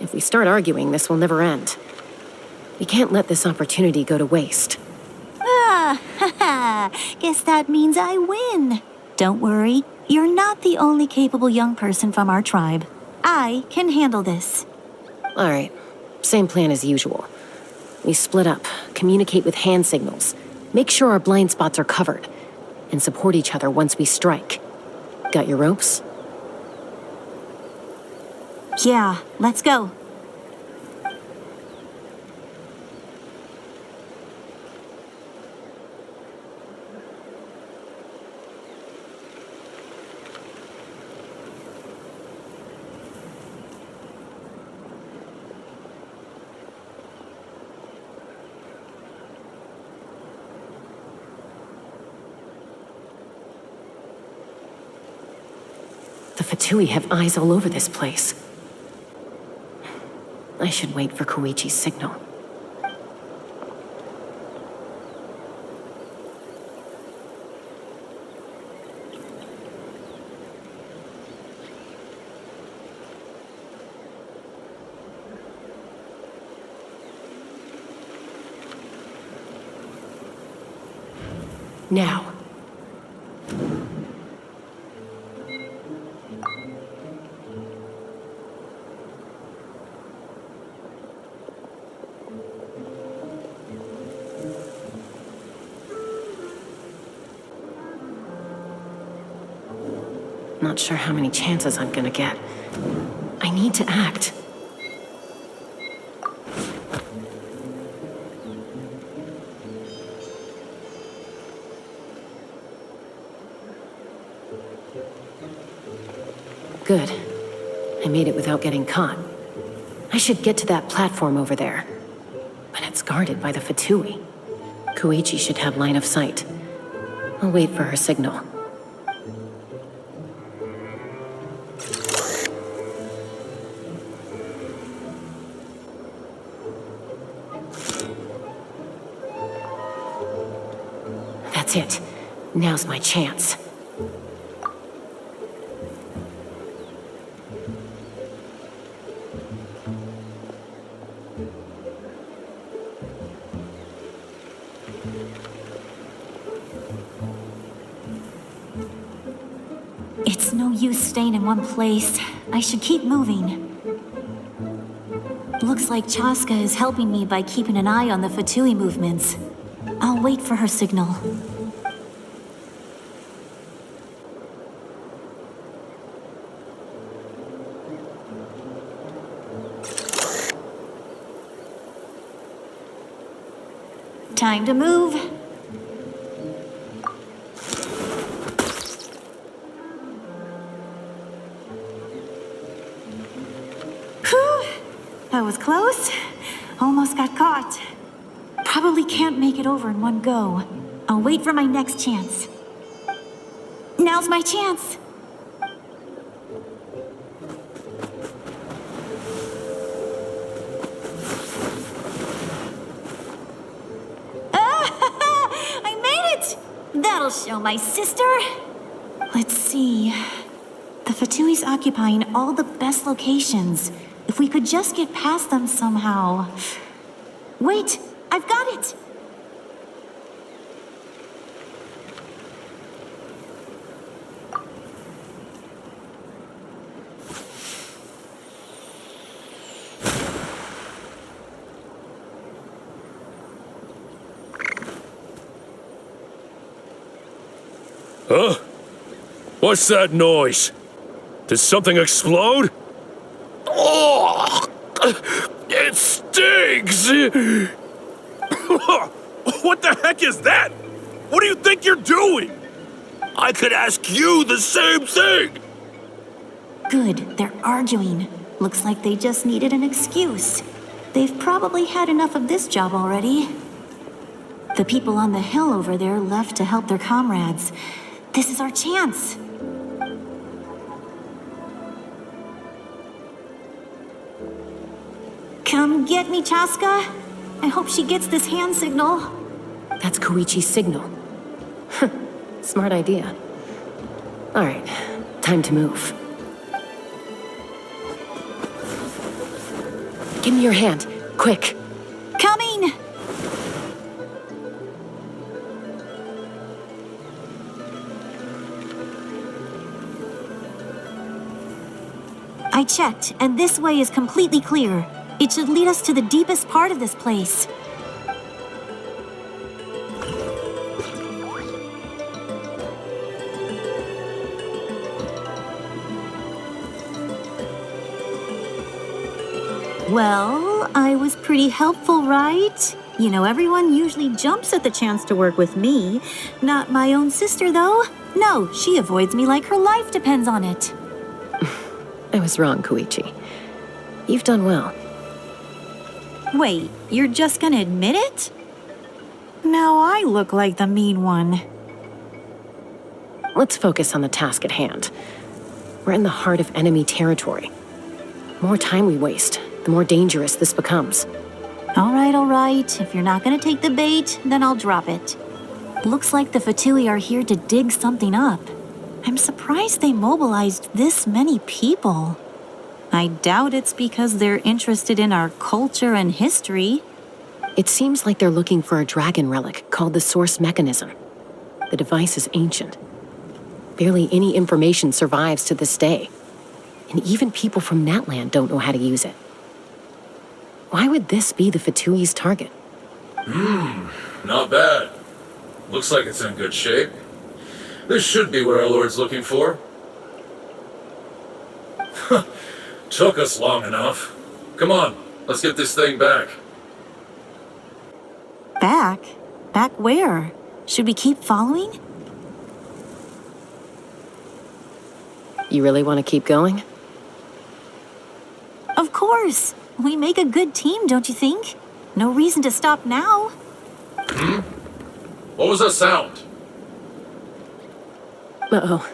If we start arguing, this will never end. We can't let this opportunity go to waste. Guess that means I win. Don't worry, you're not the only capable young person from our tribe. I can handle this. All right, same plan as usual. We split up, communicate with hand signals, make sure our blind spots are covered, and support each other once we strike. Got your ropes? Yeah, let's go. The Fatui have eyes all over this place. I should wait for Koichi's signal. Now. Not sure how many chances I'm gonna get. I need to act. Good. I made it without getting caught. I should get to that platform over there. But it's guarded by the Fatui. Koichi should have line of sight. I'll wait for her signal. That's it. Now's my chance. It's no use staying in one place. I should keep moving. Looks like Chaska is helping me by keeping an eye on the Fatui movements. I'll wait for her signal. Time to move. Whew! That was close. Almost got caught. Probably can't make it over in one go. I'll wait for my next chance. Now's my chance. I made it! That'll show my sister. Let's see. The Fatui's occupying all the best locations. If we could just get past them somehow. Wait! I've got it! Huh? What's that noise? Did something explode? Oh! It stinks! What the heck is that? What do you think you're doing? I could ask you the same thing! Good, they're arguing. Looks like they just needed an excuse. They've probably had enough of this job already. The people on the hill over there left to help their comrades. This is our chance. Come get me, Chaska. I hope she gets this hand signal. That's Koichi's signal. Smart idea. Alright, time to move. Give me your hand, quick. Coming! I checked, and this way is completely clear. It should lead us to the deepest part of this place. Well, I was pretty helpful, right? You know, everyone usually jumps at the chance to work with me. Not my own sister, though. No, she avoids me like her life depends on it. I was wrong, Koichi. You've done well. Wait, you're just gonna admit it? Now I look like the mean one. Let's focus on the task at hand. We're in the heart of enemy territory. The more time we waste, the more dangerous this becomes. All right. If you're not gonna take the bait, then I'll drop it. Looks like the Fatui are here to dig something up. I'm surprised they mobilized this many people. I doubt it's because they're interested in our culture and history. It seems like they're looking for a dragon relic called the Source Mechanism. The device is ancient. Barely any information survives to this day. And even people from Natland don't know how to use it. Why would this be the Fatui's target? Not bad. Looks like it's in good shape. This should be what our Lord's looking for. Took us long enough. Come on, let's get this thing back. Back? Back where? Should we keep following? You really want to keep going? Of course. We make a good team, don't you think? No reason to stop now. What was that sound? Uh-oh.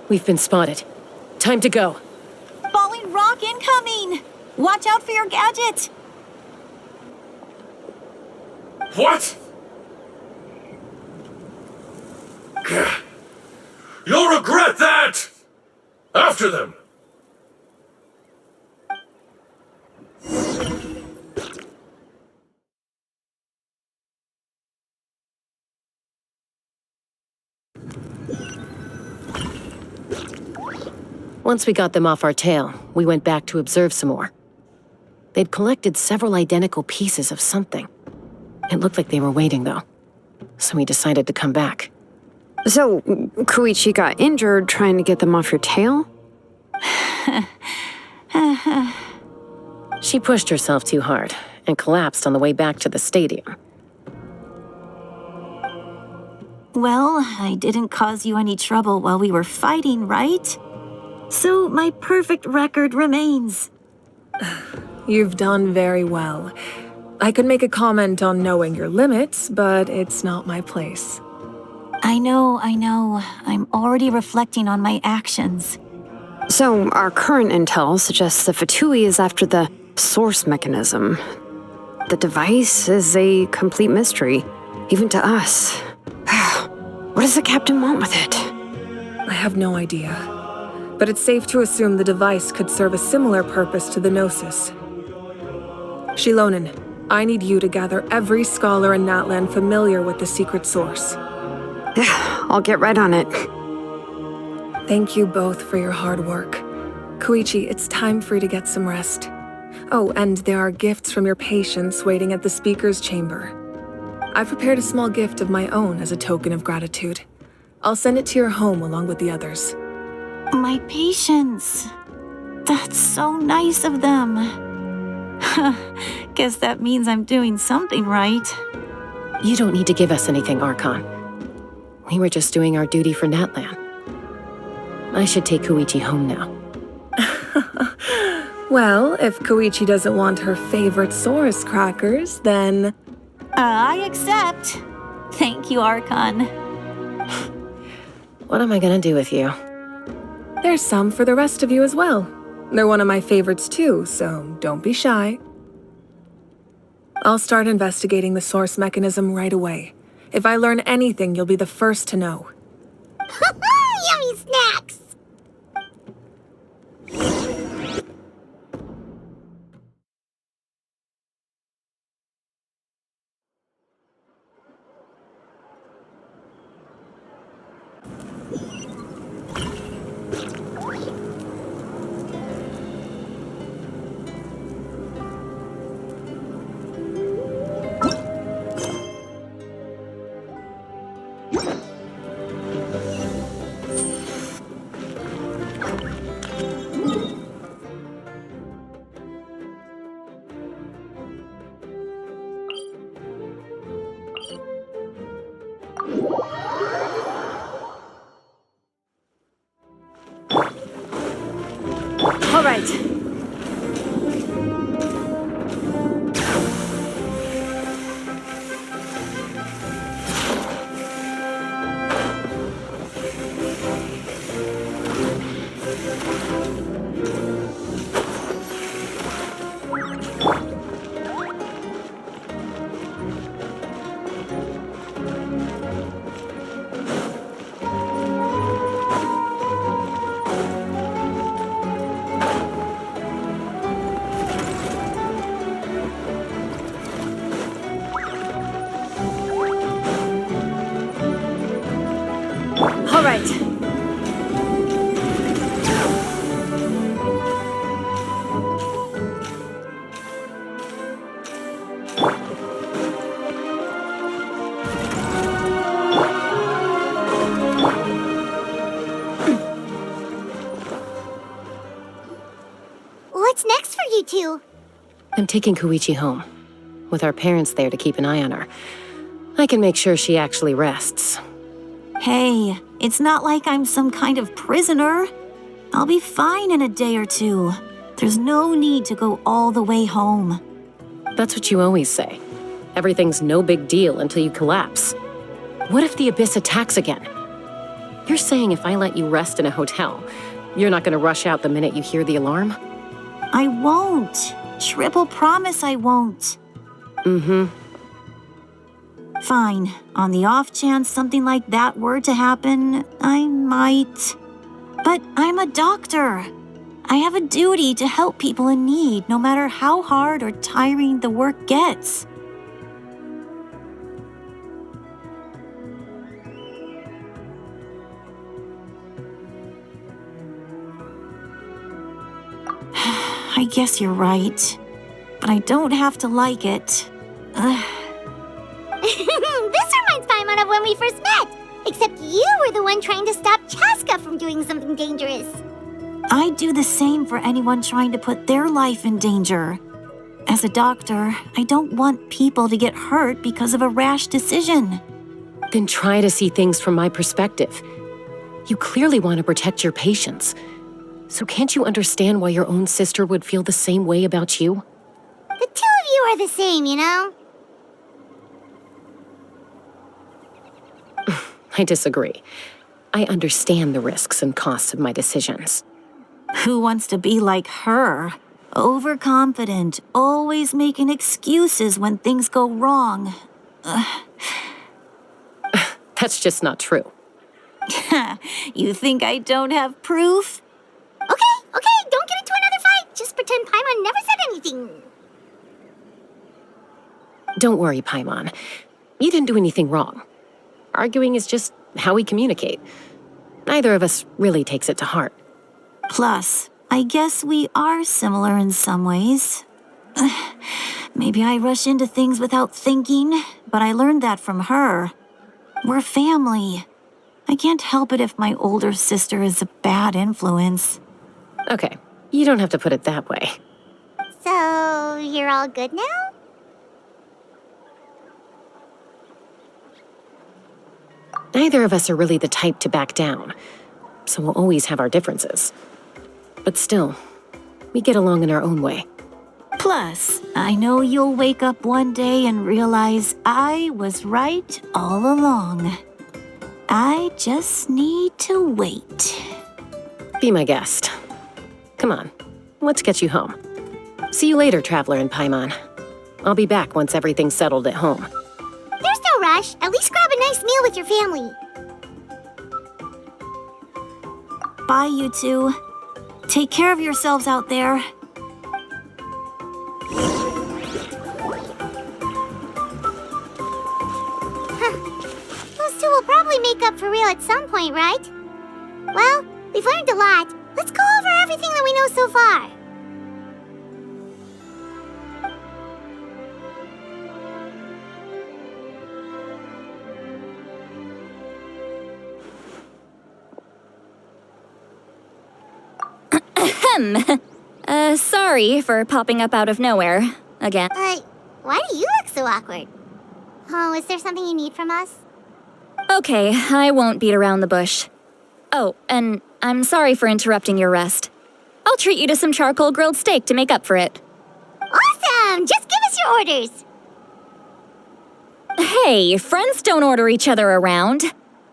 We've been spotted. Time to go. Falling rock incoming! Watch out for your gadget! What? You'll regret that! After them! Once we got them off our tail, we went back to observe some more. They'd collected several identical pieces of something. It looked like they were waiting, though. So we decided to come back. So, Koichi got injured trying to get them off your tail? She pushed herself too hard and collapsed on the way back to the stadium. Well, I didn't cause you any trouble while we were fighting, right? So my perfect record remains. You've done very well. I could make a comment on knowing your limits, but it's not my place. I know. I'm already reflecting on my actions. So, our current intel suggests the Fatui is after the source mechanism. The device is a complete mystery, even to us. What does the captain want with it? I have no idea. But it's safe to assume the device could serve a similar purpose to the Gnosis. Shilonen, I need you to gather every scholar in Natlan familiar with the secret source. I'll get right on it. Thank you both for your hard work. Koichi, it's time for you to get some rest. Oh, and there are gifts from your patients waiting at the speaker's chamber. I've prepared a small gift of my own as a token of gratitude. I'll send it to your home along with the others. My patience. That's so nice of them. Guess that means I'm doing something right. You don't need to give us anything, Archon. We were just doing our duty for Natlan. I should take Koichi home now. Well, if Koichi doesn't want her favorite Saurus crackers, then... I accept. Thank you, Archon. What am I gonna do with you? There's some for the rest of you as well. They're one of my favorites too, so don't be shy. I'll start investigating the source mechanism right away. If I learn anything, you'll be the first to know. Yummy snacks! All right. All right. What's next for you two? I'm taking Koichi home. With our parents there to keep an eye on her, I can make sure she actually rests. Hey, it's not like I'm some kind of prisoner. I'll be fine in a day or two. There's no need to go all the way home. That's what you always say. Everything's no big deal until you collapse. What if the Abyss attacks again? You're saying if I let you rest in a hotel, you're not gonna rush out the minute you hear the alarm? I won't. Triple promise I won't. Mm-hmm. Fine. On the off chance something like that were to happen, I might. But I'm a doctor. I have a duty to help people in need, no matter how hard or tiring the work gets. I guess you're right. But I don't have to like it. This reminds Paimon of when we first met. Except you were the one trying to stop Chaska from doing something dangerous. I'd do the same for anyone trying to put their life in danger. As a doctor, I don't want people to get hurt because of a rash decision. Then try to see things from my perspective. You clearly want to protect your patients. So can't you understand why your own sister would feel the same way about you? The two of you are the same, you know? I disagree. I understand the risks and costs of my decisions. Who wants to be like her? Overconfident, always making excuses when things go wrong. That's just not true. You think I don't have proof? Okay, don't get into another fight. Just pretend Paimon never said anything. Don't worry, Paimon. You didn't do anything wrong. Arguing is just how we communicate. Neither of us really takes it to heart. Plus, I guess we are similar in some ways. Maybe I rush into things without thinking, but I learned that from her. We're family. I can't help it if my older sister is a bad influence. Okay, you don't have to put it that way. So, you're all good now? Neither of us are really the type to back down, so we'll always have our differences. But still, we get along in our own way. Plus, I know you'll wake up one day and realize I was right all along. I just need to wait. Be my guest. Come on, let's get you home. See you later, Traveler and Paimon. I'll be back once everything's settled at home. There's no rush. At least grab a nice meal with your family. Bye, you two. Take care of yourselves out there. Those two will probably make up for real at some point, right? Well, we've learned a lot. Let's go over everything that we know so far. Sorry for popping up out of nowhere again. Why do you look so awkward? Oh, is there something you need from us? Okay, I won't beat around the bush. Oh, and I'm sorry for interrupting your rest. I'll treat you to some charcoal grilled steak to make up for it. Awesome! Just give us your orders. Hey, friends don't order each other around.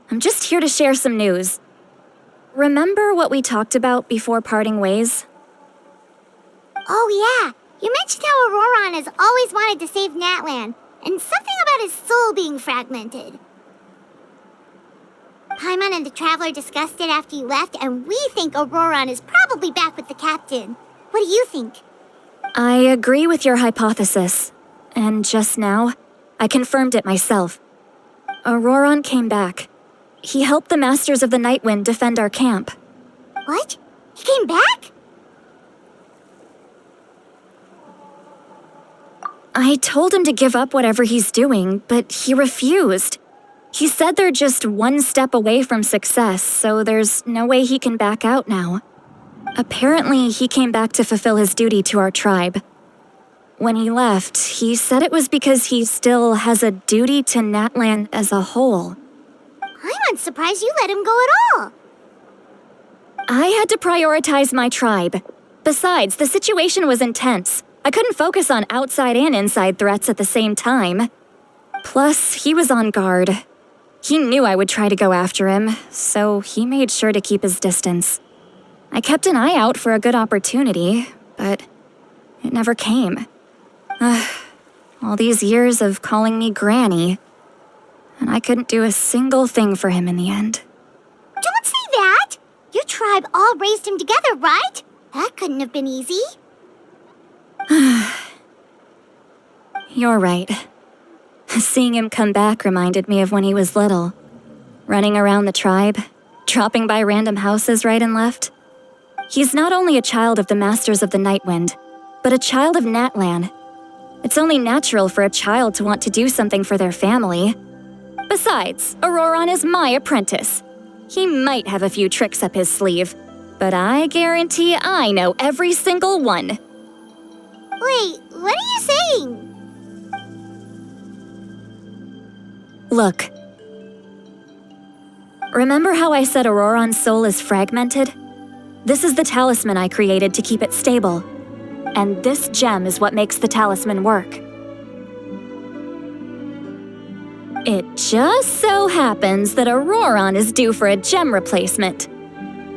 I'm just here to share some news. Remember what we talked about before parting ways? Oh yeah, you mentioned how Auroron has always wanted to save Natlan, and something about his soul being fragmented. Paimon and the Traveler discussed it after you left, and we think Auroron is probably back with the captain. What do you think? I agree with your hypothesis. And just now, I confirmed it myself. Auroron came back. He helped the Masters of the Nightwind defend our camp. What? He came back? I told him to give up whatever he's doing, but he refused. He said they're just one step away from success, so there's no way he can back out now. Apparently, he came back to fulfill his duty to our tribe. When he left, he said it was because he still has a duty to Natlan as a whole. I'm surprised you let him go at all. I had to prioritize my tribe. Besides, the situation was intense. I couldn't focus on outside and inside threats at the same time. Plus, he was on guard. He knew I would try to go after him, so he made sure to keep his distance. I kept an eye out for a good opportunity, but it never came. All these years of calling me Granny, and I couldn't do a single thing for him in the end. Don't say that! Your tribe all raised him together, right? That couldn't have been easy. You're right. Seeing him come back reminded me of when he was little. Running around the tribe, dropping by random houses right and left. He's not only a child of the Masters of the Nightwind, but a child of Natlan. It's only natural for a child to want to do something for their family. Besides, Auroron is my apprentice. He might have a few tricks up his sleeve, but I guarantee I know every single one. Wait, what are you saying? Look. Remember how I said Auroron's soul is fragmented? This is the talisman I created to keep it stable. And this gem is what makes the talisman work. It just so happens that Auroron is due for a gem replacement.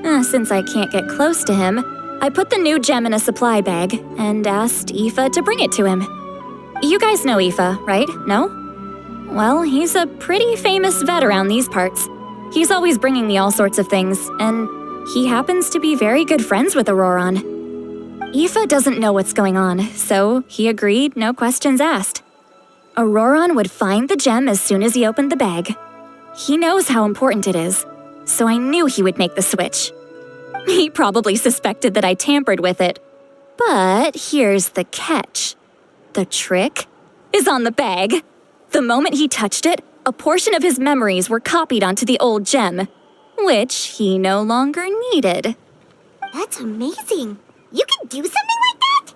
Since I can't get close to him, I put the new gem in a supply bag and asked Aoife to bring it to him. You guys know Aoife, right? No? Well, he's a pretty famous vet around these parts. He's always bringing me all sorts of things, and he happens to be very good friends with Auroron. Aoife doesn't know what's going on, so he agreed, no questions asked. Auroron would find the gem as soon as he opened the bag. He knows how important it is, so I knew he would make the switch. He probably suspected that I tampered with it. But here's the catch. The trick is on the bag. The moment he touched it, a portion of his memories were copied onto the old gem, which he no longer needed. That's amazing. You can do something like that?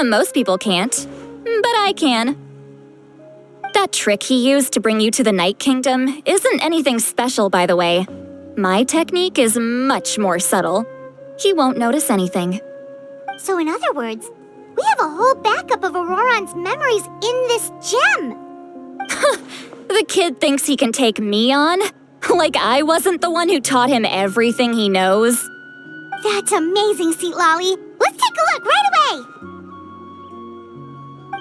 Most people can't, but I can. That trick he used to bring you to the Night Kingdom isn't anything special, by the way. My technique is much more subtle. He won't notice anything. So in other words, we have a whole backup of Auroron's memories in this gem. The kid thinks he can take me on? Like I wasn't the one who taught him everything he knows? That's amazing, Seat Lolly. Let's take a look right away.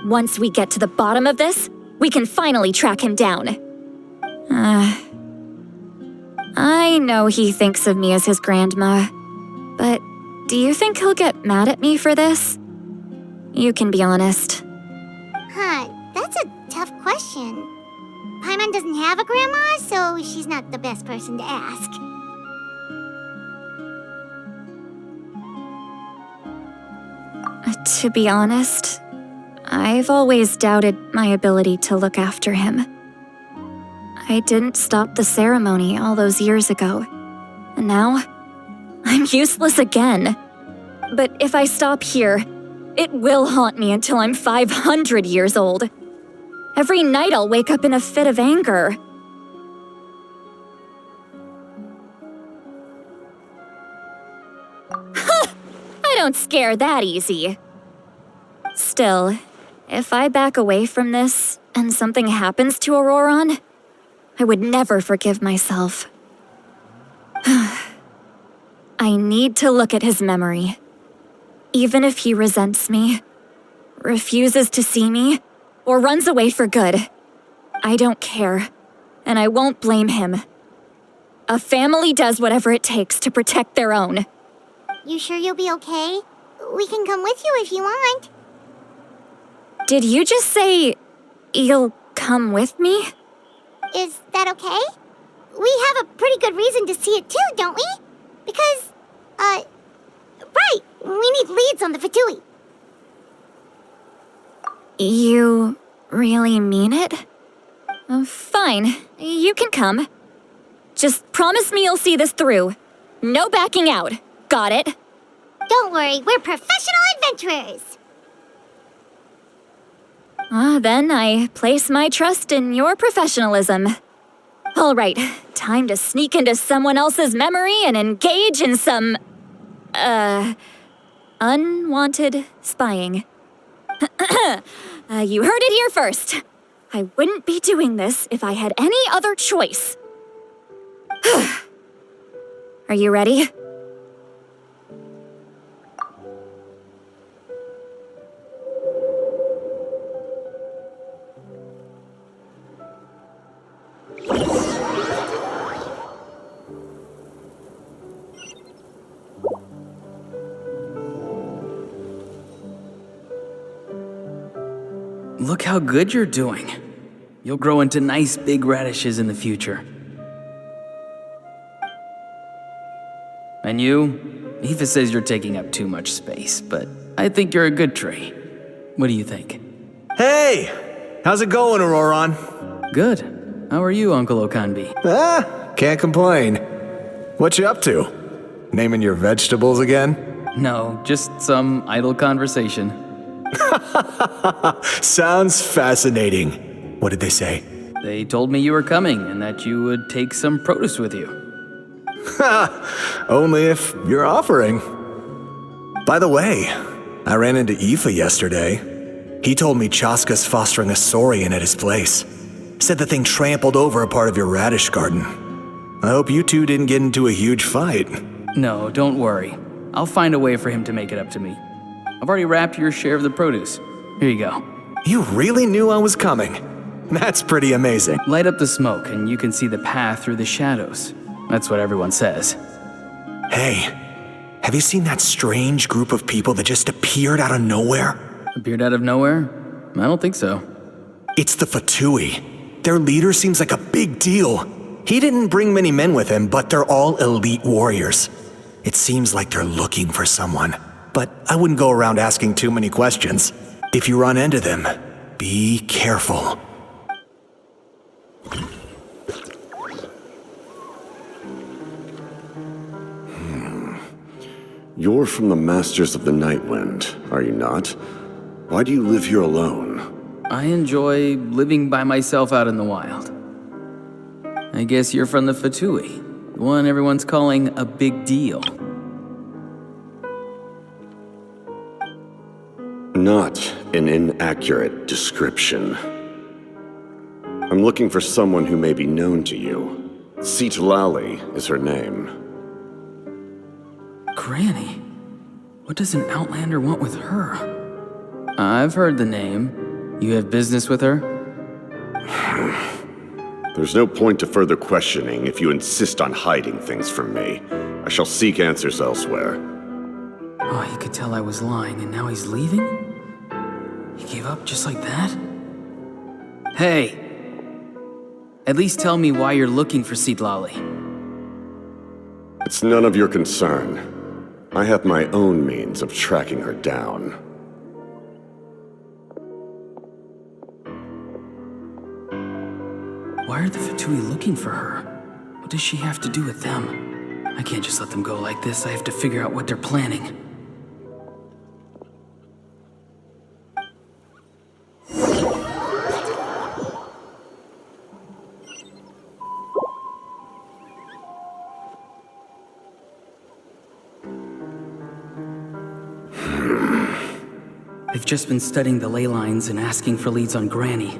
Once we get to the bottom of this, we can finally track him down. I know he thinks of me as his grandma, but do you think he'll get mad at me for this? You can be honest. That's a tough question. Paimon doesn't have a grandma, so she's not the best person to ask. To be honest, I've always doubted my ability to look after him. I didn't stop the ceremony all those years ago, and now I'm useless again. But if I stop here, it will haunt me until I'm 500 years old. Every night I'll wake up in a fit of anger. I don't scare that easy. Still, if I back away from this and something happens to Auroron, I would never forgive myself. I I need to look at his memory. Even if he resents me, refuses to see me, or runs away for good, I don't care, and I won't blame him. A family does whatever it takes to protect their own. You sure you'll be okay? We can come with you if you want. Did you just say you'll come with me? Is that okay? We have a pretty good reason to see it too, don't we? Because, right, we need leads on the Fatui. You really mean it? Fine, you can come. Just promise me you'll see this through. No backing out. Got it? Don't worry, we're professional adventurers. Then I place my trust in your professionalism. All right, time to sneak into someone else's memory and engage in some, unwanted spying. You heard it here first. I wouldn't be doing this if I had any other choice. Are you ready? Look how good you're doing. You'll grow into nice big radishes in the future. And you? Eva says you're taking up too much space, but I think you're a good tree. What do you think? Hey! How's it going, Auroron? Good. How are you, Uncle Okanbi? Can't complain. What you up to? Naming your vegetables again? No, just some idle conversation. Sounds fascinating. What did they say? They told me you were coming and that you would take some produce with you. Only if you're offering. By the way, I ran into Aoife yesterday. He told me Chaska's fostering a saurian at his place. Said the thing trampled over a part of your radish garden. I hope you two didn't get into a huge fight. No, don't worry. I'll find a way for him to make it up to me. I've already wrapped your share of the produce. Here you go. You really knew I was coming. That's pretty amazing. Light up the smoke and you can see the path through the shadows. That's what everyone says. Hey, have you seen that strange group of people that just appeared out of nowhere? Appeared out of nowhere? I don't think so. It's the Fatui. Their leader seems like a big deal. He didn't bring many men with him, but they're all elite warriors. It seems like they're looking for someone. But I wouldn't go around asking too many questions. If you run into them, be careful. You're from the Masters of the Nightwind, are you not? Why do you live here alone? I enjoy living by myself out in the wild. I guess you're from the Fatui, the one everyone's calling a big deal. Not an inaccurate description. I'm looking for someone who may be known to you. Citlali is her name. Granny? What does an Outlander want with her? I've heard the name. You have business with her? There's no point to further questioning if you insist on hiding things from me. I shall seek answers elsewhere. Oh, he could tell I was lying and now he's leaving? He gave up just like that? Hey! At least tell me why you're looking for Citlali. It's none of your concern. I have my own means of tracking her down. Why are the Fatui looking for her? What does she have to do with them? I can't just let them go like this. I have to figure out what they're planning. I've just been studying the ley lines and asking for leads on Granny.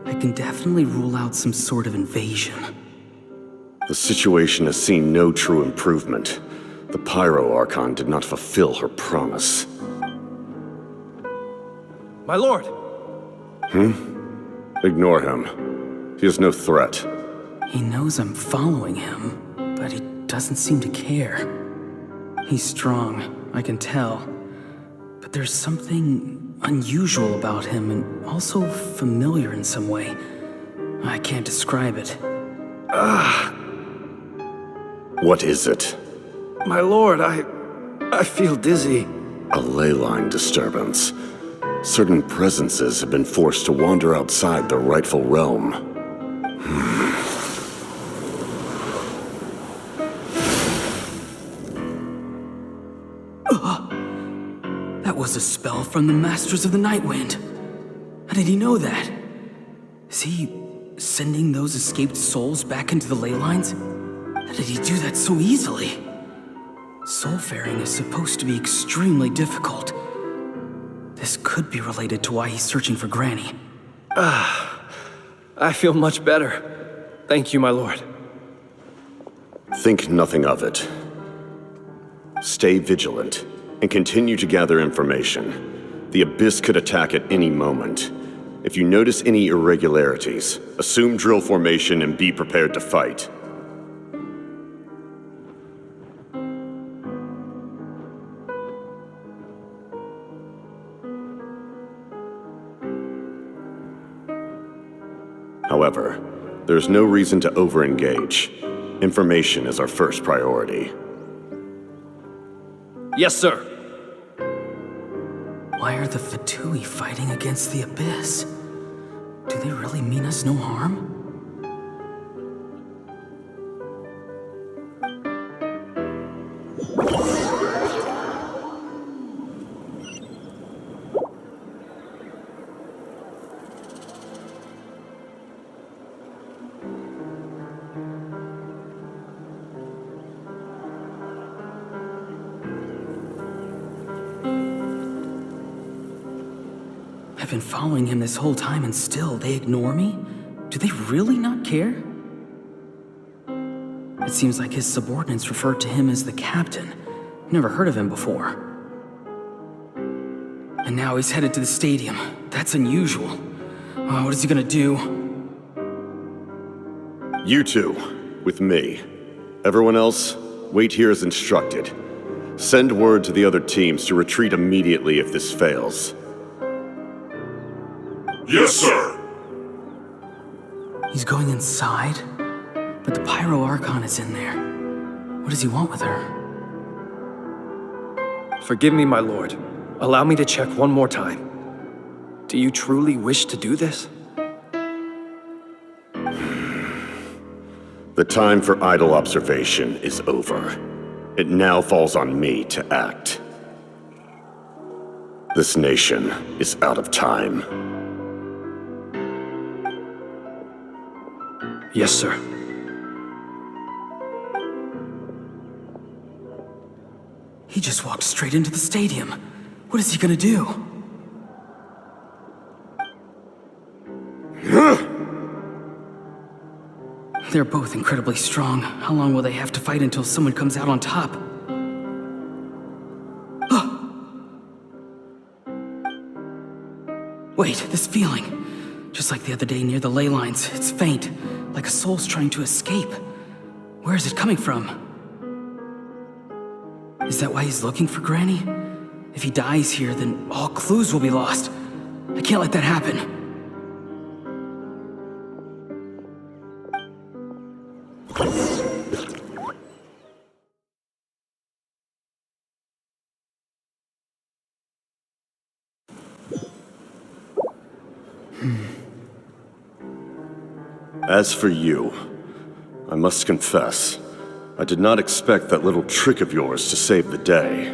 I can definitely rule out some sort of invasion. The situation has seen no true improvement. The Pyro Archon did not fulfill her promise. My lord! Ignore him. He is no threat. He knows I'm following him, but he doesn't seem to care. He's strong, I can tell. But there's something unusual about him and also familiar in some way. I can't describe it. What is it? My lord, I feel dizzy. A ley line disturbance. Certain presences have been forced to wander outside their rightful realm. That was a spell from the Masters of the Nightwind. How did he know that? Is he sending those escaped souls back into the ley lines? How did he do that so easily? Soulfaring is supposed to be extremely difficult. This could be related to why he's searching for Granny. I feel much better. Thank you, my lord. Think nothing of it. Stay vigilant, and continue to gather information. The Abyss could attack at any moment. If you notice any irregularities, assume drill formation and be prepared to fight. However, there's no reason to over-engage. Information is our first priority. Yes, sir. Why are the Fatui fighting against the Abyss? Do they really mean us no harm? I've been following him this whole time and still they ignore me? Do they really not care? It seems like his subordinates referred to him as the captain. Never heard of him before. And now he's headed to the stadium. That's unusual. What is he gonna do? You two, with me. Everyone else, wait here as instructed. Send word to the other teams to retreat immediately if this fails. Yes, sir! He's going inside? But the Pyro Archon is in there. What does he want with her? Forgive me, my lord. Allow me to check one more time. Do you truly wish to do this? The time for idle observation is over. It now falls on me to act. This nation is out of time. Yes, sir. He just walked straight into the stadium. What is he gonna do? They're both incredibly strong. How long will they have to fight until someone comes out on top? Wait, this feeling. Just like the other day near the ley lines, it's faint, like a soul's trying to escape. Where is it coming from? Is that why he's looking for Granny? If he dies here, then all clues will be lost. I can't let that happen. As for you, I must confess, I did not expect that little trick of yours to save the day.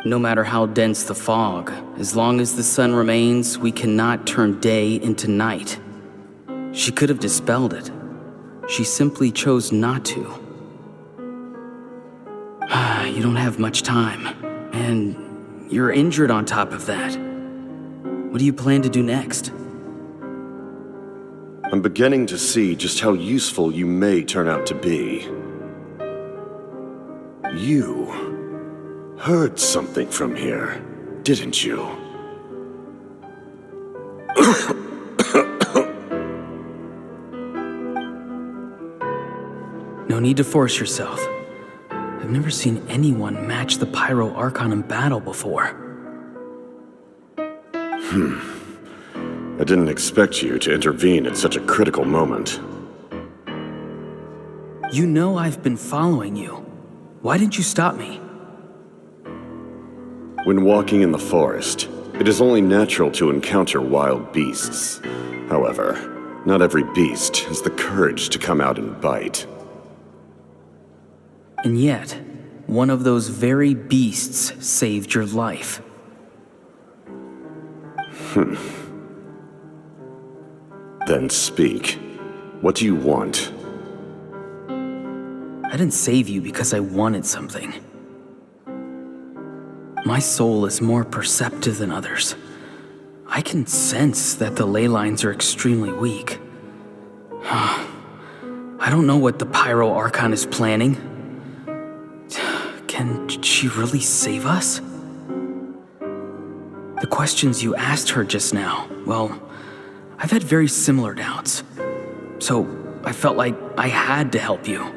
No matter how dense the fog, as long as the sun remains, we cannot turn day into night. She could have dispelled it. She simply chose not to. You don't have much time, and you're injured on top of that. What do you plan to do next? I'm beginning to see just how useful you may turn out to be. You heard something from here, didn't you? No need to force yourself. I've never seen anyone match the Pyro Archon in battle before. I didn't expect you to intervene at such a critical moment. You know I've been following you. Why didn't you stop me? When walking in the forest, it is only natural to encounter wild beasts. However, not every beast has the courage to come out and bite. And yet, one of those very beasts saved your life. Then speak. What do you want? I didn't save you because I wanted something. My soul is more perceptive than others. I can sense that the ley lines are extremely weak. I don't know what the Pyro Archon is planning. Can she really save us? The questions you asked her just now, well, I've had very similar doubts. So I felt like I had to help you.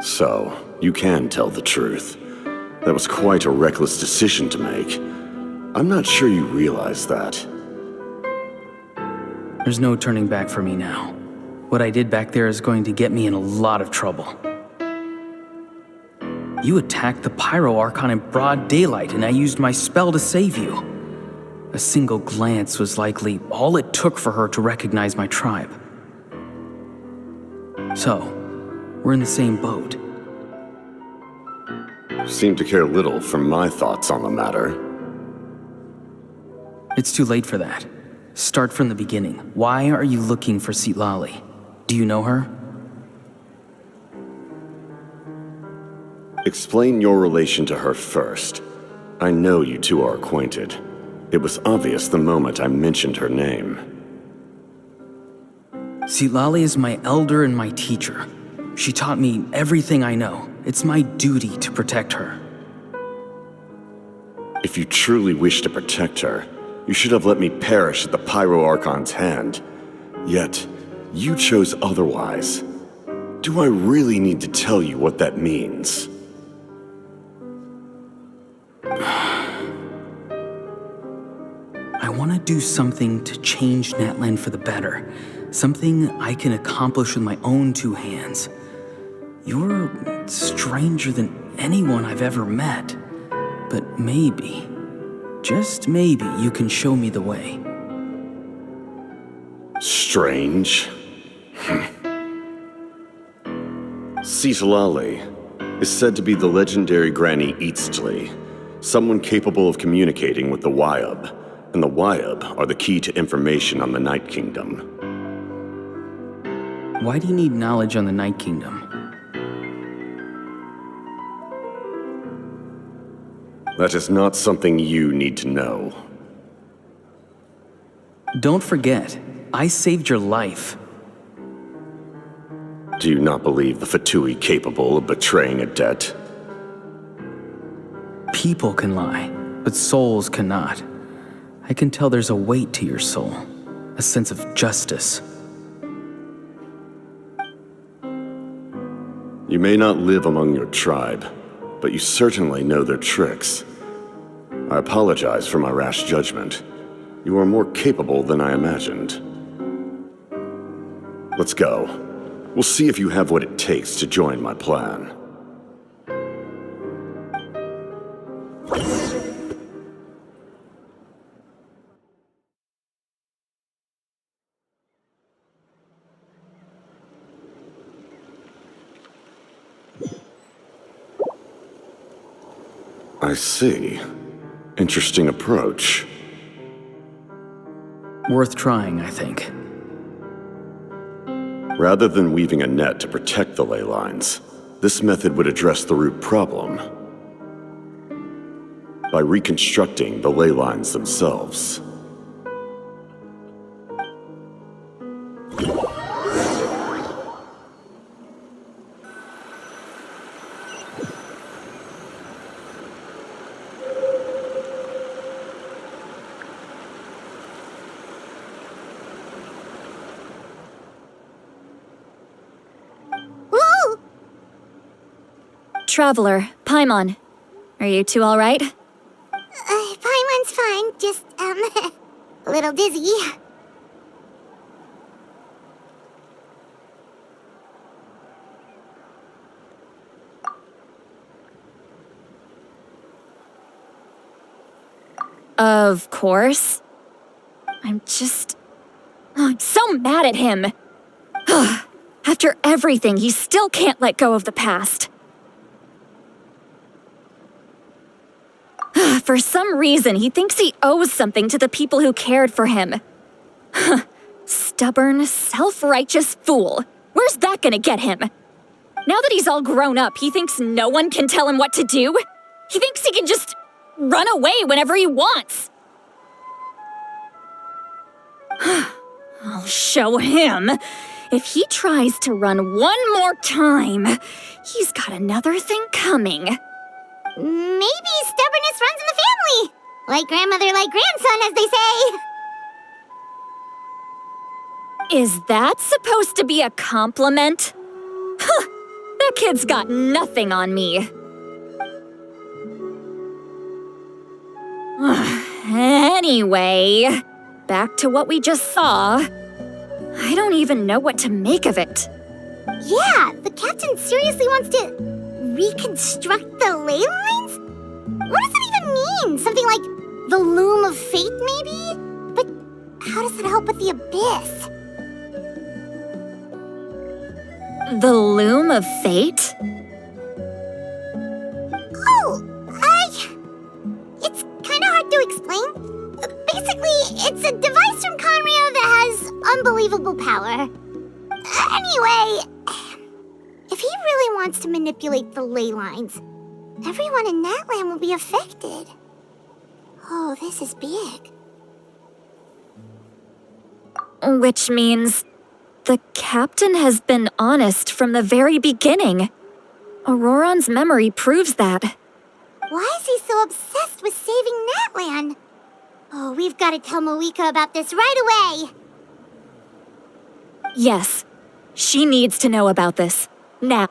So, you can tell the truth. That was quite a reckless decision to make. I'm not sure you realize that. There's no turning back for me now. What I did back there is going to get me in a lot of trouble. You attacked the Pyro Archon in broad daylight, and I used my spell to save you. A single glance was likely all it took for her to recognize my tribe. So, we're in the same boat. You seem to care little for my thoughts on the matter. It's too late for that. Start from the beginning. Why are you looking for Citlali? Do you know her? Explain your relation to her first. I know you two are acquainted. It was obvious the moment I mentioned her name. Citlali is my elder and my teacher. She taught me everything I know. It's my duty to protect her. If you truly wish to protect her, you should have let me perish at the Pyro Archon's hand. Yet, you chose otherwise. Do I really need to tell you what that means? I want to do something to change Natlan for the better. Something I can accomplish with my own two hands. You're stranger than anyone I've ever met. But maybe, just maybe, you can show me the way. Strange? Citlali is said to be the legendary Granny Eastly, someone capable of communicating with the Wyab, and the Wyab are the key to information on the Night Kingdom. Why do you need knowledge on the Night Kingdom? That is not something you need to know. Don't forget, I saved your life. Do you not believe the Fatui capable of betraying a debt? People can lie, but souls cannot. I can tell there's a weight to your soul, a sense of justice. You may not live among your tribe, but you certainly know their tricks. I apologize for my rash judgment. You are more capable than I imagined. Let's go. We'll see if you have what it takes to join my plan. I see. Interesting approach. Worth trying, I think. Rather than weaving a net to protect the ley lines, this method would address the root problem by reconstructing the ley lines themselves. traveler, Paimon. Are you two alright? Paimon's fine, just, a little dizzy. Of course. I'm so mad at him. After everything, he still can't let go of the past. For some reason, he thinks he owes something to the people who cared for him. Stubborn, self-righteous fool. Where's that gonna get him? Now that he's all grown up, he thinks no one can tell him what to do? He thinks he can just run away whenever he wants. I'll show him. If he tries to run one more time, he's got another thing coming. Maybe stubbornness runs in the family. Like grandmother, like grandson, as they say. Is that supposed to be a compliment? That kid's got nothing on me. Anyway, back to what we just saw. I don't even know what to make of it. Yeah, the captain seriously wants to reconstruct the ley lines? What does that even mean? Something like the loom of fate, maybe? But how does that help with the abyss? The loom of fate? Oh, it's kind of hard to explain. Basically, it's a device from Conrio that has unbelievable power. Anyway, if he really wants to manipulate the ley lines, everyone in Natlan will be affected. Oh, this is big. Which means the captain has been honest from the very beginning. Auroron's memory proves that. Why is he so obsessed with saving Natlan? Oh, we've got to tell Moeka about this right away. Yes, she needs to know about this. Now.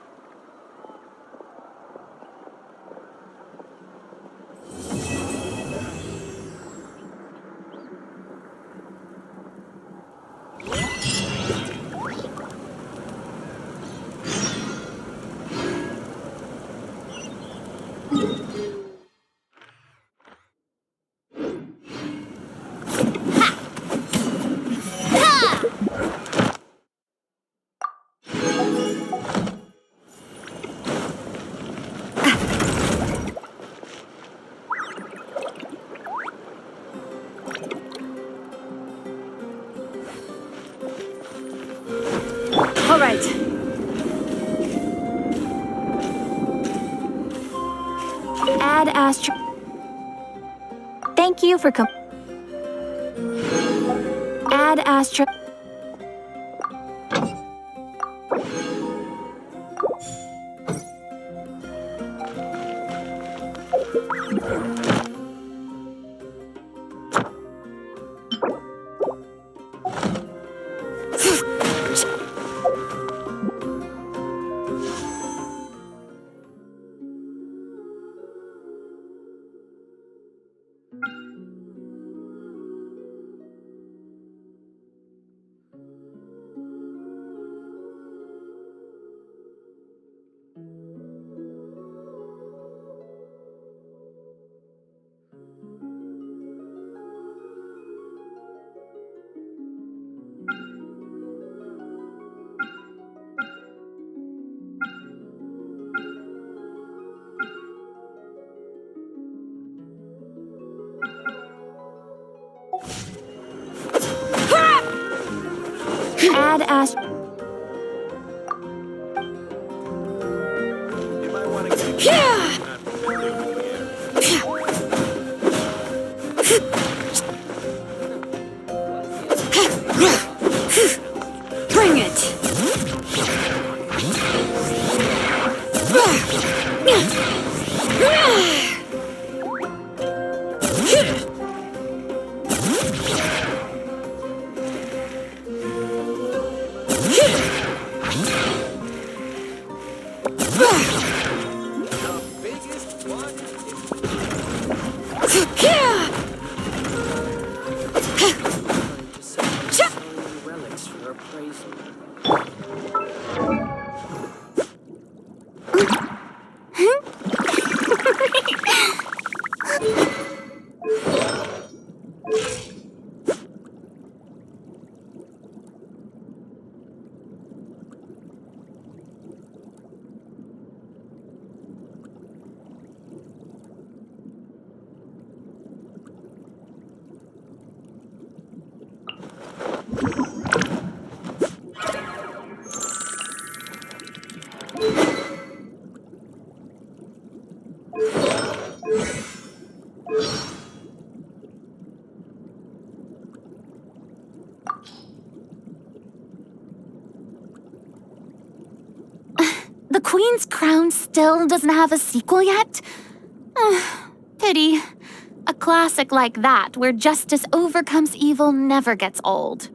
All right. Add Astro. Thank you for Add Astro. Add Astro. Bring it! Queen's Crown still doesn't have a sequel yet? Pity. A classic like that, where justice overcomes evil, never gets old.